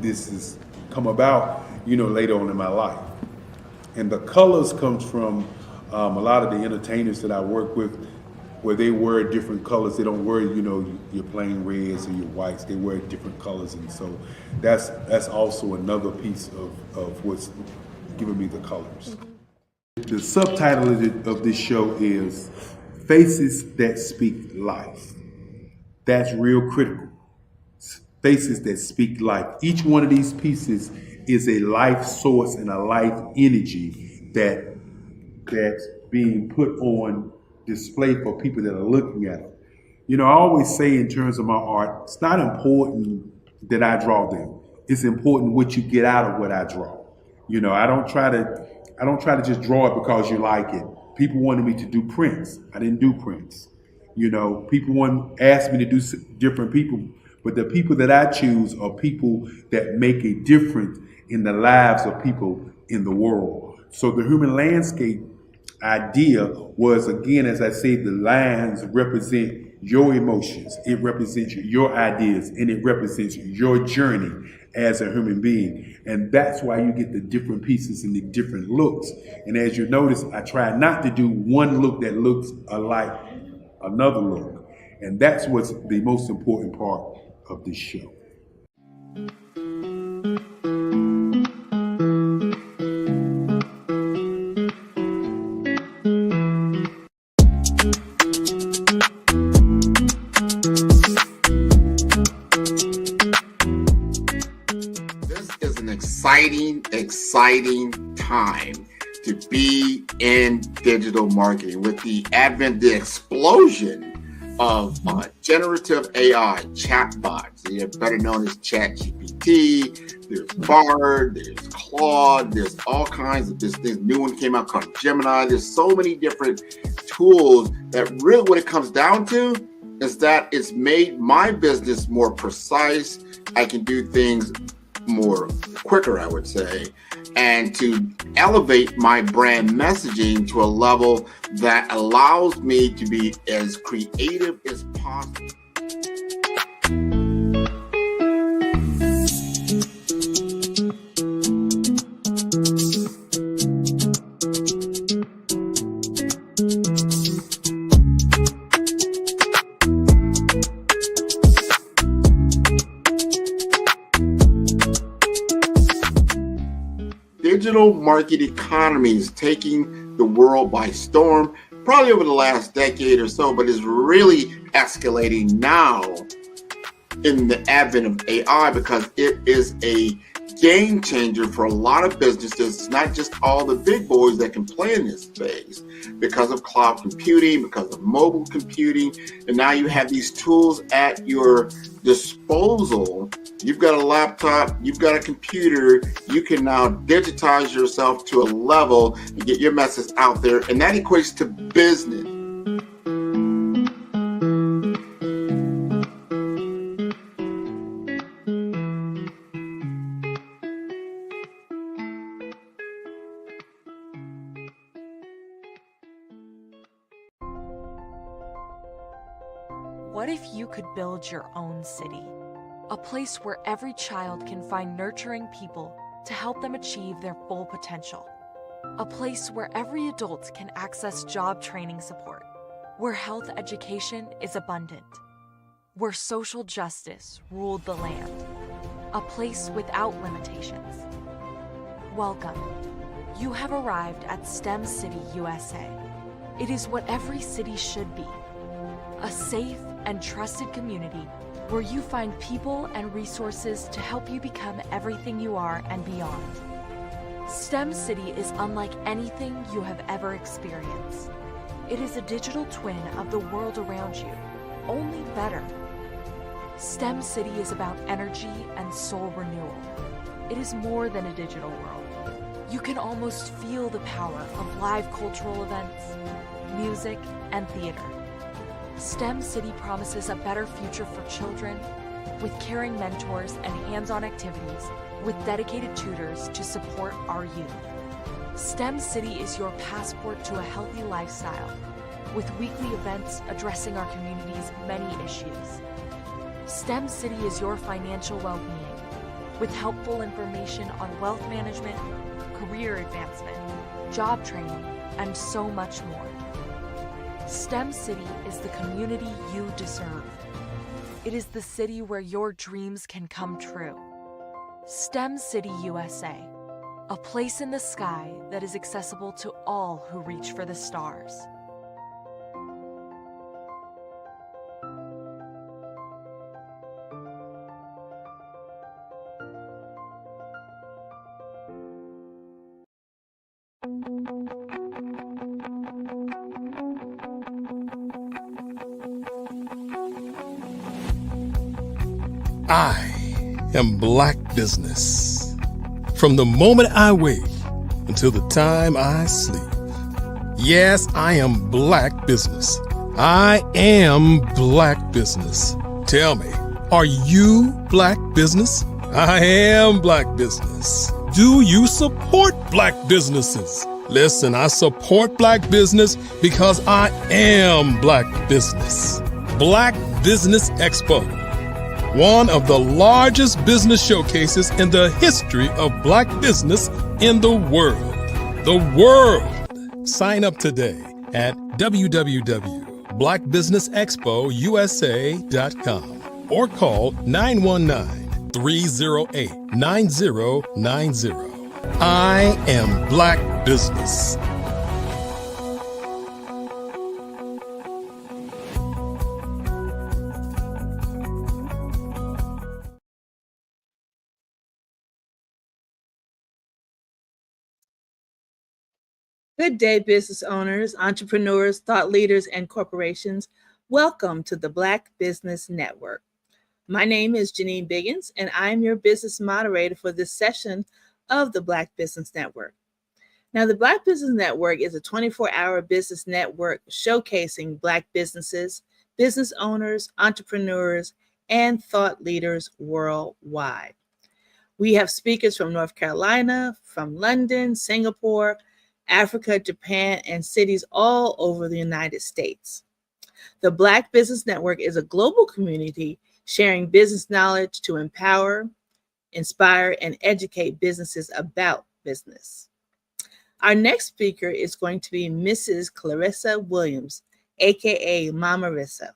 this has come about, later on in my life. And the colors comes from a lot of the entertainers that I work with, where they wear different colors. They don't wear, your plain reds or your whites. They wear different colors, and so that's also another piece of what's giving me the colors. The subtitle of this show is Faces That Speak Life. That's real critical. Faces that speak life. Each one of these pieces is a life source and a life energy that's being put on display for people that are looking at it. I always say in terms of my art, it's not important that I draw them. It's important what you get out of what I draw. I don't try to just draw it because you like it. People wanted me to do prints. I didn't do prints. People asked me to do different people, but the people that I choose are people that make a difference in the lives of people in the world. So the human landscape idea was, again, as I say, the lines represent your emotions, it represents your ideas, and it represents your journey as a human being. And that's why you get the different pieces and the different looks. And as you notice, I try not to do one look that looks alike another look. And that's what's the most important part of this show. Exciting time to be in digital marketing with the advent, the explosion of generative AI chatbots. They're better known as ChatGPT. There's Bard, there's Claude, there's all kinds of this new one came out called Gemini. There's so many different tools that really what it comes down to is that it's made my business more precise. I can do things more quicker, I would say, and to elevate my brand messaging to a level that allows me to be as creative as possible. Digital market economy is taking the world by storm, probably over the last decade or so, but is really escalating now in the advent of AI because it is a game changer for a lot of businesses. It's not just all the big boys that can play in this space because of cloud computing, because of mobile computing, and now you have these tools at your disposal. You've got a laptop, you've got a computer, you can now digitize yourself to a level and get your message out there, and that equates to business. What if you could build your own city? A place where every child can find nurturing people to help them achieve their full potential. A place where every adult can access job training support. Where health education is abundant. Where social justice ruled the land. A place without limitations. Welcome. You have arrived at STEM City USA. It is what every city should be. A safe and trusted community where you find people and resources to help you become everything you are and beyond. STEM City is unlike anything you have ever experienced. It is a digital twin of the world around you, only better. STEM City is about energy and soul renewal. It is more than a digital world. You can almost feel the power of live cultural events, music, and theater. STEM City promises a better future for children with caring mentors and hands-on activities with dedicated tutors to support our youth. STEM City is your passport to a healthy lifestyle with weekly events addressing our community's many issues. STEM City is your financial well-being with helpful information on wealth management, career advancement, job training, and so much more. STEM City is the community you deserve. It is the city where your dreams can come true. STEM City USA, a place in the sky that is accessible to all who reach for the stars. I am Black Business. From the moment I wake until the time I sleep. Yes, I am Black Business. I am Black Business. Tell me, are you Black Business? I am Black Business. Do you support Black businesses? Listen, I support Black business because I am Black Business. Black Business Expo one of the largest business showcases in the history of Black business in the world. The world! Sign up today at www.blackbusinessexpousa.com or call 919-308-9090. I am Black Business. Good day, business owners, entrepreneurs, thought leaders, and corporations. Welcome to the Black Business Network. My name is Janine Biggins, and I am your business moderator for this session of the Black Business Network. Now, the Black Business Network is a 24-hour business network showcasing Black businesses, business owners, entrepreneurs, and thought leaders worldwide. We have speakers from North Carolina, from London, Singapore, Africa, Japan, and cities all over the United States. The Black Business Network is a global community sharing business knowledge to empower, inspire, and educate businesses about business. Our next speaker is going to be Mrs. Clarissa Williams, aka Mama Rissa.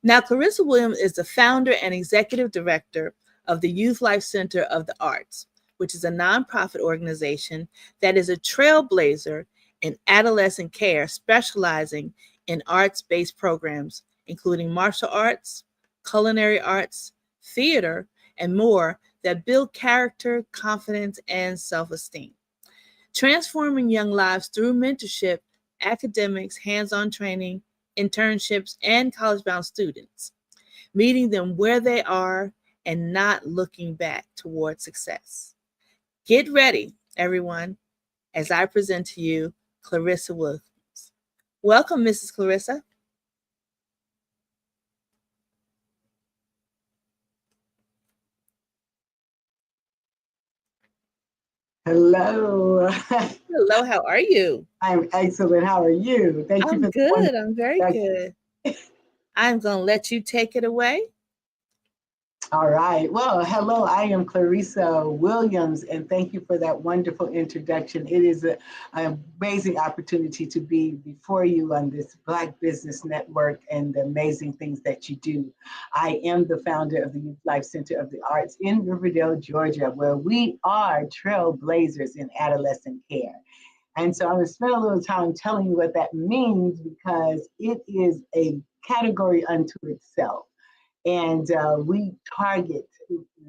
Now, Clarissa Williams is the founder and executive director of the Youth Life Center of the Arts, which is a nonprofit organization that is a trailblazer in adolescent care, specializing in arts-based programs, including martial arts, culinary arts, theater, and more that build character, confidence, and self-esteem. Transforming young lives through mentorship, academics, hands-on training, internships, and college-bound students, meeting them where they are and not looking back toward success. Get ready, everyone, as I present to you Clarissa Williams. Welcome, Mrs. Clarissa. Hello. Hello, how are you? I'm excellent. How are you? Thank you I'm for good. I'm very good. I'm going to let you take it away. All right. Well, hello, I am Clarissa Williams, and thank you for that wonderful introduction. It is an amazing opportunity to be before you on this Black Business Network and the amazing things that you do. I am the founder of the Youth Life Center of the Arts in Riverdale, Georgia, where we are trailblazers in adolescent care. And so I'm going to spend a little time telling you what that means, because it is a category unto itself. And we target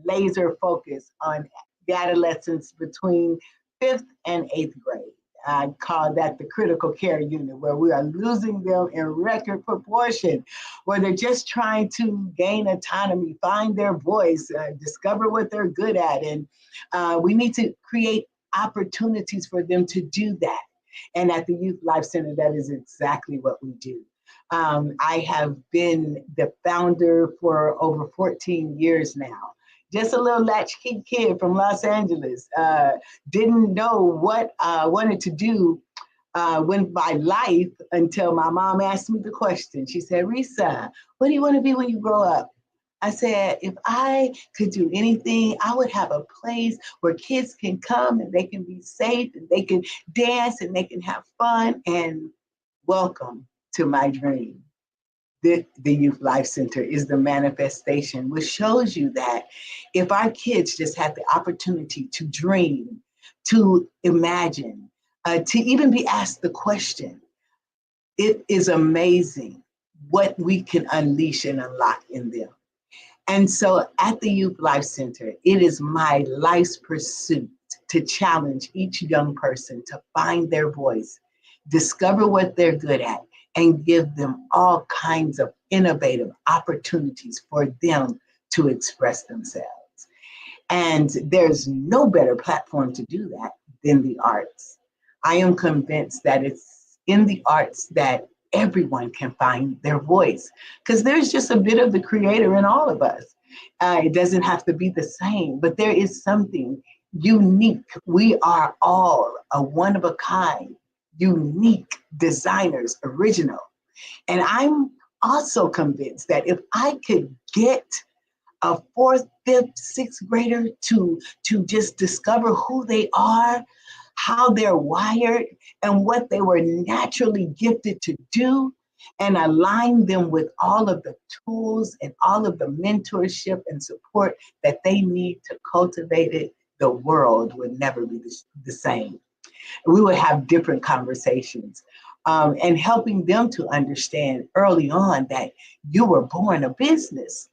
laser focus on the adolescents between 5th and 8th grade. I call that the critical care unit, where we are losing them in record proportion, where they're just trying to gain autonomy, find their voice, discover what they're good at. And we need to create opportunities for them to do that. And at the Youth Life Center, that is exactly what we do. I have been the founder for over 14 years now. Just a little latchkey kid from Los Angeles. Didn't know what I wanted to do with my life until my mom asked me the question. She said, Risa, what do you want to be when you grow up? I said, if I could do anything, I would have a place where kids can come and they can be safe and they can dance and they can have fun. And welcome to my dream. The Youth Life Center is the manifestation, which shows you that if our kids just had the opportunity to dream, to imagine, to even be asked the question, it is amazing what we can unleash and unlock in them. And so at the Youth Life Center, it is my life's pursuit to challenge each young person to find their voice, discover what they're good at, and give them all kinds of innovative opportunities for them to express themselves. And there's no better platform to do that than the arts. I am convinced that it's in the arts that everyone can find their voice, because there's just a bit of the creator in all of us. It doesn't have to be the same, but there is something unique. We are all a one of a kind, unique designers, original. And I'm also convinced that if I could get a fourth, fifth, sixth grader to just discover who they are, how they're wired, and what they were naturally gifted to do, and align them with all of the tools and all of the mentorship and support that they need to cultivate it, the world would never be the same. We would have different conversations, and helping them to understand early on that you were born a business.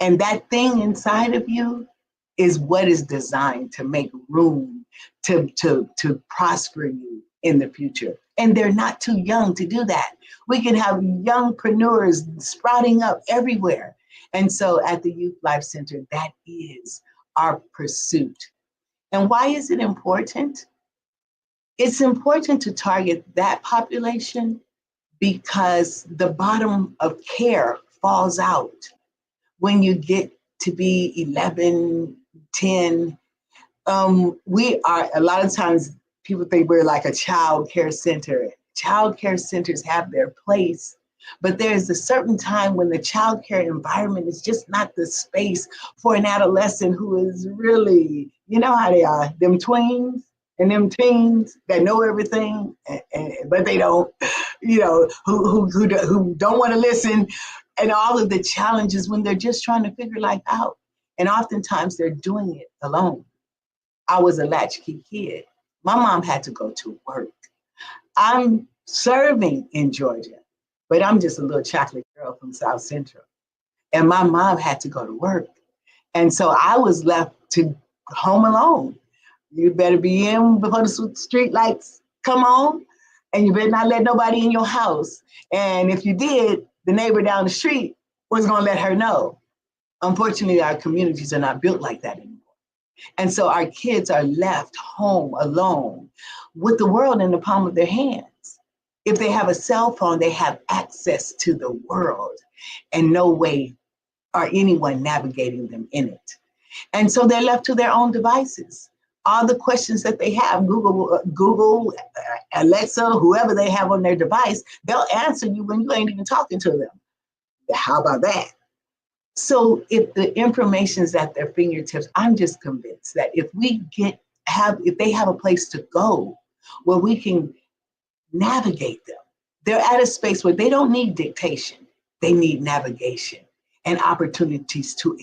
And that thing inside of you is what is designed to make room to prosper you in the future. And they're not too young to do that. We can have youngpreneurs sprouting up everywhere. And so at the Youth Life Center, that is our pursuit. And why is it important? It's important to target that population because the bottom of care falls out when you get to be 11, 10. We are, a lot of times people think we're like a child care center. Child care centers have their place, but there's a certain time when the child care environment is just not the space for an adolescent who is really, you know how they are, them tweens and them teens that know everything, but they don't, you know, who don't want to listen, and all of the challenges when they're just trying to figure life out. And oftentimes they're doing it alone. I was a latchkey kid. My mom had to go to work. I'm serving in Georgia, but I'm just a little chocolate girl from South Central. And my mom had to go to work. And so I was left to home alone. You better be in before the street lights come on, and you better not let nobody in your house. And if you did, the neighbor down the street was gonna let her know. Unfortunately, our communities are not built like that anymore. And so our kids are left home alone with the world in the palm of their hands. If they have a cell phone, they have access to the world and no way or anyone navigating them in it. And so they're left to their own devices. All the questions that they have, Google, Alexa, whoever they have on their device, they'll answer you when you ain't even talking to them. How about that? So if the information is at their fingertips, I'm just convinced that if they have a place to go where we can navigate them, they're at a space where they don't need dictation. They need navigation and opportunities to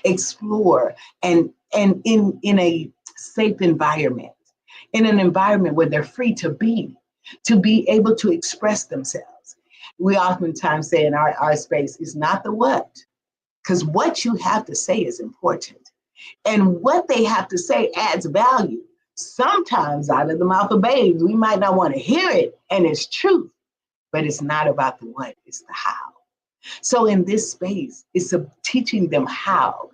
explore and in a safe environment, in an environment where they're free to be able to express themselves. We oftentimes say in our space is not the what, because what you have to say is important. And what they have to say adds value. Sometimes out of the mouth of babes, we might not want to hear it, and it's truth, but it's not about the what, it's the how. So in this space, it's teaching them how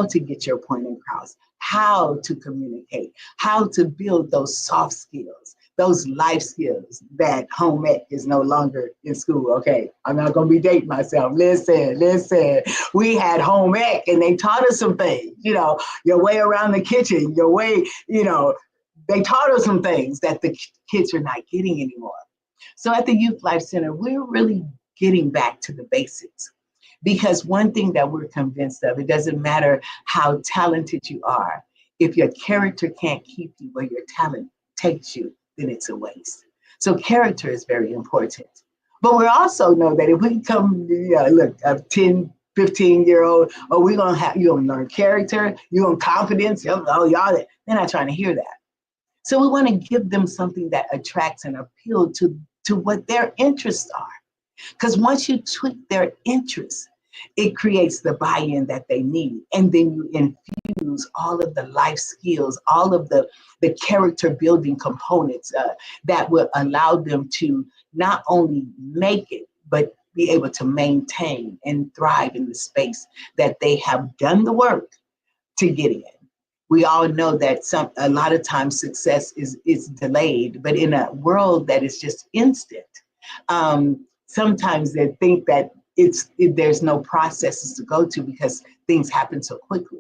to get your point across, how to communicate, how to build those soft skills, those life skills that home ec is no longer in school. Okay, I'm not gonna be dating myself. Listen, we had home ec and they taught us some things, you know, your way around the kitchen, your way, you know, they taught us some things that the kids are not getting anymore. So at the Youth Life Center, we're really getting back to the basics. Because one thing that we're convinced of, it doesn't matter how talented you are, if your character can't keep you where your talent takes you, then it's a waste. So character is very important. But we also know that if we come, look, a 10, 15-year-old, oh, you're gonna learn character, you're gonna confidence, oh, y'all, they're not trying to hear that. So we want to give them something that attracts and appeals to what their interests are. Because once you tweak their interests, it creates the buy-in that they need. And then you infuse all of the life skills, all of the character building components that will allow them to not only make it, but be able to maintain and thrive in the space that they have done the work to get in. We all know that a lot of times success is delayed, but in a world that is just instant, sometimes they think that there's no processes to go to because things happen so quickly.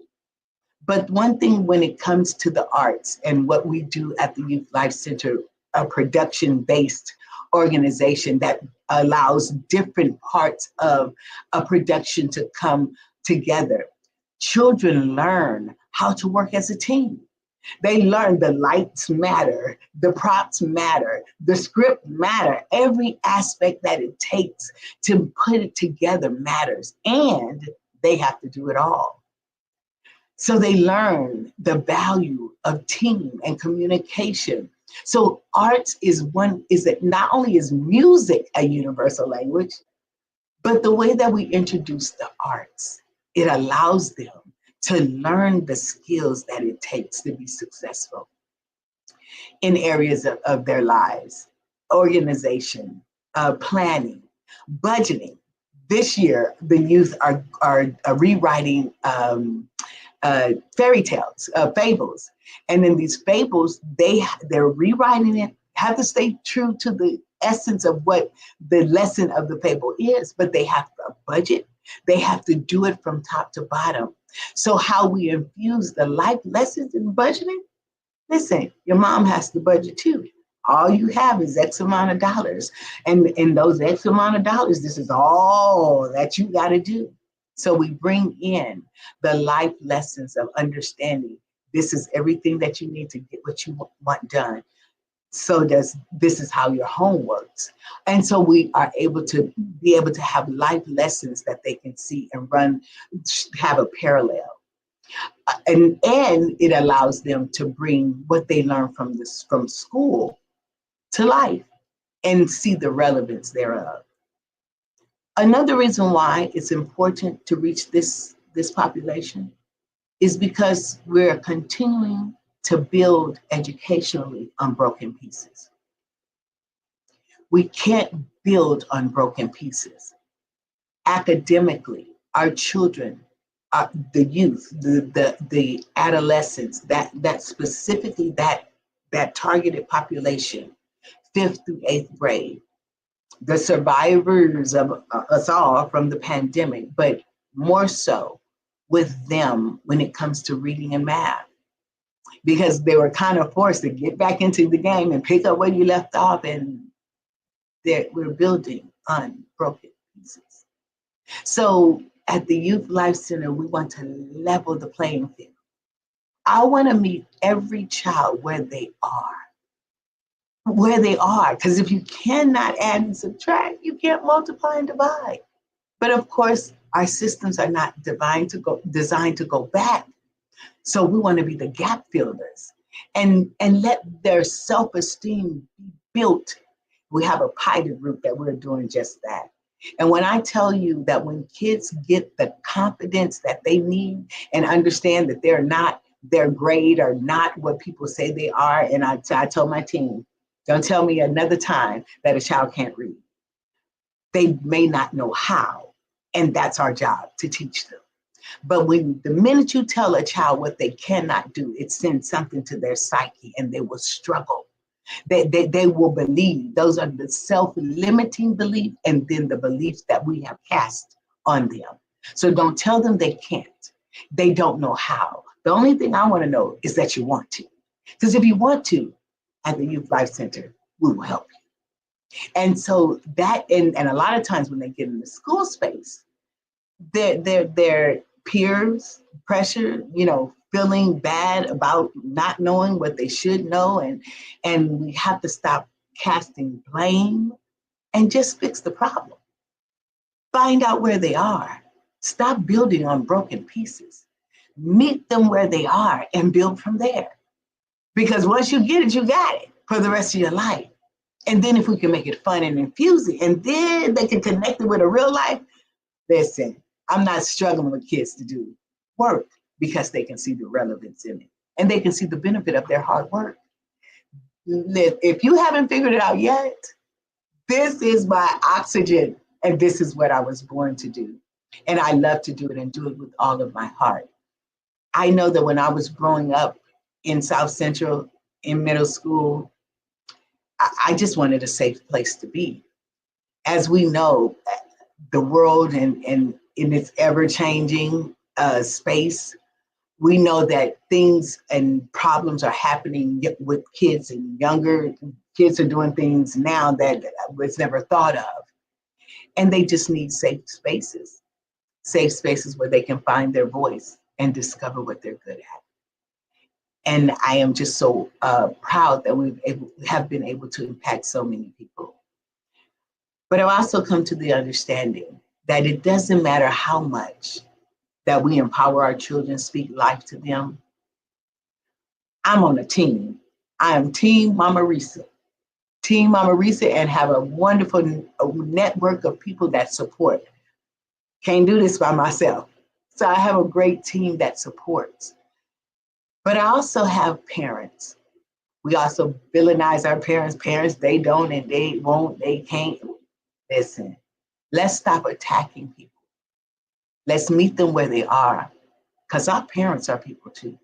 But one thing when it comes to the arts and what we do at the Youth Life Center, a production-based organization that allows different parts of a production to come together. Children learn how to work as a team. They learn the lights matter, the props matter, the script matter. Every aspect that it takes to put it together matters, and they have to do it all. So they learn the value of team and communication. So arts is that not only is music a universal language, but the way that we introduce the arts, it allows them to learn the skills that it takes to be successful in areas of their lives: organization, planning, budgeting. This year, the youth are rewriting fairy tales, fables. And in these fables, they're rewriting it, have to stay true to the essence of what the lesson of the fable is, but they have to budget. They have to do it from top to bottom. So how we infuse the life lessons in budgeting, listen, your mom has to budget too. All you have is X amount of dollars. And in those X amount of dollars, this is all that you got to do. So we bring in the life lessons of understanding this is everything that you need to get what you want done. So this is how your home works. And so we are able to have life lessons that they can see and have a parallel. And it allows them to bring what they learn from school to life and see the relevance thereof. Another reason why it's important to reach this population is because we're continuing to build educationally on broken pieces. We can't build on broken pieces. Academically, our children, the youth, the adolescents, that specifically that targeted population, 5th through 8th grade, the survivors of us all from the pandemic, but more so with them when it comes to reading and math, because they were kind of forced to get back into the game and pick up where you left off, and we're building on broken pieces. So at the Youth Life Center, we want to level the playing field. I want to meet every child where they are. Because if you cannot add and subtract, you can't multiply and divide. But of course, our systems are not designed to go back. So we want to be the gap fillers and let their self-esteem be built. We have a pilot group that we're doing just that. And when I tell you that when kids get the confidence that they need and understand that their grade are not what people say they are, and I told my team, don't tell me another time that a child can't read. They may not know how, and that's our job to teach them. But the minute you tell a child what they cannot do, it sends something to their psyche and they will struggle. They will believe. Those are the self-limiting beliefs and then the beliefs that we have cast on them. So don't tell them they can't. They don't know how. The only thing I want to know is that you want to. Because if you want to, at the Youth Life Center, we will help you. And so and a lot of times when they get in the school space, their peers, pressure, feeling bad about not knowing what they should know. And we have to stop casting blame and just fix the problem. Find out where they are. Stop building on broken pieces. Meet them where they are and build from there. Because once you get it, you got it for the rest of your life. And then if we can make it fun and infusing, and then they can connect it with a real life, listen, I'm not struggling with kids to do work because they can see the relevance in it and they can see the benefit of their hard work. If you haven't figured it out yet, this is my oxygen and this is what I was born to do. And I love to do it and do it with all of my heart. I know that when I was growing up in South Central, in middle school, I just wanted a safe place to be. As we know, the world and in its ever-changing space, we know that things and problems are happening with kids, and younger kids are doing things now that was never thought of. And they just need safe spaces. safe spaces where they can find their voice and discover what they're good at. And I am just so proud that we have been able to impact so many people. But I also come to the understanding that it doesn't matter how much that we empower our children, speak life to them. I'm on a team. I am Team Mama Risa. Team Mama Risa, and have a wonderful network of people that support. Can't do this by myself. So I have a great team that supports. But I also have parents. We also villainize our parents. Parents, they don't and they won't, they can't. Listen, let's stop attacking people. Let's meet them where they are, because our parents are people too.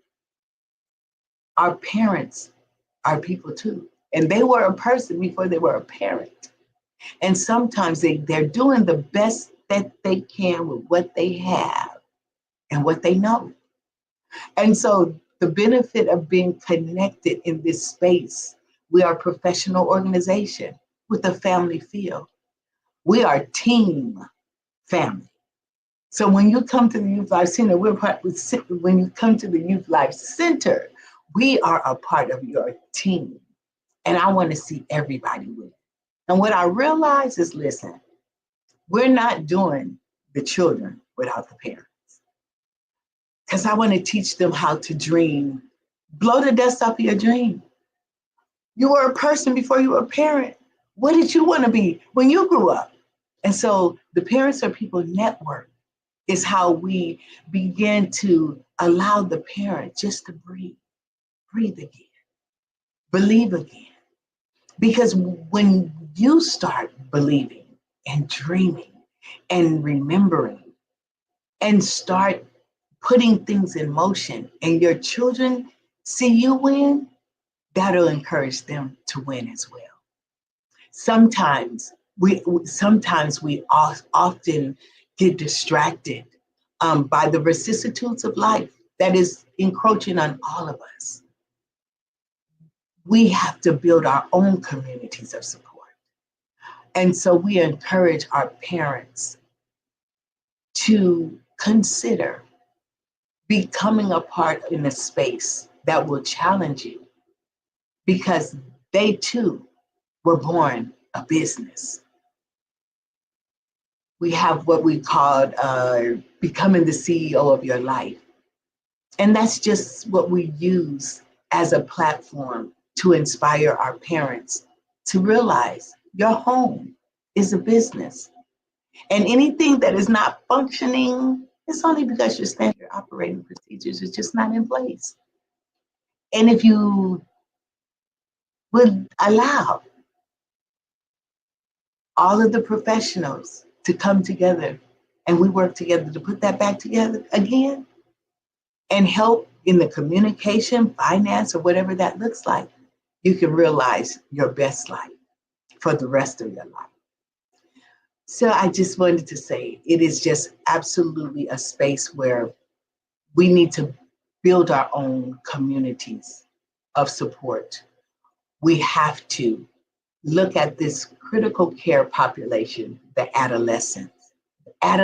Our parents are people too. And they were a person before they were a parent. And sometimes they're doing the best that they can with what they have and what they know. And so the benefit of being connected in this space, we are a professional organization with a family feel. We are team family. So when you come to the Youth Life Center, when you come to the Youth Life Center, we are a part of your team. And I want to see everybody win. And what I realize is, listen, we're not doing the children without the parents. Because I want to teach them how to dream. Blow the dust off of your dream. You were a person before you were a parent. What did you want to be when you grew up? And so the Parents Are People Network is how we begin to allow the parent just to breathe again, believe again. Because when you start believing and dreaming and remembering and start putting things in motion and your children see you win, that'll encourage them to win as well. Sometimes we often get distracted by the vicissitudes of life that is encroaching on all of us. We have to build our own communities of support. And so we encourage our parents to consider becoming a part in a space that will challenge you, because they too were born a business. We have what we call becoming the CEO of your life. And that's just what we use as a platform to inspire our parents to realize your home is a business. And anything that is not functioning, it's only because your standard operating procedures is just not in place. And if you would allow all of the professionals to come together and we work together to put that back together again and help in the communication, finance, or whatever that looks like, you can realize your best life for the rest of your life. So I just wanted to say, it is just absolutely a space where we need to build our own communities of support. We have to look at this critical care population, the adolescents. And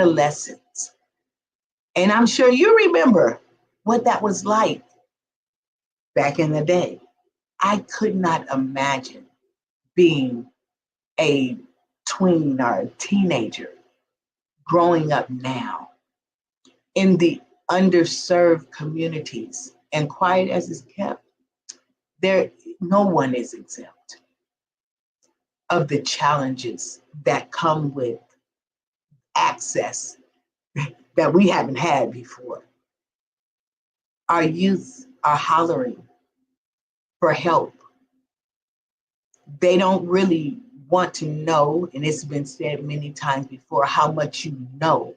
I'm sure you remember what that was like back in the day. I could not imagine being a tween or a teenager growing up now in the underserved communities. And quiet as it's kept, no one is exempt of the challenges that come with access that we haven't had before. Our youth are hollering for help. They don't really want to know, and it's been said many times before, how much you know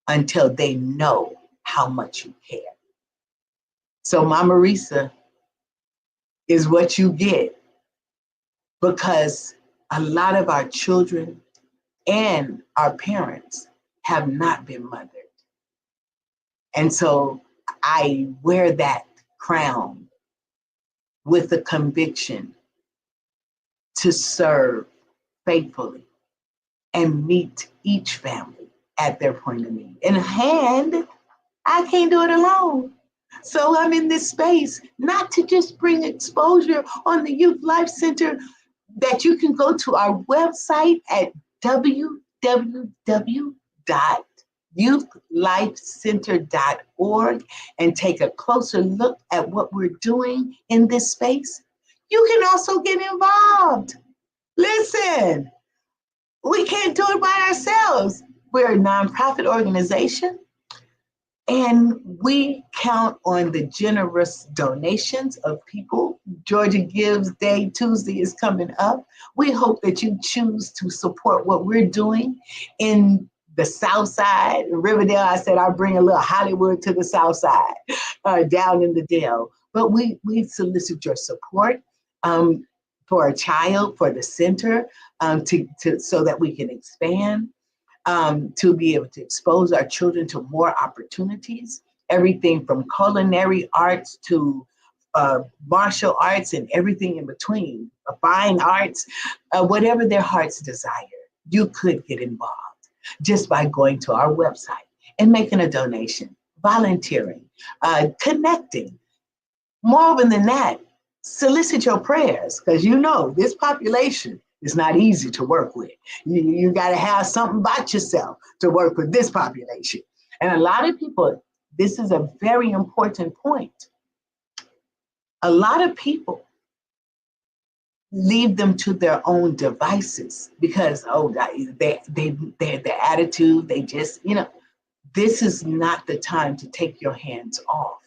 until they know how much you care. So Mama Risa is what you get, because a lot of our children and our parents have not been mothered. And so I wear that crown with the conviction to serve faithfully and meet each family at their point of need. And I can't do it alone. So I'm in this space, not to just bring exposure on the Youth Life Center, that you can go to our website at www.youthlifecenter.org and take a closer look at what we're doing in this space. You can also get involved. Listen, we can't do it by ourselves. We're a nonprofit organization, and we count on the generous donations of people. Georgia Gives Day Tuesday is coming up. We hope that you choose to support what we're doing in the South Side. In Riverdale, I said I'll bring a little Hollywood to the South Side, down in the Dale. But we solicit your support for a child, for the center, so that we can expand. To be able to expose our children to more opportunities, everything from culinary arts to martial arts and everything in between, fine arts, whatever their hearts desire. You could get involved just by going to our website and making a donation, volunteering, connecting. More than that, solicit your prayers, because you know this population is not easy to work with. You got to have something about yourself to work with this population. And a lot of people, this is a very important point. A lot of people leave them to their own devices because, their attitude, they just, this is not the time to take your hands off.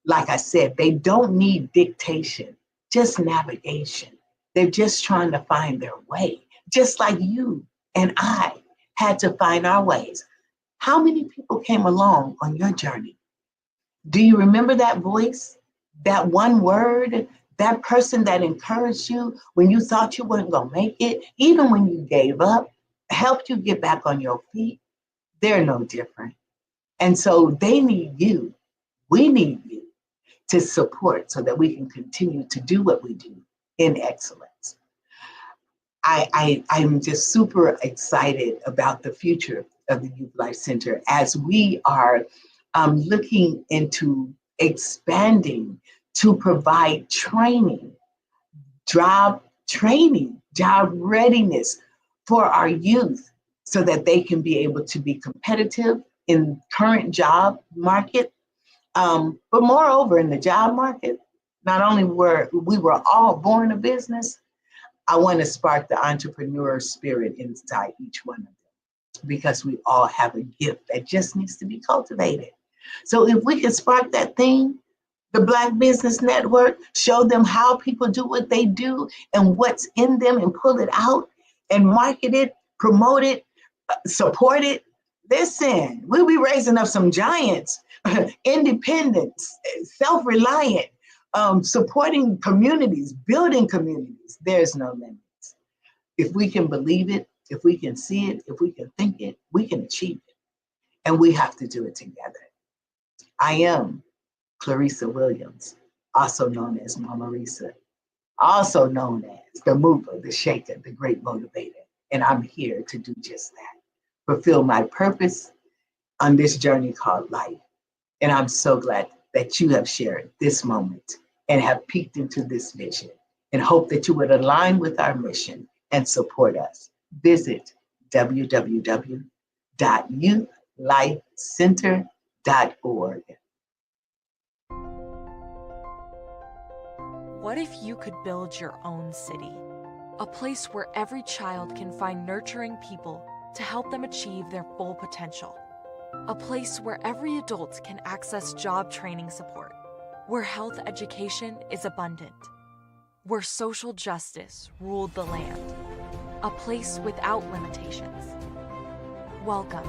Like I said, they don't need dictation, just navigation. They're just trying to find their way, just like you and I had to find our ways. How many people came along on your journey? Do you remember that voice, that one word, that person that encouraged you when you thought you weren't going to make it, even when you gave up, helped you get back on your feet? They're no different. And so they need you. We need you to support so that we can continue to do what we do in excellence. I'm just super excited about the future of the Youth Life Center as we are looking into expanding to provide training, job readiness for our youth so that they can be able to be competitive in current job market. But moreover, in the job market, not only were we all born a business, I want to spark the entrepreneur spirit inside each one of them, because we all have a gift that just needs to be cultivated. So if we can spark that thing, the Black Business Network, show them how people do what they do and what's in them and pull it out and market it, promote it, support it. Listen, we'll be raising up some giants, independent, self-reliant, supporting communities, building communities. There's no limits. If we can believe it, if we can see it, if we can think it, we can achieve it. And we have to do it together. I am Clarissa Williams, also known as Mama Risa, also known as the mover, the shaker, the great motivator. And I'm here to do just that, fulfill my purpose on this journey called life. And I'm so glad that you have shared this moment and have peeked into this vision, and hope that you would align with our mission and support us. Visit www.youthlifecenter.org. What if you could build your own city? A place where every child can find nurturing people to help them achieve their full potential. A place where every adult can access job training support, where health education is abundant, where social justice ruled the land. A place without limitations. Welcome.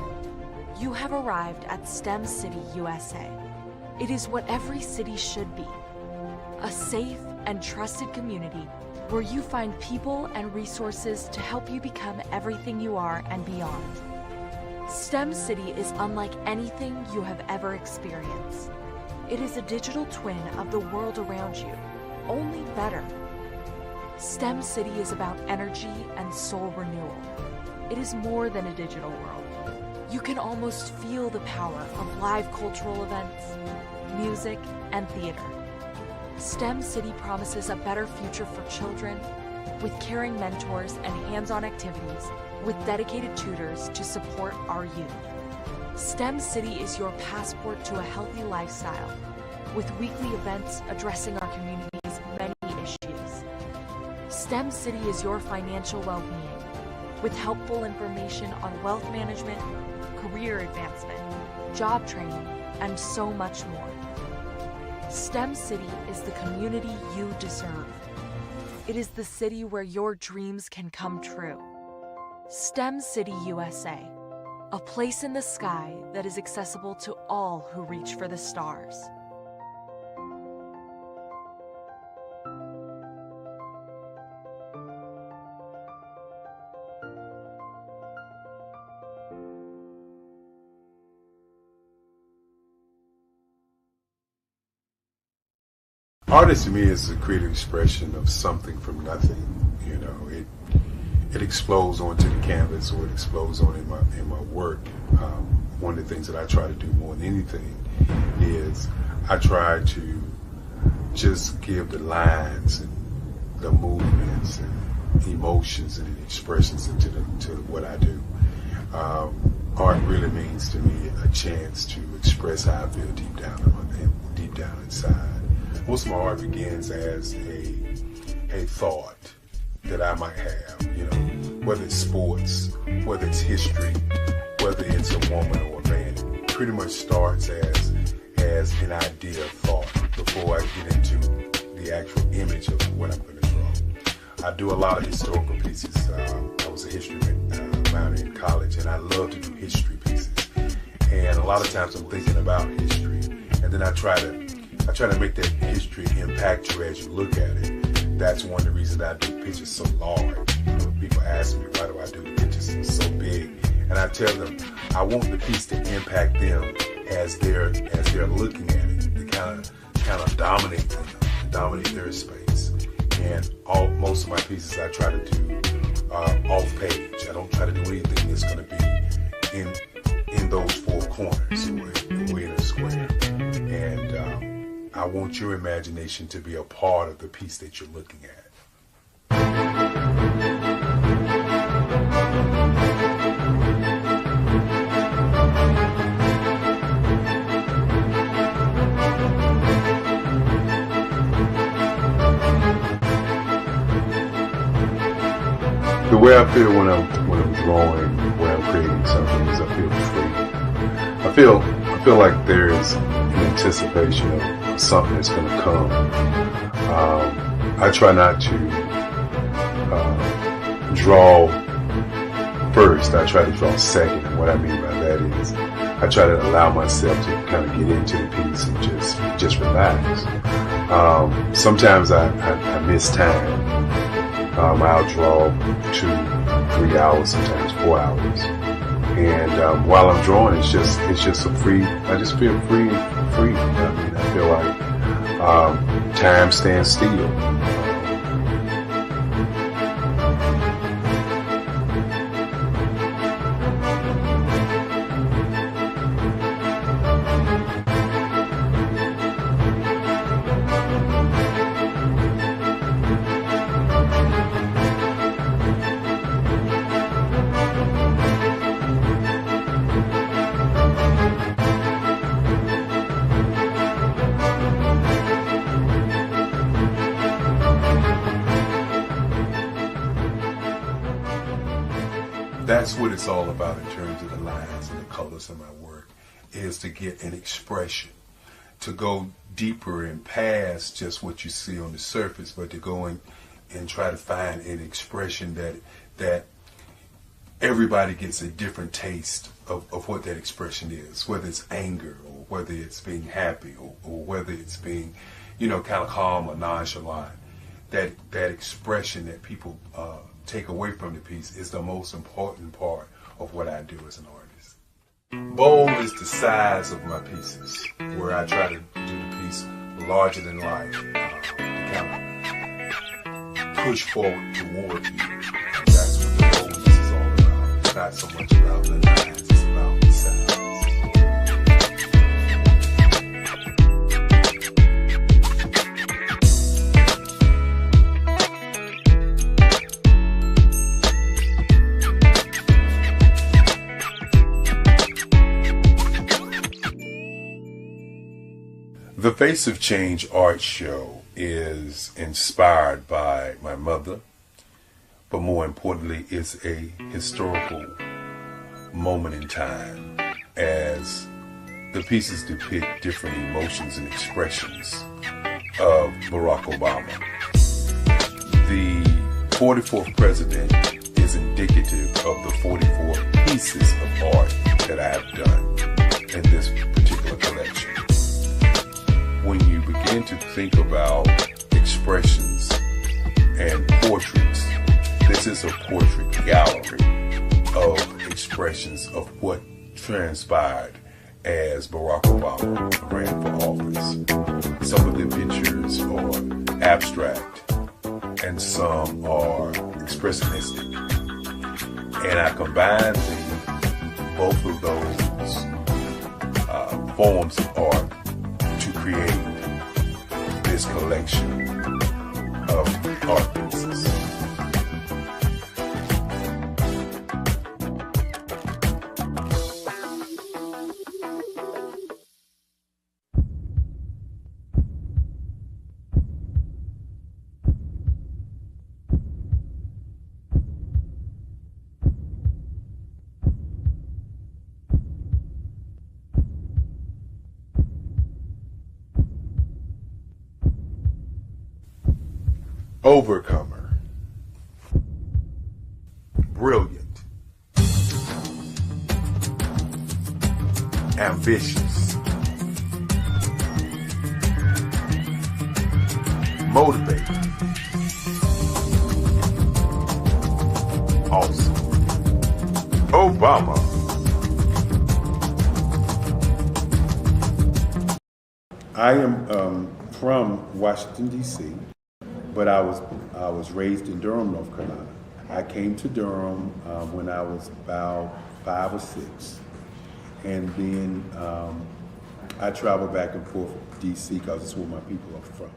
You have arrived at STEM City USA. It is what every city should be. A safe and trusted community where you find people and resources to help you become everything you are and beyond. STEM City is unlike anything you have ever experienced. It is a digital twin of the world around you, only better. STEM City is about energy and soul renewal. It is more than a digital world. You can almost feel the power of live cultural events, music, and theater. STEM City promises a better future for children with caring mentors and hands-on activities with dedicated tutors to support our youth. STEM City is your passport to a healthy lifestyle with weekly events addressing our community's many issues. STEM City is your financial well-being with helpful information on wealth management, career advancement, job training, and so much more. STEM City is the community you deserve. It is the city where your dreams can come true. STEM City USA, a place in the sky that is accessible to all who reach for the stars. Artist to me is a creative expression of something from nothing. You know, it explodes onto the canvas, or it explodes on in my work. One of the things that I try to do more than anything is I try to just give the lines and the movements and emotions and the expressions to what I do. Art really means to me a chance to express how I feel deep down inside. Most of my art begins as a thought that I might have, you know, whether it's sports, whether it's history, whether it's a woman or a man. It pretty much starts as an idea of thought before I get into the actual image of what I'm going to draw. I do a lot of historical pieces. I was a history minor in college, and I love to do history pieces. And a lot of times I'm thinking about history, and then I try to make that history impact you as you look at it. That's one of the reasons I do pictures so large. People ask me, why do I do the pictures so big? And I tell them, I want the piece to impact them as they're looking at it, to kind of dominate them, dominate their space. And most of my pieces I try to do off page. I don't try to do anything that's going to be in those four corners or in a square. And I want your imagination to be a part of the piece that you're looking at. The way I feel when I'm drawing, when I'm creating something, is I feel free. I feel like there's an anticipation of something that's going to come. I try not to draw first. I try to draw second. And what I mean by that is I try to allow myself to kind of get into the piece and just relax. Sometimes I miss time. I'll draw 2-3 hours, sometimes 4 hours. And while I'm drawing, it's just a free. I just feel free. I mean, I feel like time stands still. That's what it's all about in terms of the lines and the colors of my work, is to get an expression, to go deeper and past just what you see on the surface, but to go in and try to find an expression that everybody gets a different taste of what that expression is, whether it's anger or whether it's being happy or whether it's being, kind of calm or nonchalant. That expression that people take away from the piece is the most important part of what I do as an artist. Bold is the size of my pieces, where I try to do the piece larger than life, to kind of push forward toward you. That's what the boldness is all about. It's not so much about the lines, it's about The Face of Change art show is inspired by my mother, but more importantly, it's a historical moment in time as the pieces depict different emotions and expressions of Barack Obama. The 44th president is indicative of the 44 pieces of art that I have done in this particular collection. When you begin to think about expressions and portraits, this is a portrait gallery of expressions of what transpired as Barack Obama ran for office. Some of the pictures are abstract and some are expressionistic. And I combined both of those forms of art to create this collection of art pieces. Overcomer, brilliant, ambitious, motivated, awesome. Obama. I am from Washington, D.C., but I was raised in Durham, North Carolina. I came to Durham when I was about 5 or 6, and then I traveled back and forth to D.C. because it's where my people are from.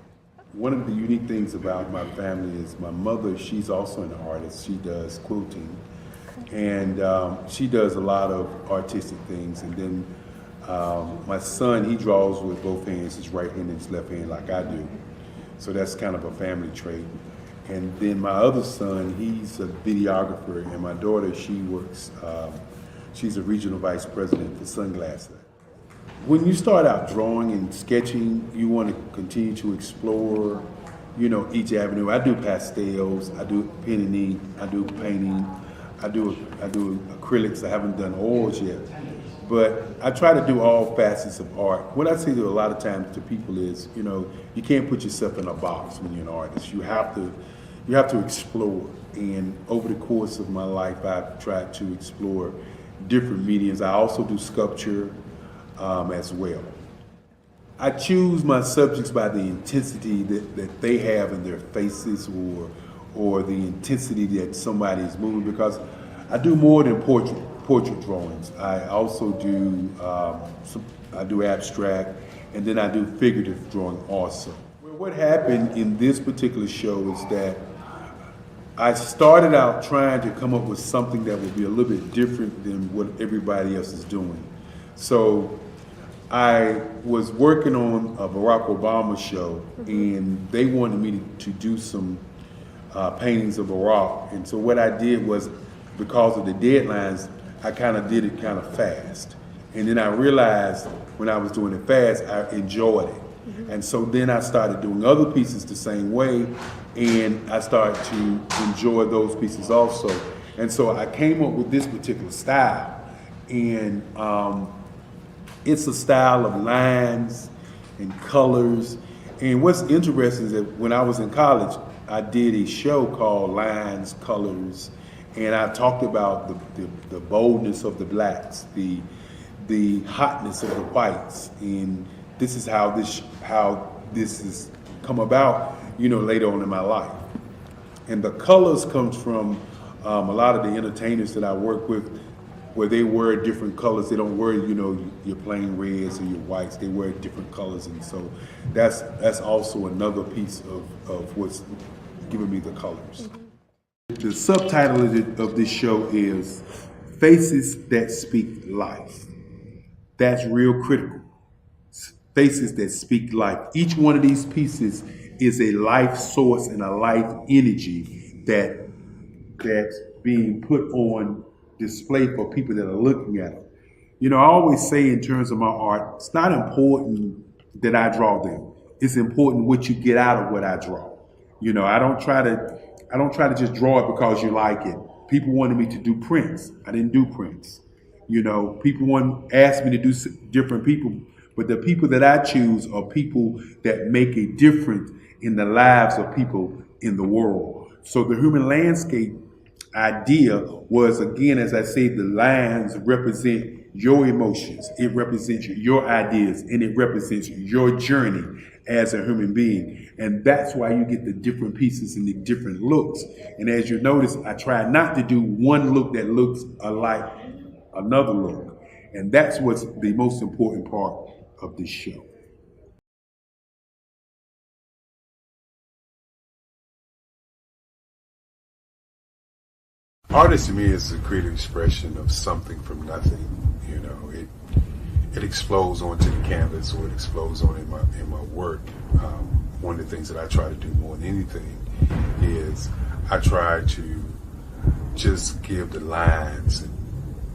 One of the unique things about my family is my mother, she's also an artist. She does quilting, and she does a lot of artistic things. And then my son, he draws with both hands, his right hand and his left hand like I do. So that's kind of a family trait. And then my other son, he's a videographer, and my daughter, she works, she's a regional vice president for Sunglasses. When you start out drawing and sketching, you want to continue to explore, you know, each avenue. I do pastels, I do pen and ink, I do painting, I do acrylics. I haven't done oils yet. But I try to do all facets of art. What I say to a lot of times to people is, you know, you can't put yourself in a box when you're an artist. You have to explore. And over the course of my life, I've tried to explore different mediums. I also do sculpture as well. I choose my subjects by the intensity that they have in their faces, or the intensity that somebody is moving, because I do more than portrait drawings. I also do I do abstract, and then I do figurative drawing also. Well, what happened in this particular show is that I started out trying to come up with something that would be a little bit different than what everybody else is doing. So I was working on a Barack Obama show, and they wanted me to do some paintings of Barack. And so what I did was, because of the deadlines, I kind of did it kind of fast. And then I realized when I was doing it fast, I enjoyed it. And so then I started doing other pieces the same way, and I started to enjoy those pieces also. And so I came up with this particular style. And it's a style of lines and colors. And what's interesting is that when I was in college, I did a show called Lines, Colors, and I talked about the boldness of the blacks, the hotness of the whites, and this is how this has come about, you know, later on in my life. And the colors comes from a lot of the entertainers that I work with, where they wear different colors. They don't wear, you know, your plain reds or your whites. They wear different colors, and so that's also another piece of what's giving me the colors. The subtitle of this show is Faces That Speak Life. That's real critical. faces that speak life. Each one of these pieces is a life source and a life energy that's being put on display for people that are looking at them. You know, I always say in terms of my art, it's not important that I draw them. It's important what you get out of what I draw. You know, I don't try to just draw it because you like it. People wanted me to do prints. I didn't do prints. You know, people asked me to do different people, but the people that I choose are people that make a difference in the lives of people in the world. So the human landscape idea was, again, as I say, the lines represent your emotions, it represents your ideas, and it represents your journey as a human being. And that's why you get the different pieces and the different looks. And as you notice, I try not to do one look that looks alike another look. And that's what's the most important part of this show. Artist to me is a creative expression of something from nothing. You know, it explodes onto the canvas, or it explodes on in my work. One of the things that I try to do more than anything is I try to just give the lines and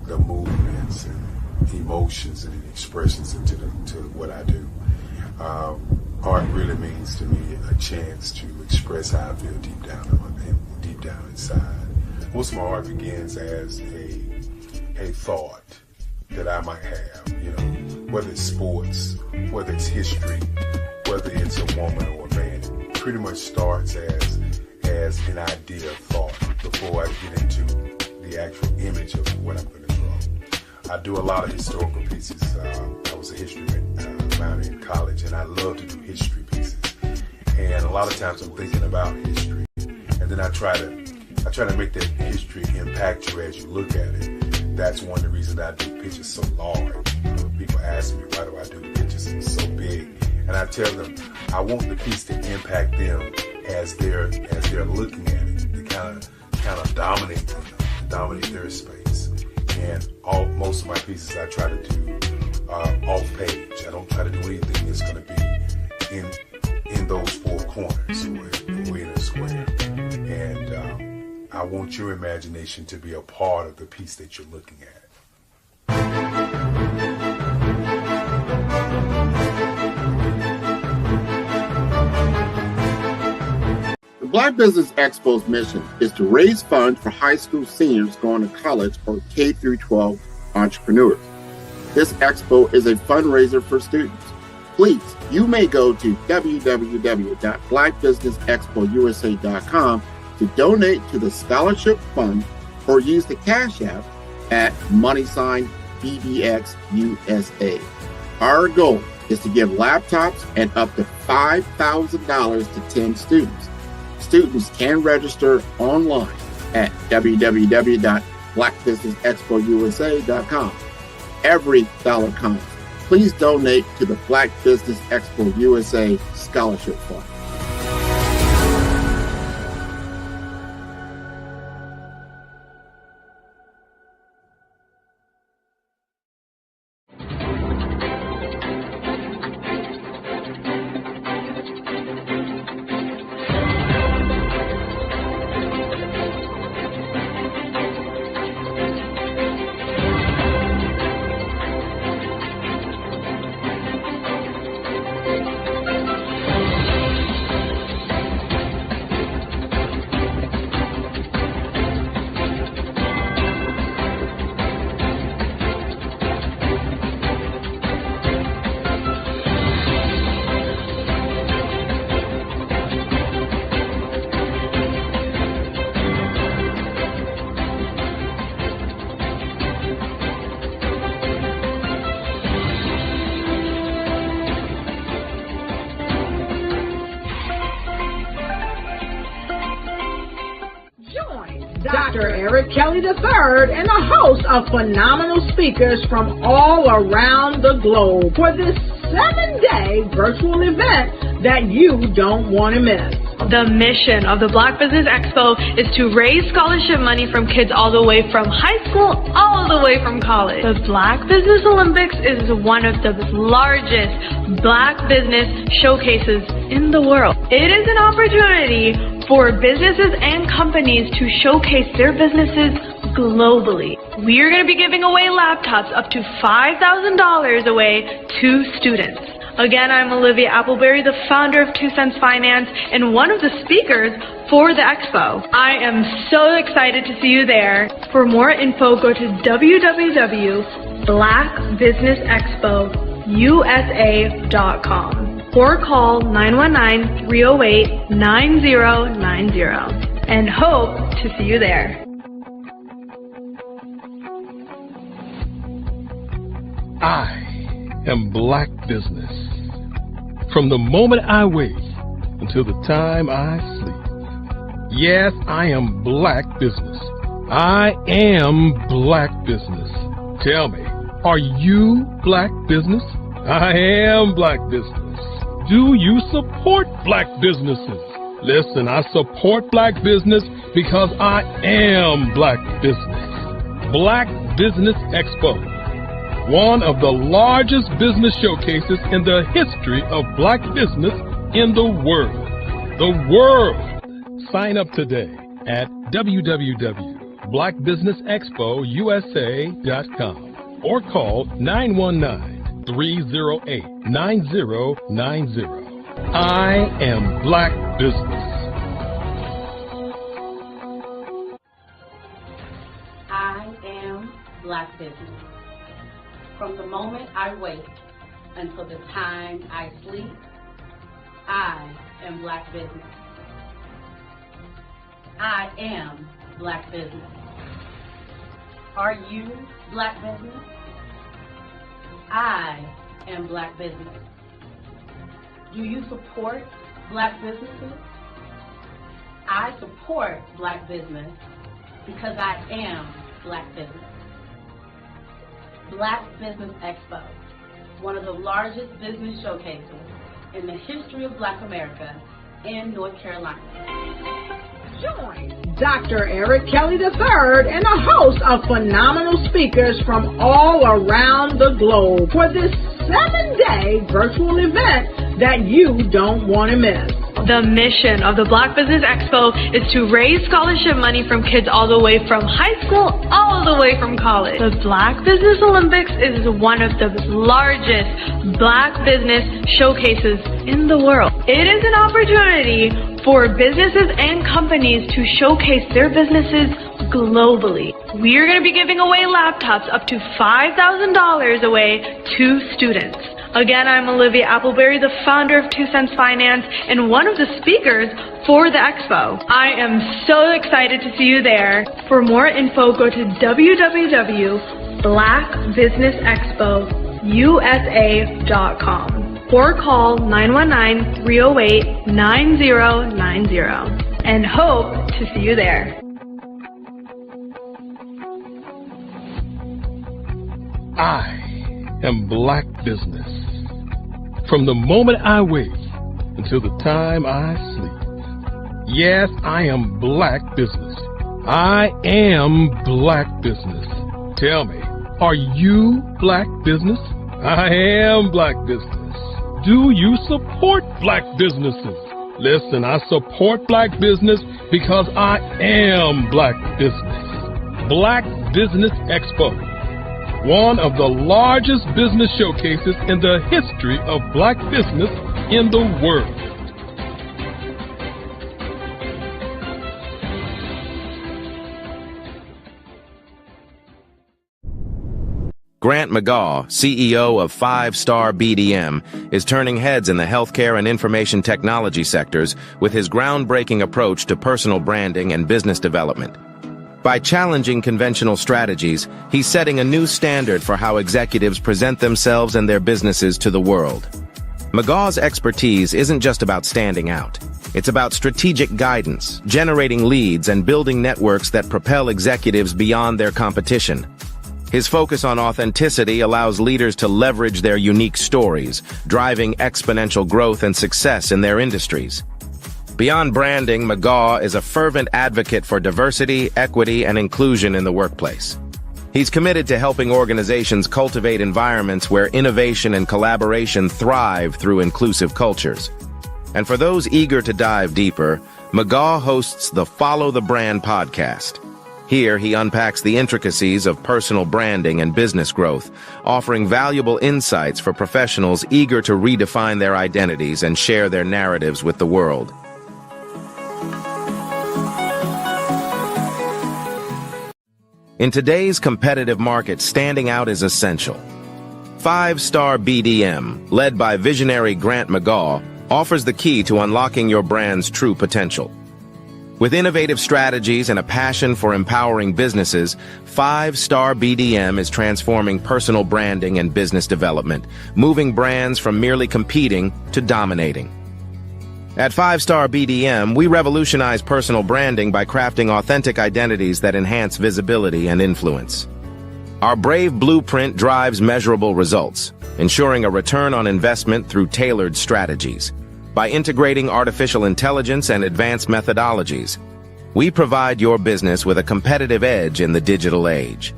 the movements and emotions and expressions into what I do. Art really means to me a chance to express how I feel deep down inside. Most of my art begins as a thought that I might have, you know, whether it's sports, whether it's history, whether it's a woman or a man. It pretty much starts as an idea of thought before I get into the actual image of what I'm going to draw. I do a lot of historical pieces. I was a history minor in college, and I love to do history pieces. And a lot of times I'm thinking about history, and then I try to make that history impact you as you look at it. That's one of the reasons I do pictures so large. People ask me, why do I do pictures so big? And I tell them, I want the piece to impact them as they're looking at it, to kind of dominate them, to dominate their space. And most of my pieces I try to do off page. I don't try to do anything that's going to be in those four corners or in a square. And I want your imagination to be a part of the piece that you're looking at. The Black Business Expo's mission is to raise funds for high school seniors going to college or K-12 entrepreneurs. This expo is a fundraiser for students. Please, you may go to www.blackbusinessexpousa.com to donate to the scholarship fund or use the Cash App at $BBXUSA. Our goal is to give laptops and up to $5,000 to 10 students. Students can register online at www.blackbusinessexpousa.com. Every dollar counts. Please donate to the Black Business Expo USA Scholarship Fund. Dr. Eric Kelly III and a host of phenomenal speakers from all around the globe for this 7-day virtual event that you don't want to miss. The mission of the Black Business Expo is to raise scholarship money from kids all the way from high school, all the way from college. The Black Business Olympics is one of the largest Black business showcases in the world. It is an opportunity for businesses and companies to showcase their businesses globally. We are going to be giving away laptops up to $5,000 away to students. Again, I'm Olivia Appleberry, the founder of 2 Cents Finance and one of the speakers for the expo. I am so excited to see you there. For more info, go to www.blackbusinessexpousa.com or call 919-308-9090 and hope to see you there. I am Black Business. From the moment I wake until the time I sleep. Yes, I am Black Business. I am Black Business. Tell me, are you Black Business? I am Black Business. Do you support Black businesses? Listen, I support Black business because I am Black Business. Black Business Expo, one of the largest business showcases in the history of Black business in the world. The world! Sign up today at www.blackbusinessexpousa.com or call 919-308-9090. I am Black Business. I am Black Business. From the moment I wake until the time I sleep, I am Black Business. I am Black Business. Are you Black Business? I am Black Business. Do you support Black businesses? I support Black business because I am Black Business. Black Business Expo, one of the largest business showcases in the history of Black America in North Carolina. Join Dr. Eric Kelly III and a host of phenomenal speakers from all around the globe for this 7-day virtual event that you don't want to miss. The mission of the Black Business Expo is to raise scholarship money from kids all the way from high school, all the way from college. The Black Business Olympics is one of the largest Black business showcases in the world. It is an opportunity for businesses and companies to showcase their businesses globally. We are going to be giving away laptops up to $5,000 away to students. Again, I'm Olivia Appleberry, the founder of 2 Cents Finance and one of the speakers for the expo. I am so excited to see you there. For more info, go to www.blackbusinessexpousa.com or call 919-308-9090 and hope to see you there. I am Black Business. From the moment I wake until the time I sleep. Yes, I am Black Business. I am Black Business. Tell me, are you Black Business? I am Black Business. Do you support Black businesses? Listen, I support Black business because I am Black Business. Black Business Expo, one of the largest business showcases in the history of Black business in the world. Grant McGaw, CEO of 5-Star BDM, is turning heads in the healthcare and information technology sectors with his groundbreaking approach to personal branding and business development. By challenging conventional strategies, he's setting a new standard for how executives present themselves and their businesses to the world. McGaw's expertise isn't just about standing out. It's about strategic guidance, generating leads, and building networks that propel executives beyond their competition. His focus on authenticity allows leaders to leverage their unique stories, driving exponential growth and success in their industries. Beyond branding, McGaw is a fervent advocate for diversity, equity, and inclusion in the workplace. He's committed to helping organizations cultivate environments where innovation and collaboration thrive through inclusive cultures. And for those eager to dive deeper, McGaw hosts the Follow the Brand podcast. Here, he unpacks the intricacies of personal branding and business growth, offering valuable insights for professionals eager to redefine their identities and share their narratives with the world. In today's competitive market, standing out is essential. 5-Star BDM, led by visionary Grant McGaw, offers the key to unlocking your brand's true potential. With innovative strategies and a passion for empowering businesses, 5-Star BDM is transforming personal branding and business development, moving brands from merely competing to dominating. At 5-Star BDM, we revolutionize personal branding by crafting authentic identities that enhance visibility and influence. Our Brave Blueprint drives measurable results, ensuring a return on investment through tailored strategies. By integrating artificial intelligence and advanced methodologies, we provide your business with a competitive edge in the digital age.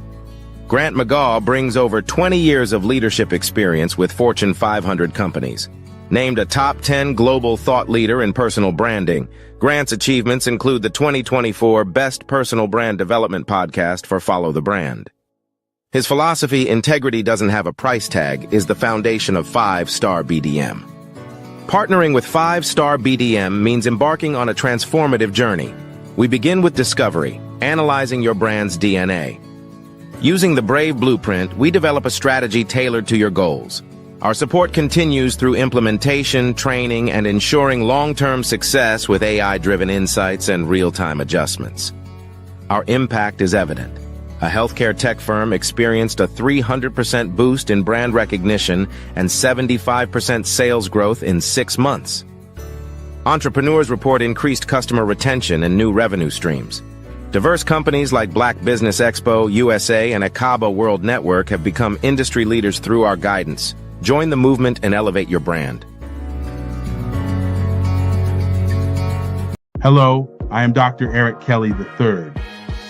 Grant McGaw brings over 20 years of leadership experience with Fortune 500 companies. Named a top 10 global thought leader in personal branding, Grant's achievements include the 2024 Best Personal Brand Development podcast for Follow the Brand. His philosophy, integrity doesn't have a price tag, is the foundation of 5-Star BDM. Partnering with 5-Star BDM means embarking on a transformative journey. We begin with discovery, analyzing your brand's DNA. Using the Brave Blueprint, we develop a strategy tailored to your goals. Our support continues through implementation, training, and ensuring long-term success with AI-driven insights and real-time adjustments. Our impact is evident. A healthcare tech firm experienced a 300% boost in brand recognition and 75% sales growth in 6 months. Entrepreneurs report increased customer retention and new revenue streams. Diverse companies like Black Business Expo USA and Akaba World Network have become industry leaders through our guidance. Join the movement and elevate your brand. Hello, I am Dr. Eric Kelly III,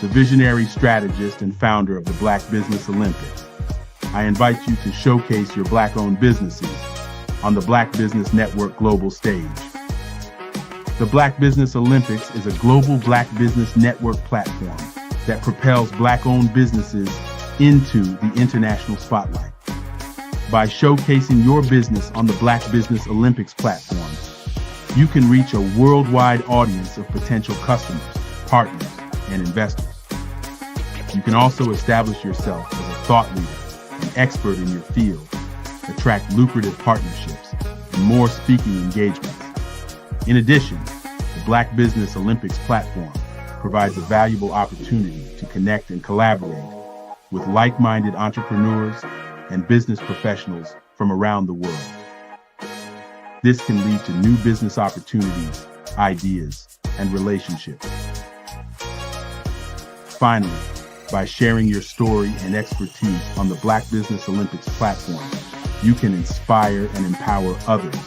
the visionary strategist and founder of the Black Business Olympics. I invite you to showcase your Black-owned businesses on the Black Business Network global stage. The Black Business Olympics is a global Black Business Network platform that propels Black-owned businesses into the international spotlight. By showcasing your business on the Black Business Olympics platform, you can reach a worldwide audience of potential customers, partners, and investors. You can also establish yourself as a thought leader and expert in your field, attract lucrative partnerships, and more speaking engagements. In addition, the Black Business Olympics platform provides a valuable opportunity to connect and collaborate with like-minded entrepreneurs and business professionals from around the world. This can lead to new business opportunities, ideas, and relationships. Finally, by sharing your story and expertise on the Black Business Olympics platform, you can inspire and empower others.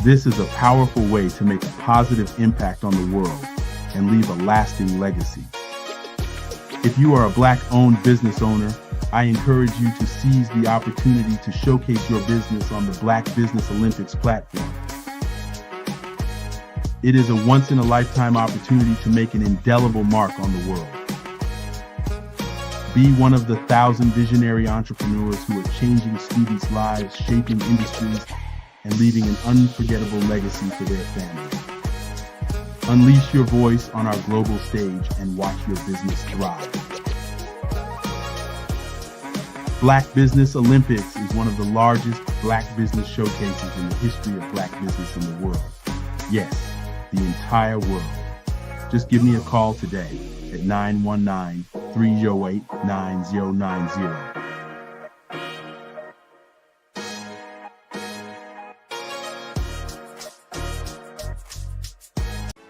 This is a powerful way to make a positive impact on the world and leave a lasting legacy. If you are a Black-owned business owner, I encourage you to seize the opportunity to showcase your business on the Black Business Olympics platform. It is a once-in-a-lifetime opportunity to make an indelible mark on the world. Be one of the 1,000 visionary entrepreneurs who are changing students' lives, shaping industries, and leaving an unforgettable legacy for their families. Unleash your voice on our global stage and watch your business thrive. Black Business Olympics is one of the largest Black business showcases in the history of Black business in the world. Yes, the entire world. Just give me a call today at 919-308-9090.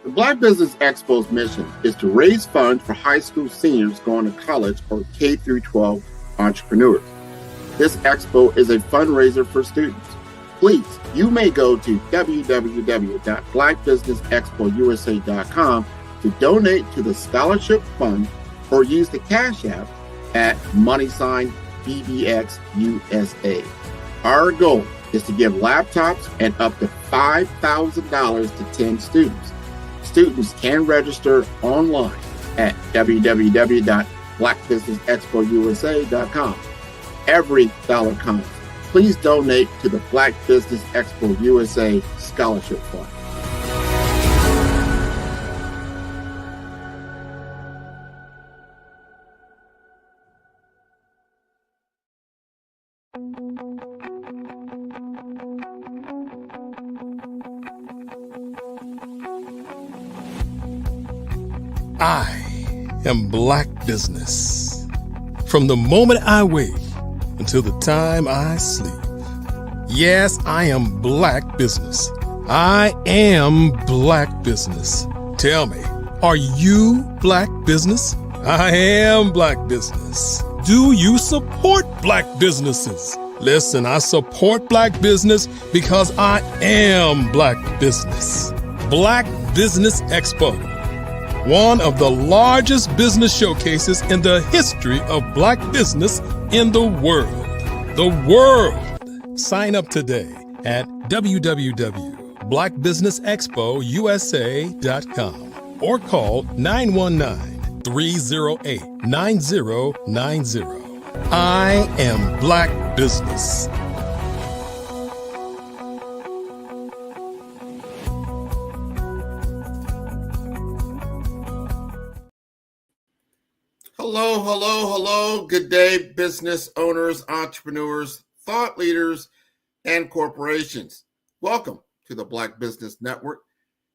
The Black Business Expo's mission is to raise funds for high school seniors going to college or K through 12 entrepreneurs. This expo is a fundraiser for students. Please, you may go to www.blackbusinessexpousa.com to donate to the scholarship fund or use the Cash App at $BBXUSA. Our goal is to give laptops and up to $5,000 to 10 students. Students can register online at www.blackbusinessexpousa.com. Every dollar counts. Please donate to the Black Business Expo USA Scholarship Fund. I am Black Business. From the moment I wake until the time I sleep. Yes, I am Black Business. I am Black Business. Tell me, are you Black Business? I am Black Business. Do you support Black businesses? Listen, I support Black business because I am Black Business. Black Business Expo, one of the largest business showcases in the history of Black business in the world. The world! Sign up today at www.blackbusinessexpousa.com or call 919-308-9090. I am Black Business. Hello, hello, hello. Good day, business owners, entrepreneurs, thought leaders, and corporations. Welcome to the Black Business Network.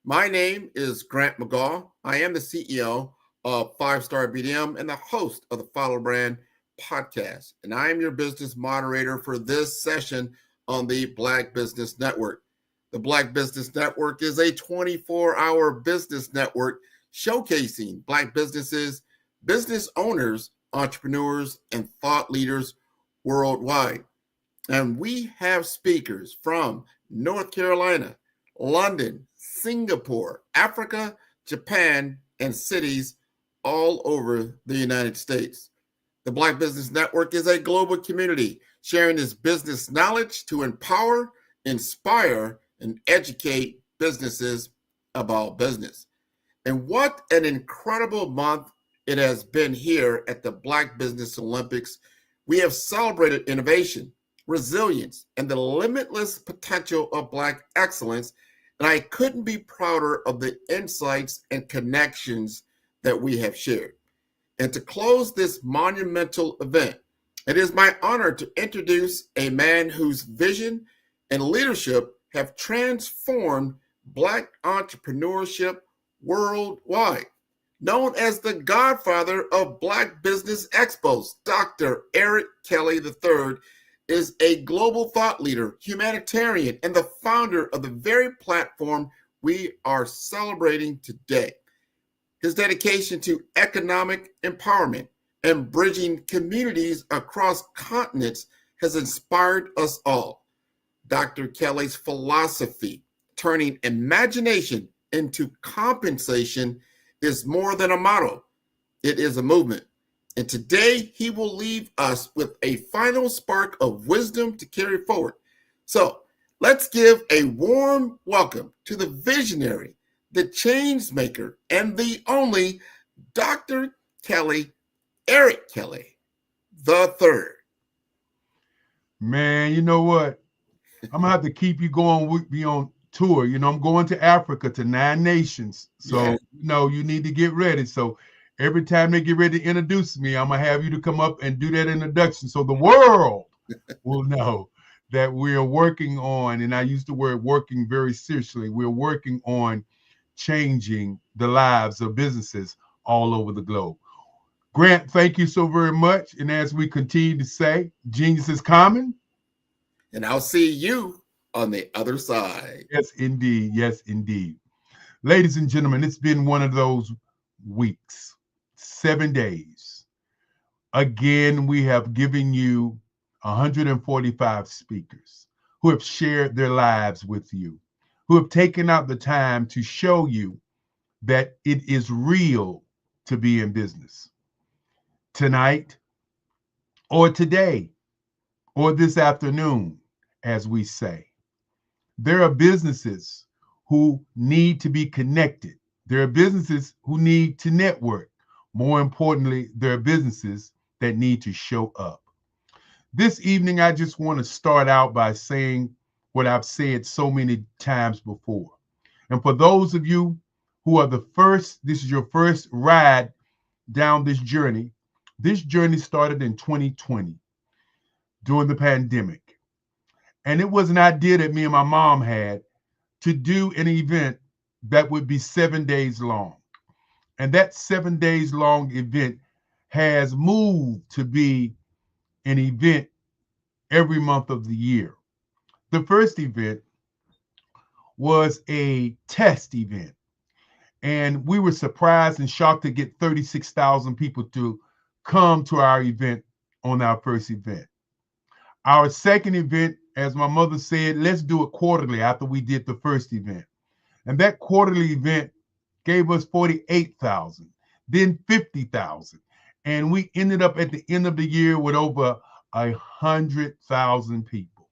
My name is Grant McGaw. I am the CEO of 5-Star BDM and the host of the Follow Brand podcast. And I am your business moderator for this session on the Black Business Network. The Black Business Network is a 24-hour business network showcasing Black businesses, business owners, entrepreneurs, and thought leaders worldwide. And we have speakers from North Carolina, London, Singapore, Africa, Japan, and cities all over the United States. The Black Business Network is a global community sharing its business knowledge to empower, inspire, and educate businesses about business. And what an incredible month it has been here at the Black Business Olympics. We have celebrated innovation, resilience, and the limitless potential of Black excellence. And I couldn't be prouder of the insights and connections that we have shared. And to close this monumental event, it is my honor to introduce a man whose vision and leadership have transformed Black entrepreneurship worldwide. Known as the godfather of Black Business Expos, Dr. Eric Kelly III is a global thought leader, humanitarian, and the founder of the very platform we are celebrating today. His dedication to economic empowerment and bridging communities across continents has inspired us all. Dr. Kelly's philosophy, turning imagination into compensation, is more than a motto. It is a movement. And today he will leave us with a final spark of wisdom to carry forward. So let's give a warm welcome to the visionary, the change maker, and the only Dr. Kelly, Eric Kelly III. Man, you know what? I'm gonna have to keep you going with me on tour. You know, I'm going to Africa to 9 nations. So, you need to get ready. So every time they get ready to introduce me, I'm gonna have you to come up and do that introduction so the world will know that we're working on, and I use the word working very seriously, we're working on changing the lives of businesses all over the globe. Grant, thank you so very much. And as we continue to say, genius is common. And I'll see you on the other side. Yes, indeed. Yes, indeed. Ladies and gentlemen, it's been one of those weeks, 7 days. Again, we have given you 145 speakers who have shared their lives with you, who have taken out the time to show you that it is real to be in business. Tonight, or today, or this afternoon, as we say, there are businesses who need to be connected. There are businesses who need to network. More importantly, there are businesses that need to show up. This evening, I just want to start out by saying what I've said so many times before. And for those of you who are the first, this is your first ride down this journey. This journey started in 2020 during the pandemic. And it was an idea that me and my mom had to do an event that would be 7 days long. And that 7 days long event has moved to be an event every month of the year. The first event was a test event. And we were surprised and shocked to get 36,000 people to come to our event on our first event. Our second event, as my mother said, let's do it quarterly after we did the first event. And that quarterly event gave us 48,000, then 50,000. And we ended up at the end of the year with over 100,000 people.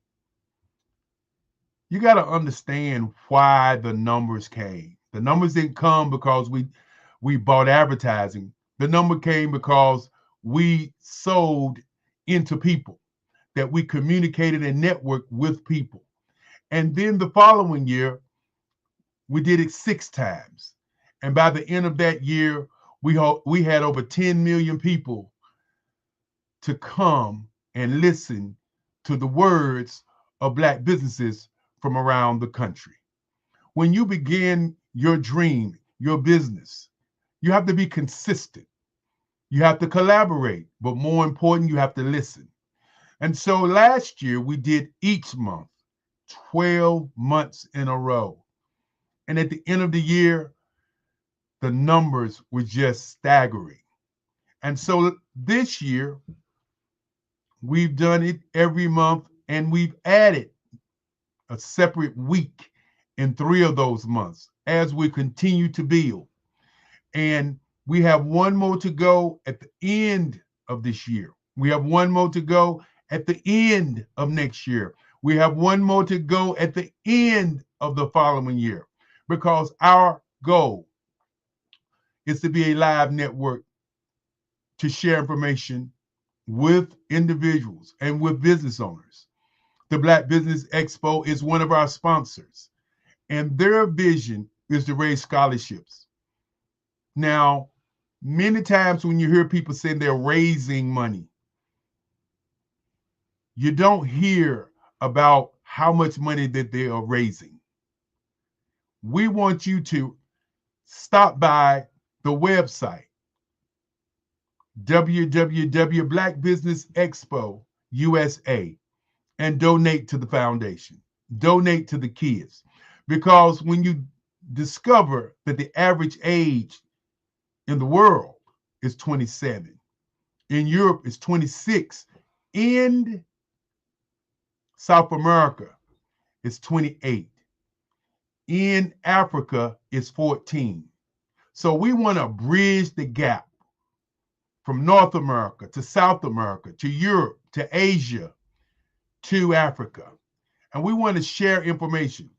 You got to understand why the numbers came. The numbers didn't come because we bought advertising. The number came because we sold into people, that we communicated and networked with people. And then the following year, we did it 6 times. And by the end of that year, we had over 10 million people to come and listen to the words of Black businesses from around the country. When you begin your dream, your business, you have to be consistent. You have to collaborate, but more important, you have to listen. And so last year we did each month, 12 months in a row. And at the end of the year, the numbers were just staggering. And so this year, we've done it every month, and we've added a separate week in 3 of those months as we continue to build. And we have one more to go at the end of this year. We have one more to go at the end of next year. We have one more to go at the end of the following year, because our goal is to be a live network to share information with individuals and with business owners. The Black Business Expo is one of our sponsors, and their vision is to raise scholarships. Now, many times when you hear people saying they're raising money, you don't hear about how much money that they are raising. We want you to stop by the website, www. Business Expo USA, and donate to the foundation, donate to the kids. Because when you discover that the average age in the world is 27, in Europe is 26, in South America it's 28, in Africa it's 14. So we want to bridge the gap from North America to South America to Europe to Asia to Africa. And we want to share information.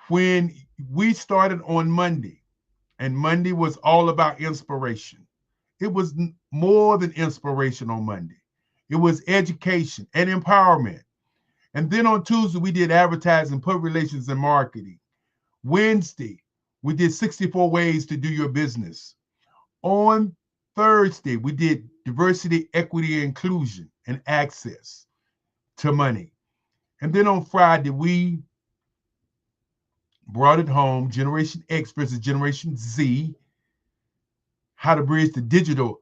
When we started on Monday, and Monday was all about inspiration, it was more than inspiration on Monday. It was education and empowerment. And then on Tuesday, we did advertising, public relations, and marketing. Wednesday, we did 64 ways to do your business. On Thursday, we did diversity, equity, and inclusion, and access to money. And then on Friday, we brought it home, Generation X versus Generation Z, how to bridge the digital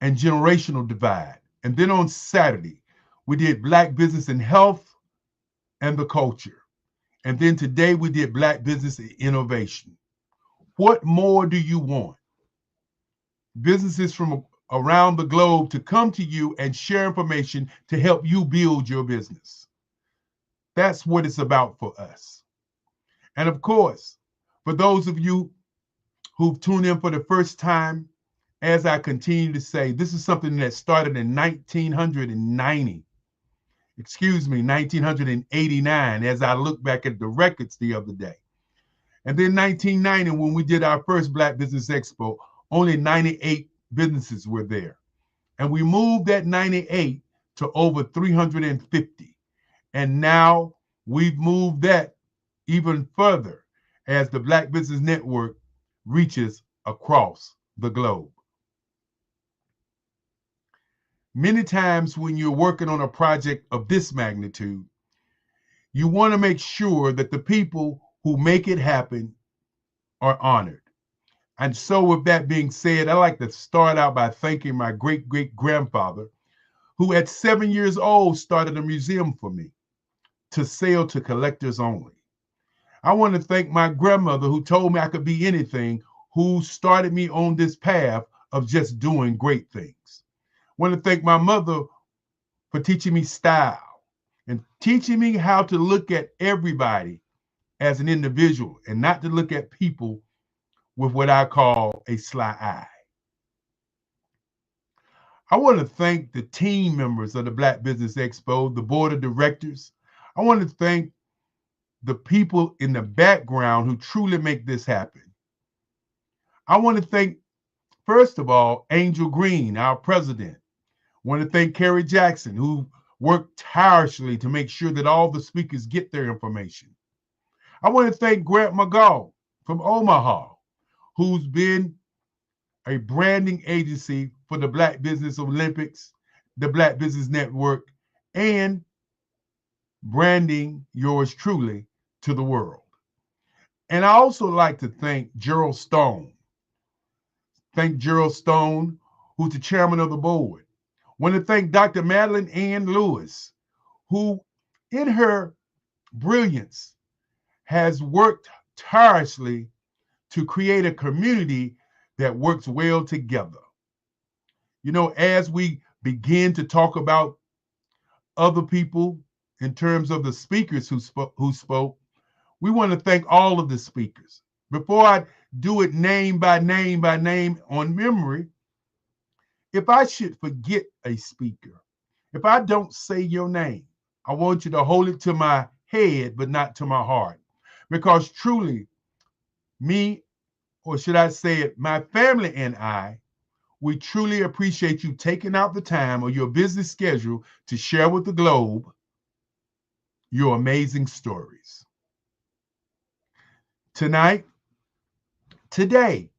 and generational divide. And then on Saturday, we did Black business and health and the culture. And then today we did Black business and innovation. What more do you want? Businesses from around the globe to come to you and share information to help you build your business. That's what it's about for us. And of course, for those of you who've tuned in for the first time, as I continue to say, this is something that started in 1989, as I look back at the records the other day. And then 1990, when we did our first Black Business Expo, only 98 businesses were there. And we moved that 98 to over 350. And now we've moved that even further as the Black Business Network reaches across the globe. Many times when you're working on a project of this magnitude, you want to make sure that the people who make it happen are honored. And so with that being said, I'd like to start out by thanking my great-great-grandfather, who at 7 years old started a museum for me to sell to collectors only. I want to thank my grandmother, who told me I could be anything, who started me on this path of just doing great things. I want to thank my mother for teaching me style and teaching me how to look at everybody as an individual and not to look at people with what I call a sly eye. I want to thank the team members of the Black Business Expo, the board of directors. I want to thank the people in the background who truly make this happen. I want to thank, first of all, Angel Green, our president. I want to thank Kerry Jackson, who worked tirelessly to make sure that all the speakers get their information. I want to thank Grant McGaw from Omaha, who's been a branding agency for the Black Business Olympics, the Black Business Network, and branding yours truly to the world. And I also like to thank Gerald Stone. Thank Gerald Stone, who's the chairman of the board. Want to thank Dr. Madeline Ann Lewis, who in her brilliance has worked tirelessly to create a community that works well together. You know, as we begin to talk about other people in terms of the speakers who spoke, we want to thank all of the speakers. Before I do it name by name by name on memory, if I should forget a speaker, if I don't say your name, I want you to hold it to my head, but not to my heart. Because truly, me, or should I say it, my family and I, we truly appreciate you taking out the time or your busy schedule to share with the globe your amazing stories. Tonight, today,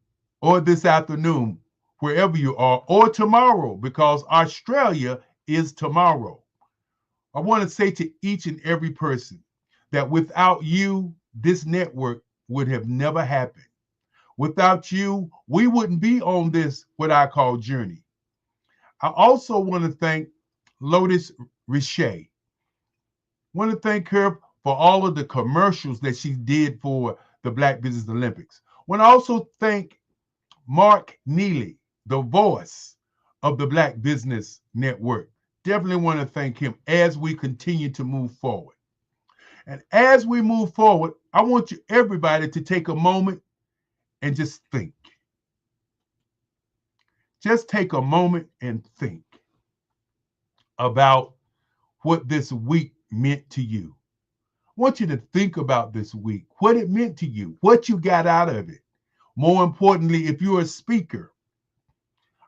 or this afternoon, wherever you are, or tomorrow, because Australia is tomorrow. I want to say to each and every person that without you, this network would have never happened. Without you, we wouldn't be on this, what I call, journey. I also want to thank Lotus Richey. I want to thank her for all of the commercials that she did for the Black Business Olympics. I want to also thank Mark Neely, the voice of the Black Business Network. Definitely want to thank him as we continue to move forward. And as we move forward, I want you, everybody, to take a moment and just think. Just take a moment and think about what this week meant to you. I want you to think about this week, what it meant to you, what you got out of it. More importantly, if you're a speaker,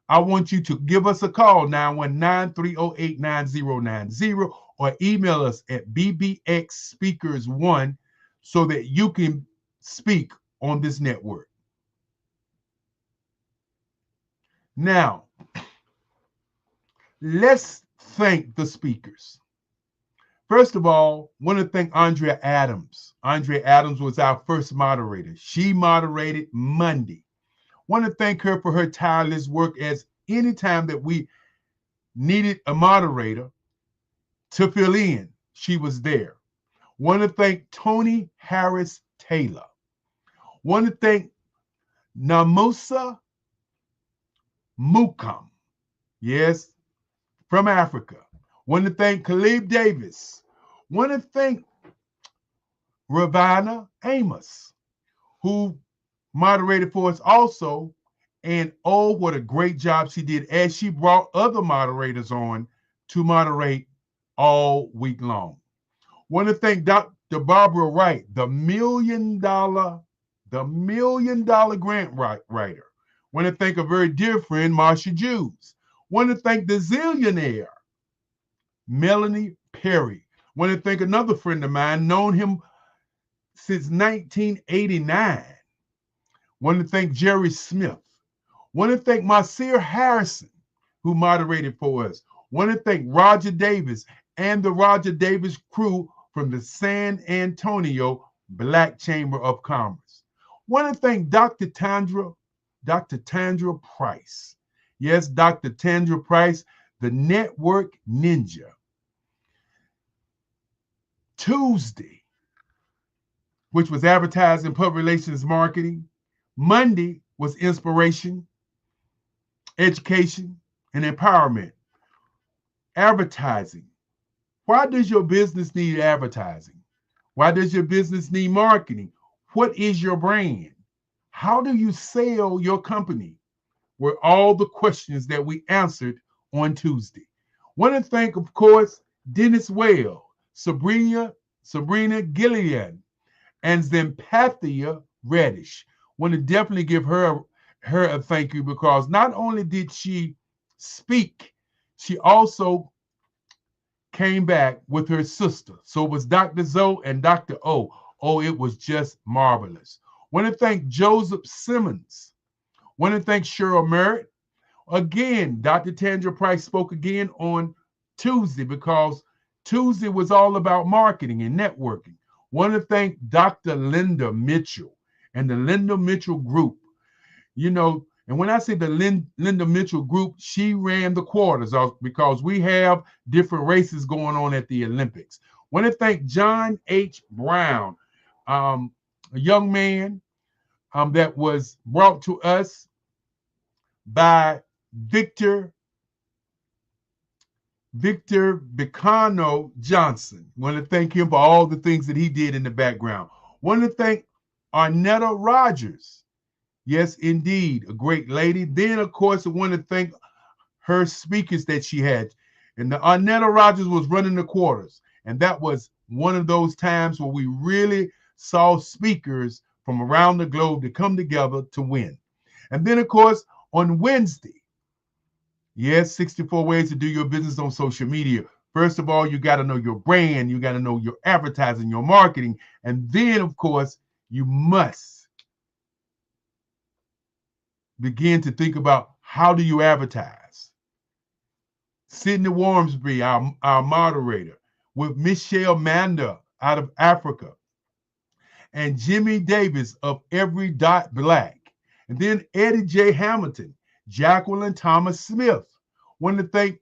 I want you to give us a call, 919-308-9090, or email us at bbxspeakers1 so that you can speak on this network. Now, let's thank the speakers. First of all, I want to thank Andrea Adams. Andrea Adams was our first moderator. She moderated Monday. I want to thank her for her tireless work, as anytime that we needed a moderator to fill in, she was there. I want to thank Tony Harris Taylor. I want to thank Namusa Mukam. Yes, from Africa. Want to thank Khalib Davis. Want to thank Ravana Amos, who moderated for us also. And oh, what a great job she did as she brought other moderators on to moderate all week long. Want to thank Dr. Barbara Wright, the $1 million grant writer. Want to thank a very dear friend, Marsha Jews. Want to thank the zillionaire, Melanie Perry. Want to thank another friend of mine, known him since 1989. Want to thank Jerry Smith. Want to thank Marcia Harrison, who moderated for us. Want to thank Roger Davis and the Roger Davis crew from the San Antonio Black Chamber of Commerce. Want to thank Dr. Tandra Price. Yes, Dr. Tandra Price, the network ninja. Tuesday, which was advertising, public relations, marketing. Monday was inspiration, education, and empowerment. Advertising. Why does your business need advertising? Why does your business need marketing? What is your brand? How do you sell your company? Were all the questions that we answered on Tuesday. Want to thank, of course, Dennis Well, Sabrina Gillian, and Zempathia Reddish. Want to definitely give her a thank you, because not only did she speak, she also came back with her sister. So it was Dr. Zoe and Dr. O. Oh, it was just marvelous. Want to thank Joseph Simmons. Want to thank Cheryl Merritt. Again, Dr. Tandra Price spoke again on Tuesday, because Tuesday was all about marketing and networking. Want to thank Dr. Linda Mitchell and the Linda Mitchell Group. You know, and when I say the Linda Mitchell Group, she ran the quarters because we have different races going on at the Olympics. Want to thank John H. Brown, a young man that was brought to us by Victor Bicano Johnson. Want to thank him for all the things that he did in the background. Want to thank Arnetta Rogers. Yes, indeed, a great lady. Then, of course, I want to thank her speakers that she had. And the Arnetta Rogers was running the quarters. And that was one of those times where we really saw speakers from around the globe to come together to win. And then, of course, on Wednesday, yes, 64 ways to do your business on social media. First of all, you got to know your brand. You got to know your advertising, your marketing. And then, of course, you must begin to think about, how do you advertise? Sydney Wormsby, our moderator, with Michelle Manda out of Africa, and Jimmy Davis of Every Dot Black, and then Eddie J. Hamilton, Jacqueline Thomas Smith. Want to thank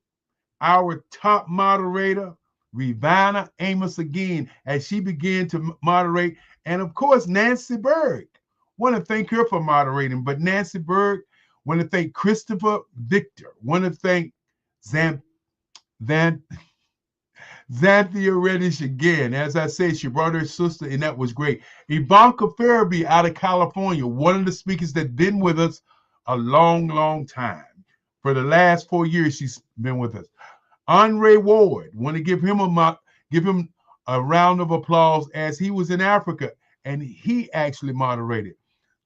our top moderator, Rivana Amos, again, as she began to moderate, and of course, Nancy Berg. Want to thank her for moderating, but Nancy Berg. Want to thank Christopher Victor. Want to thank Xanthia Reddish again. As I said, she brought her sister, and that was great. Ivanka Farabee out of California, one of the speakers that's been with us a long, long time. For the last 4 years, she's been with us. Andre Ward, want to give him a round of applause, as he was in Africa, and he actually moderated.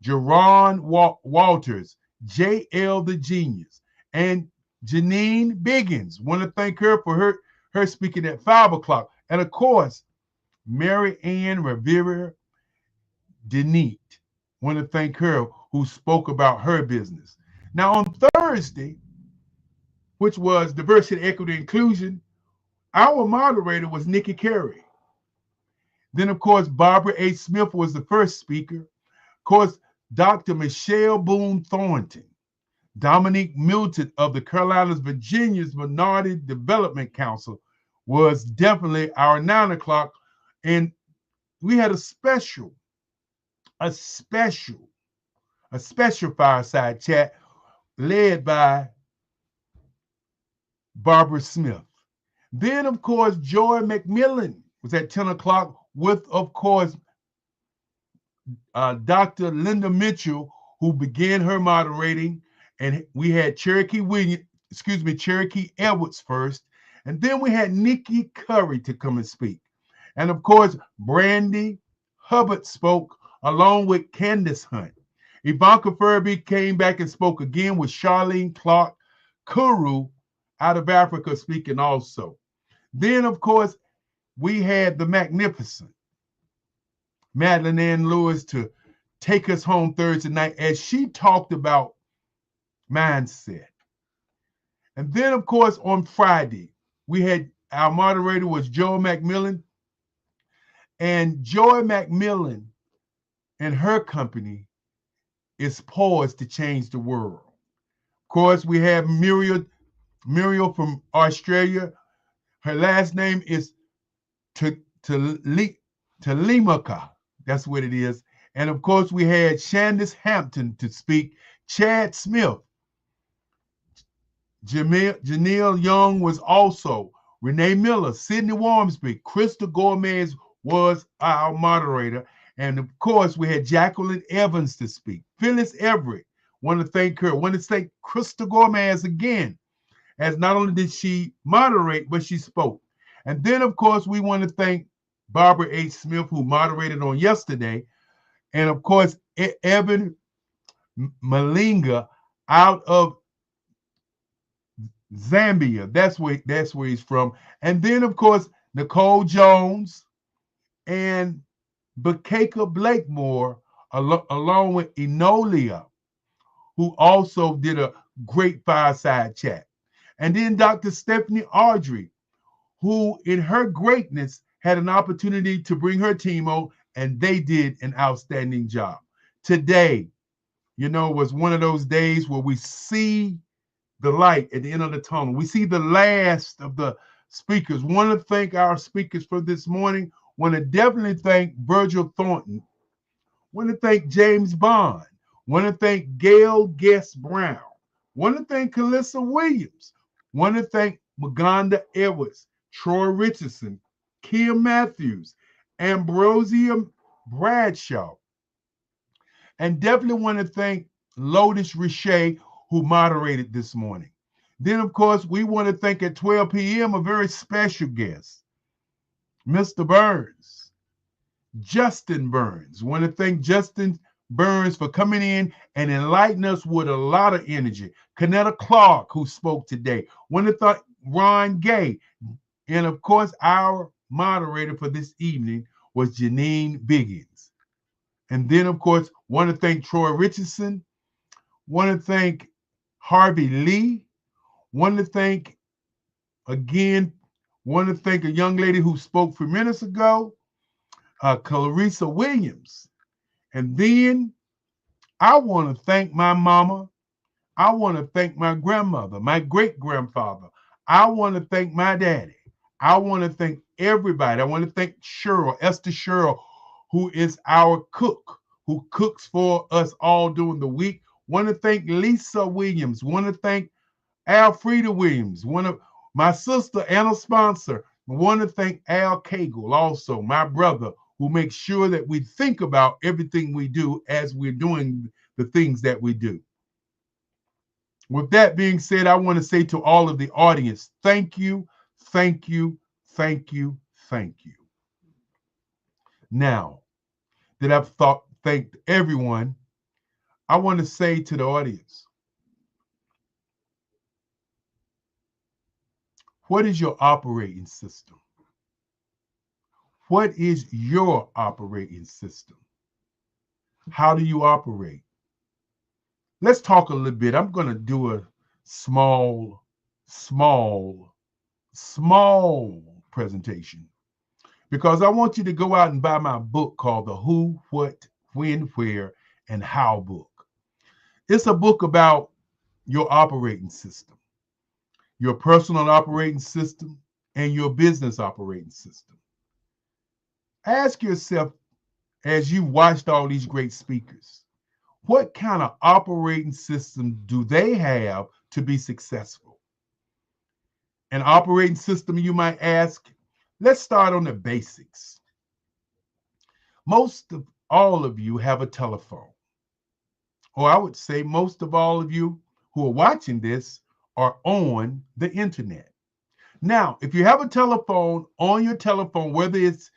Jerron Walters, JL the Genius, and Janine Biggins. Want to thank her for her speaking at 5 o'clock. And of course, Mary Ann Rivera Denete. Want to thank her, who spoke about her business. Now on Thursday, which was diversity, equity, inclusion, our moderator was Nikki Carey. Then, of course, Barbara H. Smith was the first speaker. Of course, Dr. Michelle Boone Thornton, Dominique Milton of the Carolinas, Virginia's Minority Development Council, was definitely our 9 o'clock. And we had a special fireside chat led by Barbara Smith. Then, of course, Joy McMillan was at 10 o'clock with, of course, Dr. Linda Mitchell, who began her moderating. And we had Cherokee Edwards first. And then we had Nikki Curry to come and speak. And of course, Brandy Hubbard spoke along with Candace Hunt. Ivanka Furby came back and spoke again with Charlene Clark Kuru out of Africa speaking also. Then, of course, we had the magnificent Madeline Ann Lewis to take us home Thursday night as she talked about mindset. And then, of course, on Friday, we had our moderator was Joy McMillan. And Joy McMillan and her company is poised to change the world. Of course, we have Muriel from Australia. Her last name is Talimaka. That's what it is. And of course, we had Shandace Hampton to speak, Chad Smith. Janelle Young was also, Renee Miller, Sydney Wormsby, Krista Gomez was our moderator. And of course, we had Jacqueline Evans to speak. Phyllis Everett, want to thank her. Want to thank Krista Gomez again, as not only did she moderate, but she spoke. And then, of course, we want to thank Barbara H. Smith, who moderated on yesterday. And of course, Evan Malinga out of Zambia. That's where he's from. And then, of course, Nicole Jones and Bakeka Blakemore, along with Enolia, who also did a great fireside chat. And then Dr. Stephanie Audrey, who in her greatness had an opportunity to bring her team on, and they did an outstanding job. Today, was one of those days where we see the light at the end of the tunnel. We see the last of the speakers. Want to thank our speakers for this morning. Want to definitely thank Virgil Thornton. Want to thank James Bond. Want to thank Gail Guest Brown. Want to thank Calissa Williams. Want to thank Maganda Edwards, Troy Richardson, Kim Matthews, Ambrosia Bradshaw. And definitely want to thank Lotus Richey, who moderated this morning. Then, of course, we want to thank at 12 p.m. a very special guest, Mr. Burns, Justin Burns. Want to thank Justin Burns for coming in and enlightening us with a lot of energy. Cornetta Clark, who spoke today. Want to thank Ron Gay. And, of course, our moderator for this evening was Janine Biggins. And then, of course, want to thank Troy Richardson. Want to thank Harvey Lee. Want to thank a young lady who spoke a few minutes ago, Clarissa Williams. And then I want to thank my mama. I want to thank my grandmother, my great-grandfather. I want to thank my daddy. I want to thank everybody. I want to thank Esther Sherrill, who is our cook, who cooks for us all during the week. Want to thank Lisa Williams. Want to thank Alfreda Williams. Want to my sister and a sponsor. Want to thank Al Cagle, also my brother, who makes sure that we think about everything we do as we're doing the things that we do. With that being said, I want to say to all of the audience, thank you, thank you, thank you, thank you. Now that I've thanked everyone, I want to say to the audience, what is your operating system? What is your operating system? How do you operate? Let's talk a little bit. I'm going to do a small presentation because I want you to go out and buy my book called The Who, What, When, Where, and How book. It's a book about your operating system, your personal operating system, and your business operating system. Ask yourself, as you watched all these great speakers, what kind of operating system do they have to be successful? An operating system, you might ask. Let's start on the basics. Most of all of you have a telephone. Or I would say most of all of you who are watching this are on the internet. Now, if you have a telephone on your telephone, whether it's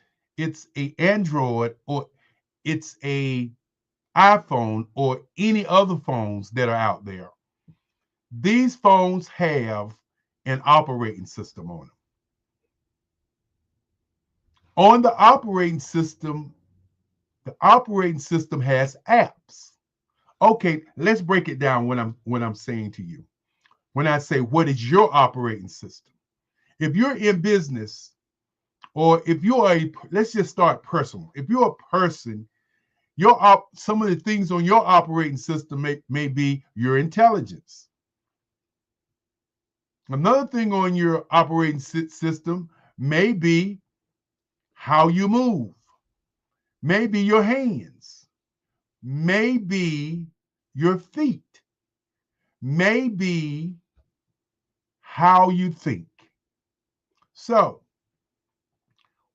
a Android or it's a iPhone or any other phones that are out there, these phones have an operating system on them. On the operating system has apps. Okay, let's break it down when I'm saying to you. When I say, what is your operating system? If you're in business, or if you are let's just start personal. If you're a person, some of the things on your operating system may be your intelligence. Another thing on your operating system may be how you move, maybe your hands, maybe your feet, maybe how you think. So,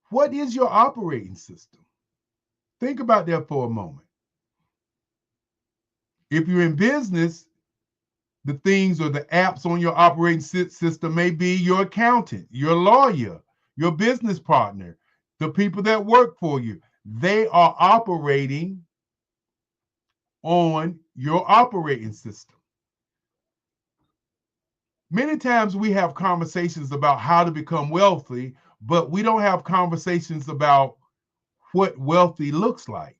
what is your operating system? Think about that for a moment. If you're in business, the things or the apps on your operating system may be your accountant, your lawyer, your business partner, the people that work for you. They are operating on your operating system. Many times we have conversations about how to become wealthy, but we don't have conversations about what wealthy looks like.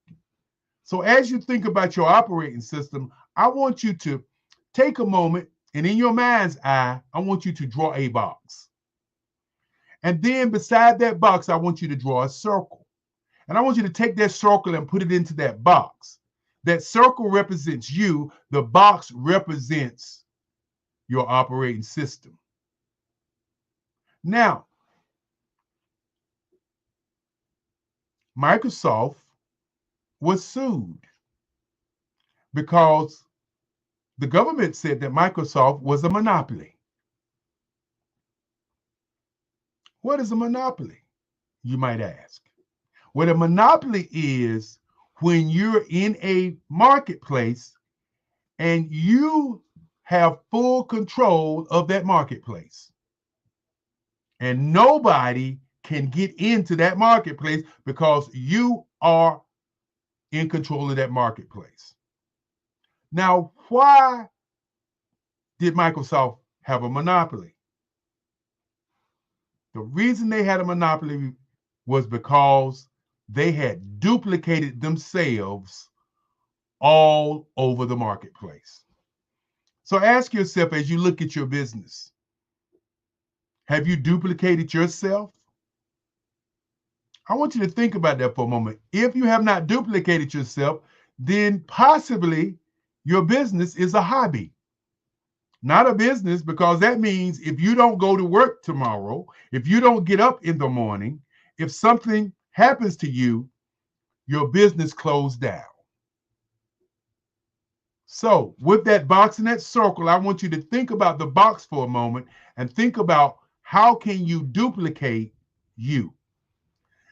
So as you think about your operating system, I want you to take a moment, and in your mind's eye, I want you to draw a box. And then beside that box, I want you to draw a circle. And I want you to take that circle and put it into that box. That circle represents you. The box represents your operating system. Now, Microsoft was sued because the government said that Microsoft was a monopoly. What is a monopoly, you might ask? What a monopoly is when you're in a marketplace and you have full control of that marketplace. And nobody can get into that marketplace because you are in control of that marketplace. Now, why did Microsoft have a monopoly? The reason they had a monopoly was because they had duplicated themselves all over the marketplace. So ask yourself, as you look at your business, have you duplicated yourself? I want you to think about that for a moment. If you have not duplicated yourself, then possibly your business is a hobby. Not a business, because that means if you don't go to work tomorrow, if you don't get up in the morning, if something happens to you, your business closed down. So with that box and that circle, I want you to think about the box for a moment and think about how can you duplicate you?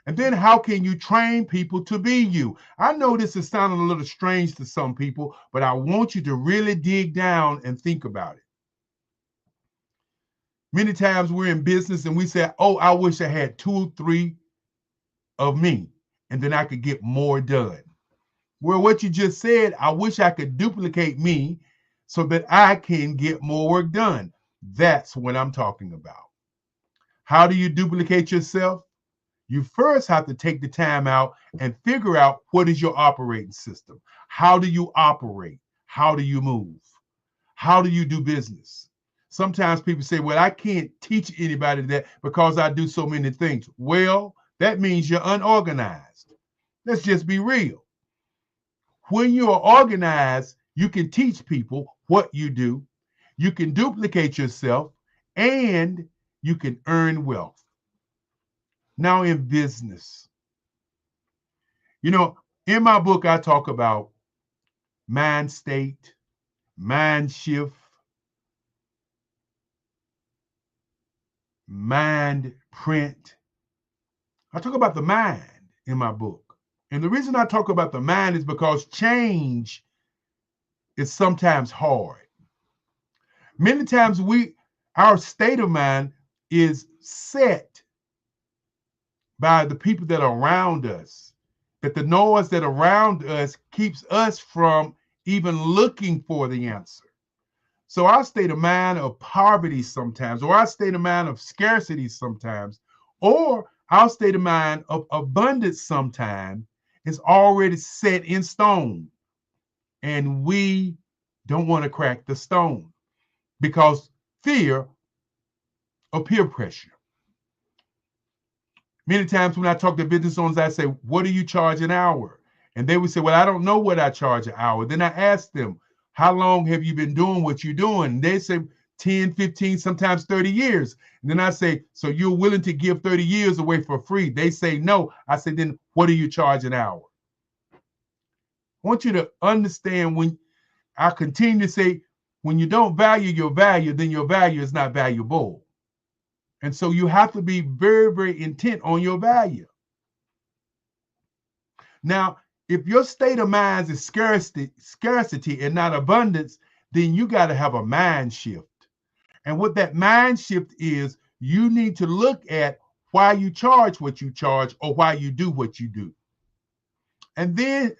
And then how can you train people to be you? I know this is sounding a little strange to some people, but I want you to really dig down and think about it. Many times we're in business and we say, oh, I wish I had 2 or 3 of me, and then I could get more done. Well, what you just said, I wish I could duplicate me so that I can get more work done. That's what I'm talking about. How do you duplicate yourself? You first have to take the time out and figure out what is your operating system. How do you operate? How do you move? How do you do business? Sometimes people say, well, I can't teach anybody that because I do so many things. Well, that means you're unorganized. Let's just be real. When you are organized, you can teach people what you do, you can duplicate yourself, and you can earn wealth. Now in business, in my book, I talk about mind state, mind shift, mind print. I talk about the mind in my book. And the reason I talk about the mind is because change is sometimes hard. Many times our state of mind is set by the people that are around us, that the noise that around us keeps us from even looking for the answer. So our state of mind of poverty sometimes, or our state of mind of scarcity sometimes, or our state of mind of abundance sometimes is already set in stone. And we don't want to crack the stone because fear of peer pressure. Many times when I talk to business owners, I say, what do you charge an hour? And they would say, well, I don't know what I charge an hour. Then I ask them, how long have you been doing what you're doing? And they say 10, 15, sometimes 30 years. And then I say, so you're willing to give 30 years away for free? They say no. I say, then what do you charge an hour? I want you to understand, when I continue to say, when you don't value your value, then your value is not valuable. And so you have to be very, very intent on your value. Now, if your state of mind is scarcity and not abundance, then you got to have a mind shift. And what that mind shift is, you need to look at why you charge what you charge or why you do what you do. And then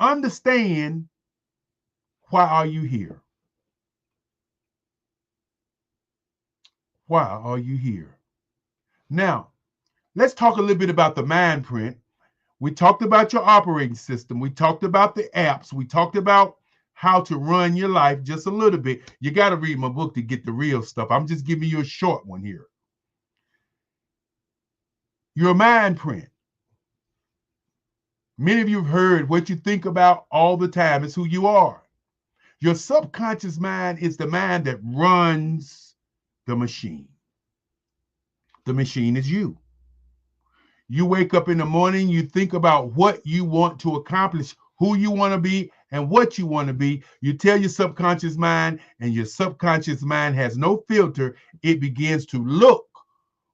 understand, why are you here? Why are you here? Now, let's talk a little bit about the mind print. We talked about your operating system. We talked about the apps. We talked about how to run your life just a little bit. You got to read my book to get the real stuff. I'm just giving you a short one here. Your mind print. Many of you have heard what you think about all the time is who you are. Your subconscious mind is the mind that runs the machine. The machine is you. You wake up in the morning, you think about what you want to accomplish, who you want to be, and what you want to be. You tell your subconscious mind, and your subconscious mind has no filter. It begins to look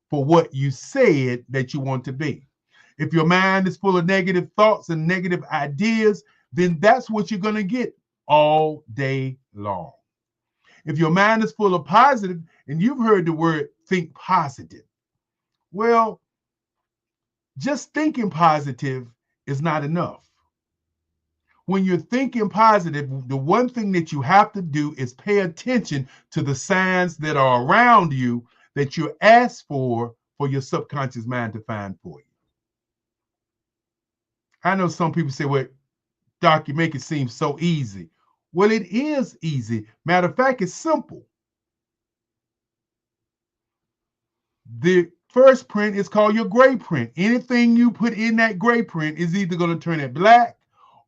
for what you said that you want to be. If your mind is full of negative thoughts and negative ideas, then that's what you're going to get all day long. If your mind is full of positive, and you've heard the word think positive, well, just thinking positive is not enough. When you're thinking positive, the one thing that you have to do is pay attention to the signs that are around you that you ask for your subconscious mind to find for you. I know some people say, well, Doc, you make it seem so easy. Well, it is easy. Matter of fact, it's simple. The first print is called your gray print. Anything you put in that gray print is either going to turn it black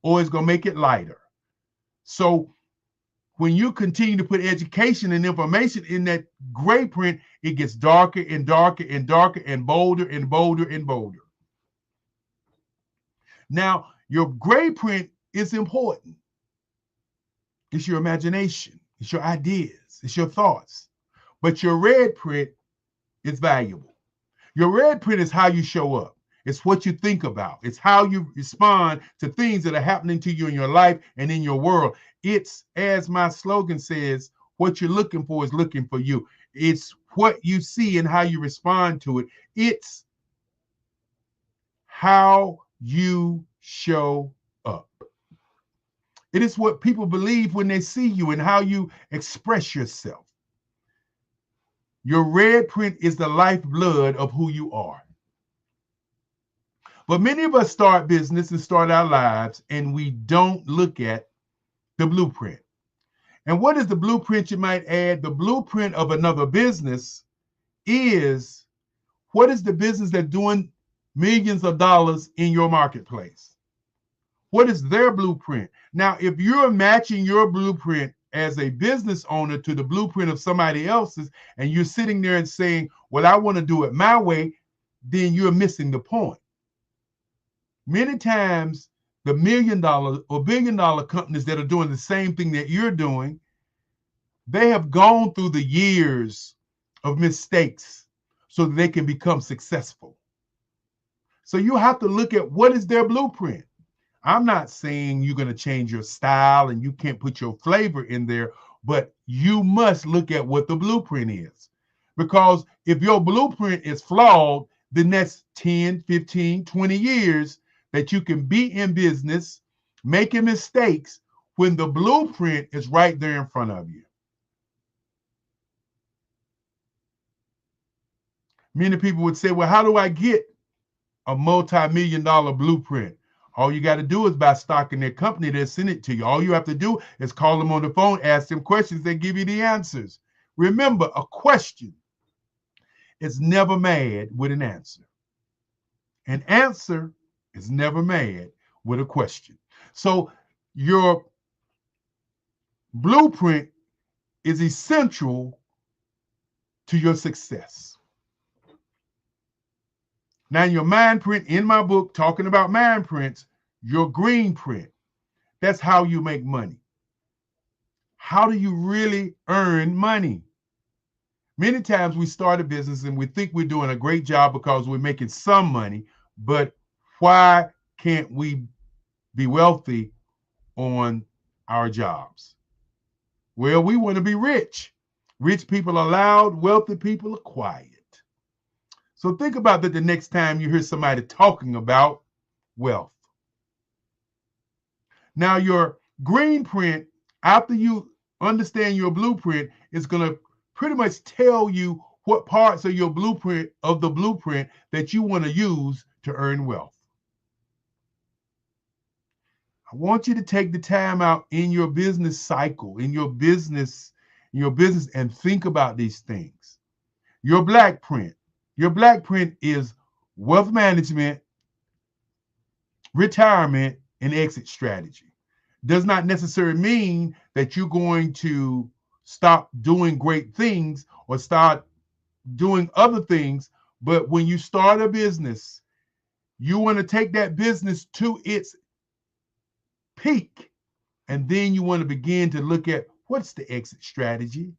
or it's going to make it lighter. So when you continue to put education and information in that gray print, it gets darker and darker and darker and bolder and bolder and bolder. Now, your gray print is important. It's your imagination. It's your ideas. It's your thoughts. But your red print is valuable. Your red print is how you show up. It's what you think about. It's how you respond to things that are happening to you in your life and in your world. It's, as my slogan says, what you're looking for is looking for you. It's what you see and how you respond to it. It's how you show up. It is what people believe when they see you and how you express yourself. Your red print is the lifeblood of who you are. But many of us start business and start our lives, and we don't look at the blueprint. And what is the blueprint, you might add? The blueprint of another business is, what is the business that's doing millions of dollars in your marketplace? What is their blueprint? Now, if you're matching your blueprint as a business owner to the blueprint of somebody else's, and you're sitting there and saying, well, I want to do it my way, then you're missing the point. Many times, the $1 million or $1 billion companies that are doing the same thing that you're doing, they have gone through the years of mistakes, so that they can become successful. So you have to look at what is their blueprint. I'm not saying you're going to change your style and you can't put your flavor in there, but you must look at what the blueprint is. Because if your blueprint is flawed, the next 10, 15, 20 years that you can be in business, making mistakes when the blueprint is right there in front of you. Many people would say, well, how do I get a multi-million-dollar blueprint? All you got to do is buy stock in their company, they'll send it to you. All you have to do is call them on the phone, ask them questions, they give you the answers. Remember, a question is never mad with an answer. An answer is never mad with a question. So your blueprint is essential to your success. Now, your mind print, in my book, talking about mind prints, your green print, that's how you make money. How do you really earn money? Many times we start a business and we think we're doing a great job because we're making some money, but why can't we be wealthy on our jobs? Well, we want to be rich. Rich people are loud, wealthy people are quiet. So think about that the next time you hear somebody talking about wealth. Now, your green print, after you understand your blueprint, is going to pretty much tell you what parts of your blueprint, that you want to use to earn wealth. I want you to take the time out in your business cycle, in your business, and think about these things. Your black print is wealth management, retirement, and exit strategy. Does not necessarily mean that you're going to stop doing great things or start doing other things. But when you start a business, you want to take that business to its peak. And then you want to begin to look at what's the exit strategy.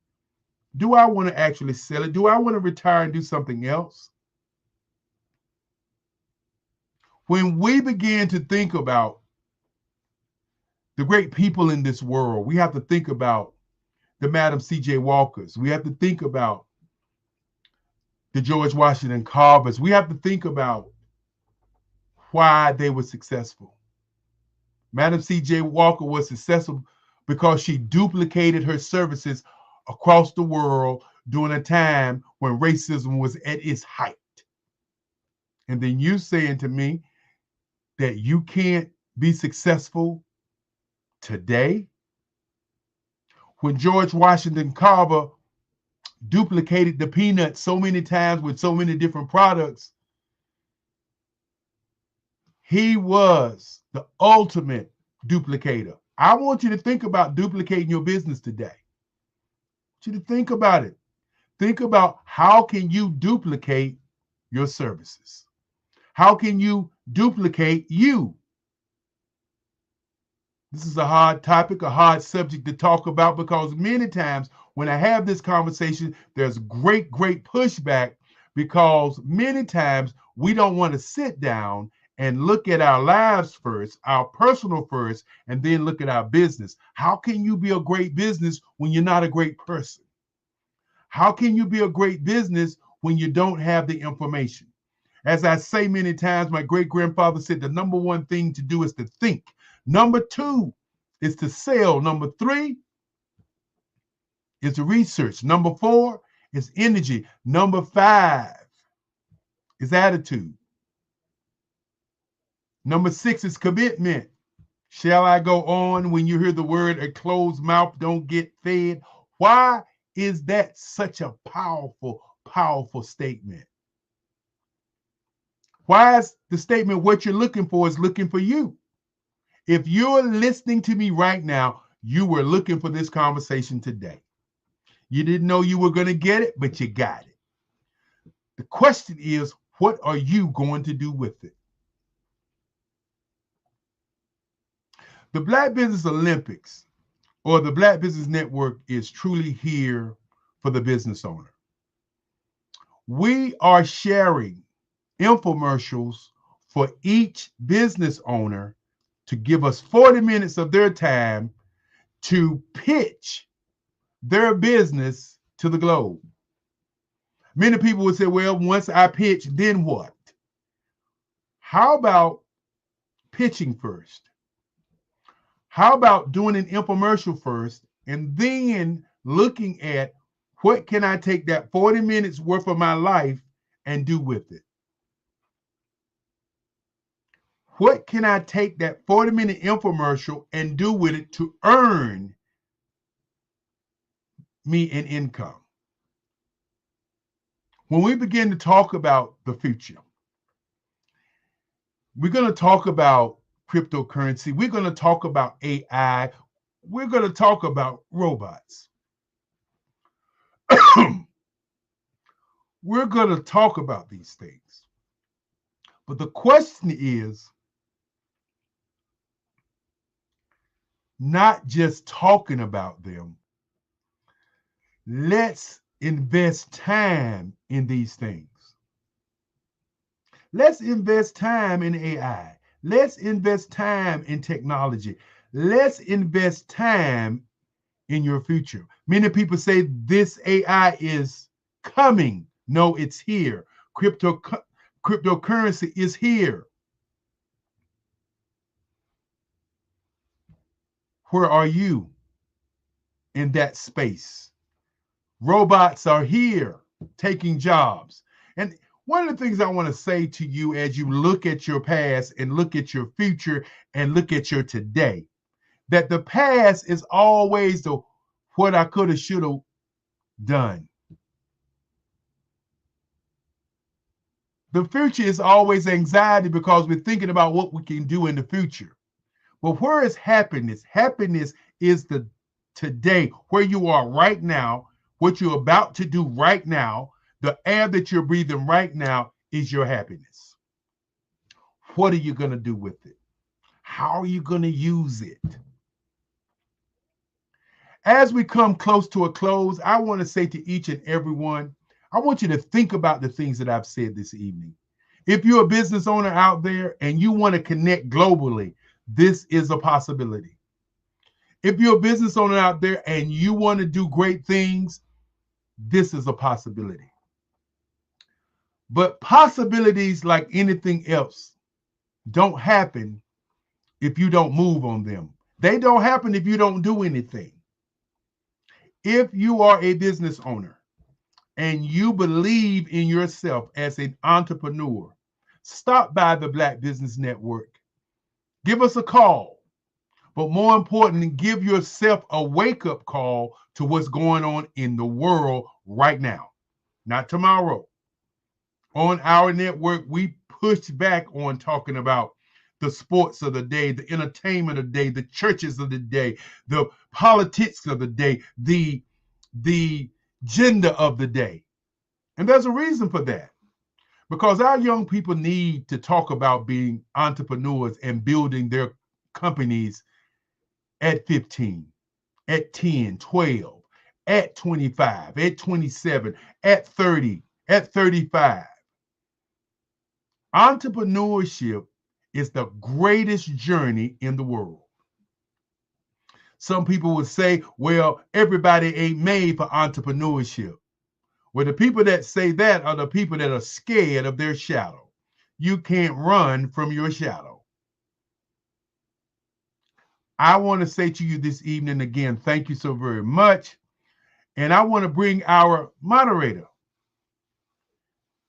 Do I want to actually sell it? Do I want to retire and do something else? When we begin to think about the great people in this world, we have to think about the Madam C.J. Walkers. We have to think about the George Washington Carvers. We have to think about why they were successful. Madam C.J. Walker was successful because she duplicated her services across the world during a time when racism was at its height. And then you saying to me that you can't be successful today? When George Washington Carver duplicated the peanuts so many times with so many different products, he was the ultimate duplicator. I want you to think about duplicating your business today. I want you to think about it. Think about how can you duplicate your services? How can you duplicate you? This is a hard topic, a hard subject to talk about, because many times when I have this conversation, there's great pushback, because many times we don't want to sit down and look at our lives first, our personal first, and then look at our business. How can you be a great business when you're not a great person? How can you be a great business when you don't have the information? As I say many times, my great-grandfather said the number one thing to do is to think. Number 2 is to sell. Number 3 is research. Number 4 is energy. Number 5 is attitude. Number 6 is commitment. Shall I go on? When you hear the word a closed mouth don't get fed. Why is that such a powerful statement? Why is the statement what you're looking for is looking for you? If you're listening to me right now, you were looking for this conversation today. You didn't know you were going to get it, but you got it. The question is, what are you going to do with it? The Black Business Olympics, or the Black Business Network, is truly here for the business owner. We are sharing infomercials for each business owner to give us 40 minutes of their time to pitch their business to the globe. Many people would say, well, once I pitch, then what? How about pitching first? How about doing an infomercial first and then looking at what can I take that 40 minutes worth of my life and do with it? What can I take that 40-minute infomercial and do with it to earn me an income? When we begin to talk about the future, we're going to talk about cryptocurrency. We're going to talk about AI. We're going to talk about robots. We're going to talk about these things. But the question is not just talking about them. Let's invest time in these things. Let's invest time in AI. Let's invest time in technology. Let's invest time in your future. Many people say this AI is coming. No, it's here. Cryptocurrency is here. Where are you in that space? Robots are here taking jobs. And one of the things I want to say to you as you look at your past and look at your future and look at your today, that the past is always the what I could have, should have done. The future is always anxiety because we're thinking about what we can do in the future. But where is happiness? Happiness is the today, where you are right now, what you're about to do right now, the air that you're breathing right now is your happiness. What are you going to do with it? How are you going to use it? As we come close to a close, I want to say to each and every one, I want you to think about the things that I've said this evening. If you're a business owner out there and you want to connect globally, this is a possibility. If you're a business owner out there and you want to do great things, this is a possibility. But possibilities, like anything else, don't happen if you don't move on them. They don't happen if you don't do anything. If you are a business owner and you believe in yourself as an entrepreneur, stop by the Black Business Network. Give us a call. But more importantly, give yourself a wake-up call to what's going on in the world right now, not tomorrow. On our network, we push back on talking about the sports of the day, the entertainment of the day, the churches of the day, the politics of the day, the gender of the day. And there's a reason for that. Because our young people need to talk about being entrepreneurs and building their companies at 15, at 10, 12, at 25, at 27, at 30, at 35. Entrepreneurship is the greatest journey in the world. Some people would say, well, everybody ain't made for entrepreneurship. Well, the people that say that are the people that are scared of their shadow. You can't run from your shadow. I want to say to you this evening again, thank you so very much. And I want to bring our moderator,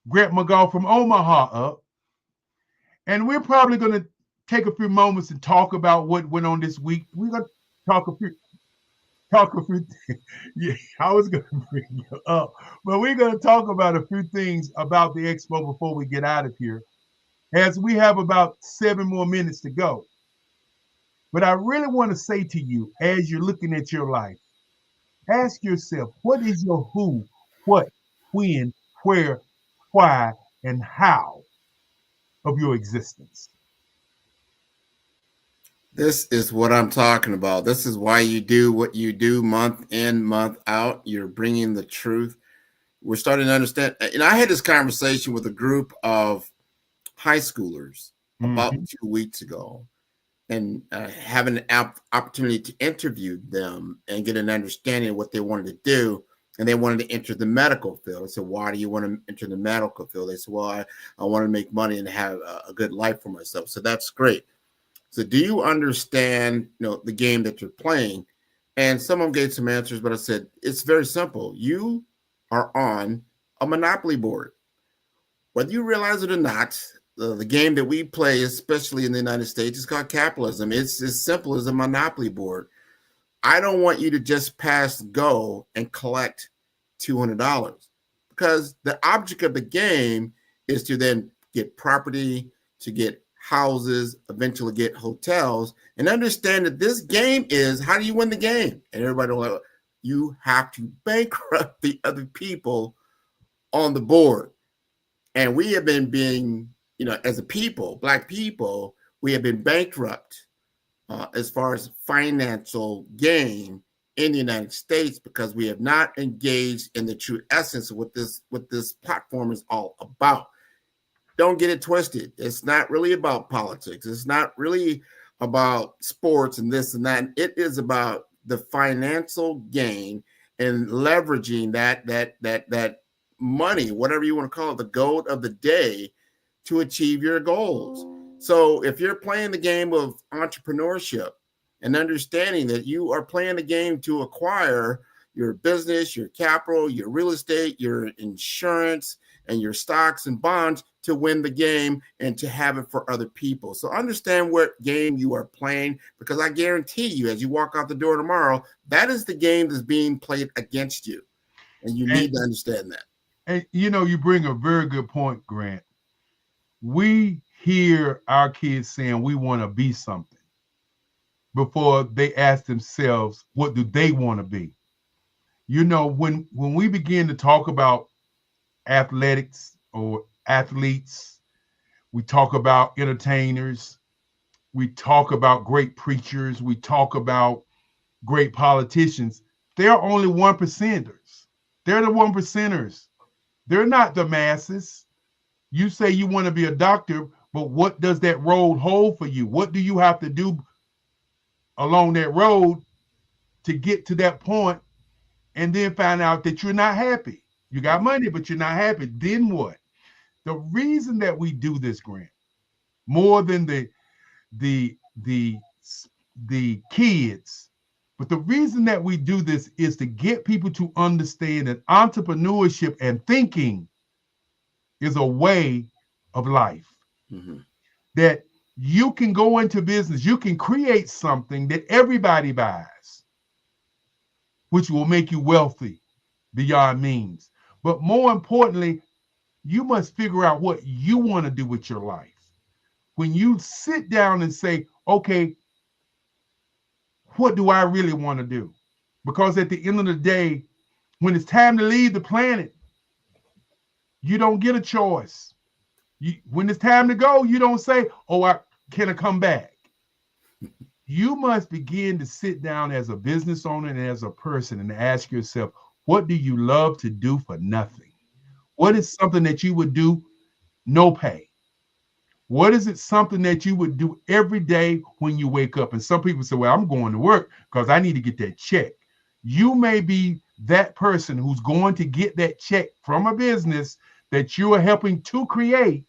Grant McGaw from Omaha, up. And we're probably going to take a few moments and talk about what went on this week. We're going to talk a few yeah, I was going to bring you up, but we're going to talk about a few things about the expo before we get out of here, as we have about 7 more minutes to go. But I really want to say to you, as you're looking at your life, ask yourself, what is your who, what, when, where, why, and how of your existence? This is what I'm talking about. This is why you do what you do month in, month out. You're bringing the truth. we're starting to understand. And I had this conversation with a group of high schoolers about 2 weeks ago, and having an opportunity to interview them and get an understanding of what they wanted to do. And they wanted to enter the medical field. I said, why do you want to enter the medical field? They said, well, I want to make money and have a good life for myself. So that's great. So do you understand, the game that you're playing? And some of them gave some answers, but I said, it's very simple. You are on a monopoly board. Whether you realize it or not, the game that we play, especially in the United States, is called capitalism. It's as simple as a monopoly board. I don't want you to just pass go and collect $200, because the object of the game is to then get property, to get houses, eventually get hotels, and understand that this game is, how do you win the game? And everybody will, you have to bankrupt the other people on the board. And we have been being, as a people, Black people, we have been bankrupt as far as financial gain in the United States, because we have not engaged in the true essence of what this platform is all about. Don't get it twisted. It's not really about politics. It's not really about sports and this and that. It is about the financial gain and leveraging that money, whatever you want to call it, the gold of the day, to achieve your goals. So if you're playing the game of entrepreneurship and understanding that you are playing the game to acquire your business, your capital, your real estate, your insurance, and your stocks and bonds to win the game and to have it for other people. So understand what game you are playing, because I guarantee you, as you walk out the door tomorrow, that is the game that's being played against you. And you need to understand that. And you bring a very good point, Grant. We hear our kids saying we want to be something before they ask themselves, what do they want to be? When we begin to talk about athletics or athletes, we talk about entertainers, we talk about great preachers, we talk about great politicians. They're only 1%ers. They're the 1%ers. They're not the masses. You say you want to be a doctor, but what does that road hold for you? What do you have to do along that road to get to that point, and then find out that you're not happy? You got money, but you're not happy. Then what? The reason that we do this, Grant, more than the kids, but the reason that we do this is to get people to understand that entrepreneurship and thinking is a way of life. Mm-hmm. That you can go into business, you can create something that everybody buys, which will make you wealthy beyond means. But more importantly, you must figure out what you want to do with your life. When you sit down and say, okay, what do I really want to do? Because at the end of the day, when it's time to leave the planet, you don't get a choice. When it's time to go, you don't say, oh, can I come back? You must begin to sit down as a business owner and as a person and ask yourself, what do you love to do for nothing? What is something that you would do no pay? What is it something that you would do every day when you wake up? And some people say, well, I'm going to work because I need to get that check. You may be that person who's going to get that check from a business that you are helping to create,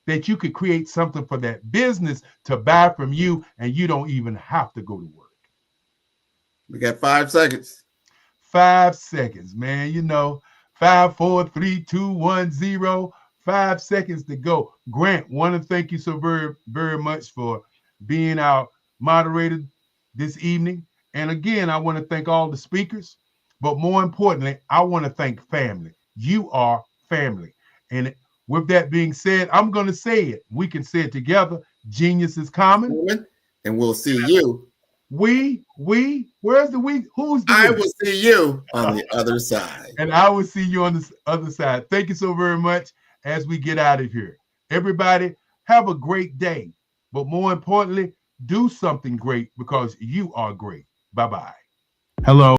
that you could create something for that business to buy from you, and you don't even have to go to work. We got 5 seconds. 5 seconds, man. 5, 4, 3, 2, 1, 0. 5 seconds to go. Grant, want to thank you so very, very much for being our moderator this evening. And again, I want to thank all the speakers, but more importantly, I want to thank family. You are family. And with that being said, I'm going to say it. We can say it together. Genius is common. And we'll see you. Where's the we? Who's the I we? will see you on the other side. And I will see you on the other side. Thank you so very much as we get out of here. Everybody, have a great day. But more importantly, do something great, because you are great. Bye-bye. Hello.